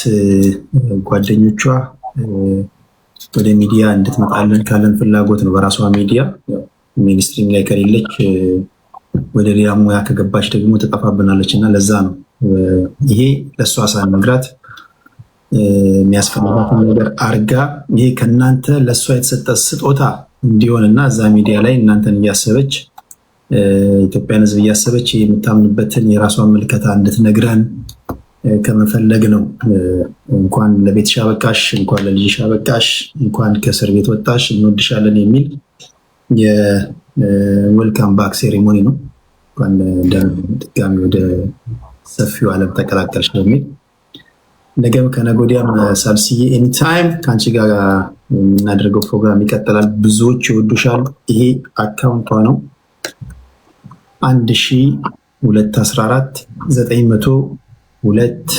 B: ጓደኞቿ ወደ ሚዲያ እንድትመጣልን ካለን ፍላጎት ነው። በራሷ ሚዲያ ሚኒስትሪም ላይ ከሌለች ወደ ሌላ ሙያ ከገባች ደግሞ ትጠፋብናለች እና ለዛ ነው ይሄ ለእሷ ሳንነግራት የሚያስፈልጋትን ነገር አርጋ ይሄ ከእናንተ ለእሷ የተሰጠ ስጦታ እንዲሆንና እዛ ሚዲያ ላይ እናንተን እያሰበች ኢትዮጵያን ሕዝብ እያሰበች የምታምንበትን የራሷን ምልከታ እንድትነግረን ከመፈለግ ነው። እንኳን ለቤትሽ አበቃሽ፣ እንኳን ለልጅሽ አበቃሽ፣ እንኳን ከእስር ቤት ወጣሽ፣ እንወድሻለን የሚል የዌልካም ባክ ሴሪሞኒ ነው። እንኳን ድጋሚ ወደ ሰፊው ዓለም ተቀላቀልሽ በሚል ነገም ከነገ ወዲያም ሳልስዬ ኤኒታይም ከአንቺ ጋር የምናደርገው ፕሮግራም ይቀጥላል። ብዙዎች ይወዱሻል። ይሄ አካውንቷ ነው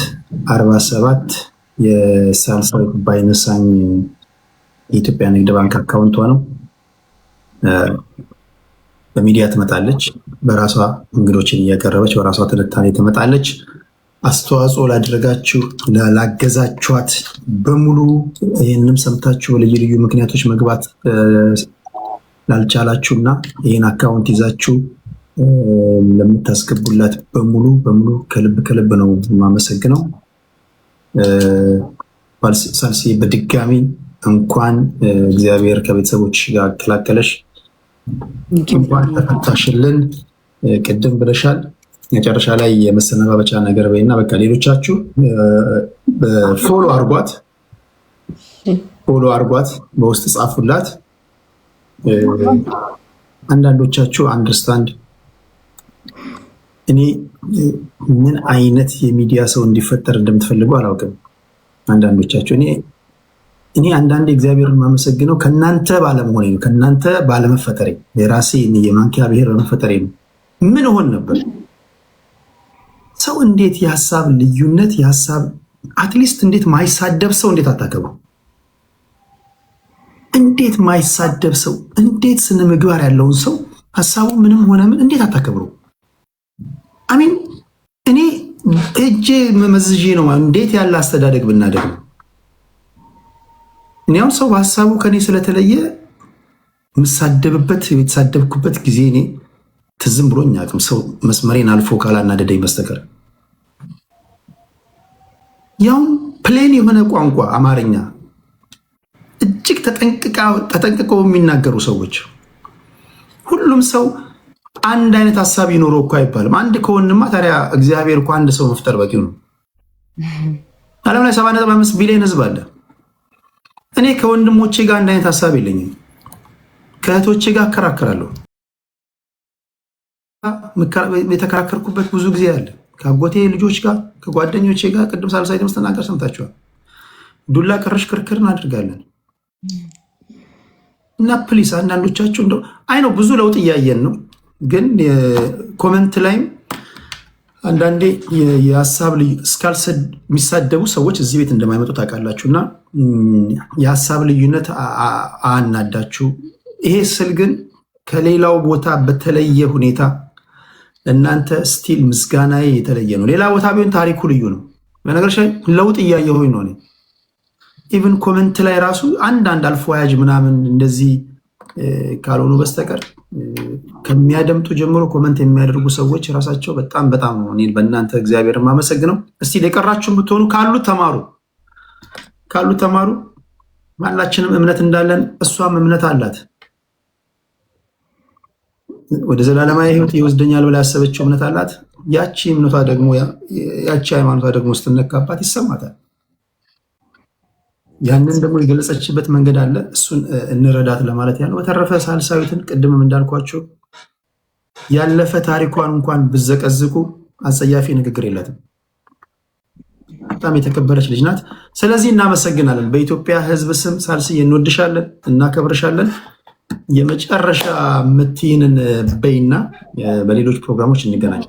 B: 1214,902,47 የሳልሳዊት ባይነሳኝ የኢትዮጵያ ንግድ ባንክ አካውንቷ ነው። በሚዲያ ትመጣለች። በራሷ እንግዶችን እያቀረበች በራሷ ትንታኔ ትመጣለች። አስተዋጽኦ ላደረጋችሁ ላገዛችኋት በሙሉ ይህንም ሰምታችሁ በልዩ ልዩ ምክንያቶች መግባት ላልቻላችሁና ይህን አካውንት ይዛችሁ ለምታስገቡላት በሙሉ ከልብ ነው የማመሰግነው። ሳልስዬ በድጋሚ እንኳን እግዚአብሔር ከቤተሰቦች ጋር አቀላቀለሽ፣ እንኳን ተፈታሽልን። ቅድም ብለሻል መጨረሻ ላይ የመሰነባበቻ ነገር በይና በቃ ሌሎቻችሁ ፎሎ አርጓት፣ በውስጥ ጻፉላት። አንዳንዶቻችሁ አንደርስታንድ እኔ ምን አይነት የሚዲያ ሰው እንዲፈጠር እንደምትፈልጉ አላውቅም። አንዳንዶቻችሁ እኔ አንዳንዴ እግዚአብሔርን የማመሰግነው ከእናንተ ባለመሆኔ ነው፣ ከእናንተ ባለመፈጠሬ፣ የራሴ የማንኪያ ብሔር በመፈጠሬ ነው። ምን ሆን ነበር ሰው እንዴት የሀሳብ ልዩነት የሀሳብ አትሊስት እንዴት ማይሳደብ ሰው እንዴት አታከብሩ? እንዴት ማይሳደብ ሰው እንዴት ስነ ምግባር ያለውን ሰው ሀሳቡ ምንም ሆነ ምን እንዴት አታከብሩ? አሚን እኔ እጄ መመዝዤ ነው እንዴት ያለ አስተዳደግ ብናደግ ነው። እኔ አሁን ሰው በሀሳቡ ከኔ ስለተለየ የምሳደብበት የተሳደብኩበት ጊዜ እኔ ትዝም ብሎኝ አቅም ሰው መስመሬን አልፎ ካላናደደኝ በስተቀር ያው ፕሌን የሆነ ቋንቋ አማርኛ እጅግ ተጠንቅቀው የሚናገሩ ሰዎች ሁሉም ሰው አንድ አይነት ሀሳብ ይኖረው እኮ አይባልም። አንድ ከሆንማ ታዲያ እግዚአብሔር እኮ አንድ ሰው መፍጠር በቂው ነው። ዓለም ላይ 7.5 ቢሊዮን ህዝብ አለ። እኔ ከወንድሞቼ ጋር አንድ አይነት ሀሳብ የለኝም። ከእህቶቼ ጋር አከራከራለሁ። የተከራከርኩበት ብዙ ጊዜ አለ። ከአጎቴ ልጆች ጋር ከጓደኞቼ ጋር ቅድም ሳልሳይት መስተናገር ሰምታችኋል። ዱላ ቀረሽ ክርክር እናደርጋለን እና ፕሊስ አንዳንዶቻችሁ እንደው አይ ነው ብዙ ለውጥ እያየን ነው፣ ግን ኮመንት ላይም አንዳንዴ የሀሳብ የሚሳደቡ ሰዎች እዚህ ቤት እንደማይመጡ ታውቃላችሁ እና የሀሳብ ልዩነት አናዳችሁ። ይሄ ስል ግን ከሌላው ቦታ በተለየ ሁኔታ እናንተ ስቲል ምስጋና የተለየ ነው። ሌላ ቦታ ቢሆን ታሪኩ ልዩ ነው። በነገር ላይ ለውጥ እያየሁኝ ነው። ኢቭን ኮመንት ላይ ራሱ አንዳንድ አልፎ ያጅ ምናምን እንደዚህ ካልሆኑ በስተቀር ከሚያደምጡ ጀምሮ ኮመንት የሚያደርጉ ሰዎች ራሳቸው በጣም ነው እኔ በእናንተ እግዚአብሔር የማመሰግነው። እስቲ ለቀራችሁም ብትሆኑ ካሉ ተማሩ። ማላችንም እምነት እንዳለን እሷም እምነት አላት። ወደ ዘላለማዊ ሕይወት ይወስደኛል ብላ ያሰበችው እምነት አላት። ያቺ እምነቷ ደግሞ ያቺ ሃይማኖቷ ደግሞ ስትነካባት ይሰማታል። ያንን ደግሞ የገለጸችበት መንገድ አለ። እሱን እንረዳት ለማለት ያለው። በተረፈ ሳልሳዊትን ቅድምም እንዳልኳቸው ያለፈ ታሪኳን እንኳን ብዘቀዝቁ አጸያፊ ንግግር የላትም። በጣም የተከበረች ልጅ ናት። ስለዚህ እናመሰግናለን። በኢትዮጵያ ሕዝብ ስም ሳልስዬ እንወድሻለን፣ እናከብርሻለን። የመጨረሻ ምትይንን በይና በሌሎች ፕሮግራሞች እንገናኝ።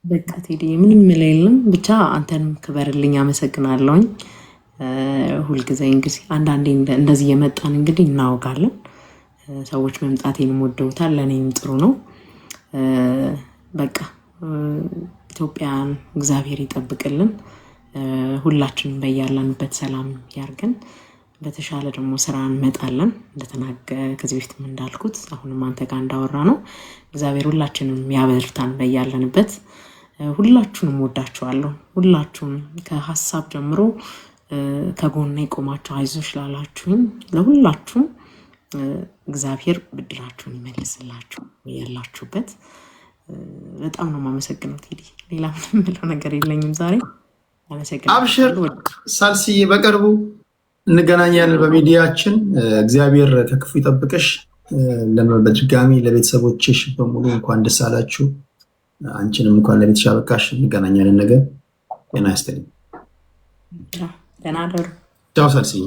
A: በቃ ቴዲ ምንም ምለው የለም። ብቻ አንተንም ክበርልኝ። አመሰግናለሁኝ። ሁልጊዜ እንግዲህ አንዳንዴ እንደዚህ የመጣን እንግዲህ እናወጋለን። ሰዎች መምጣቴንም ወደውታል፣ ለእኔም ጥሩ ነው። በቃ ኢትዮጵያን እግዚአብሔር ይጠብቅልን። ሁላችንም በያለንበት ሰላም ያርገን። በተሻለ ደግሞ ስራ እንመጣለን። ከዚህ በፊትም እንዳልኩት አሁንም አንተ ጋር እንዳወራ ነው እግዚአብሔር ሁላችንም ያበርታን በያለንበት። ሁላችሁንም ወዳችኋለሁ። ሁላችሁም ከሀሳብ ጀምሮ ከጎኔ ቆማችሁ አይዞሽ ላላችሁኝ ለሁላችሁም እግዚአብሔር ብድራችሁን ይመልስላችሁ ያላችሁበት። በጣም ነው የማመሰግነው ቴዲ። ሌላ ምንም የምለው ነገር የለኝም ዛሬ። አመሰግናለሁ።
B: አብሽር ሳልስዬ፣ በቅርቡ እንገናኛለን በሚዲያችን። እግዚአብሔር ከክፉ ይጠብቅሽ። በድጋሚ ለቤተሰቦችሽ በሙሉ እንኳን ደስ አላችሁ። አንቺንም እንኳን ለቤትሽ አበቃሽ። እንገናኛለን ነገ። ጤና ይስጥልኝ።
A: ደህና ደሩ።
B: ቻው ሳልስዬ።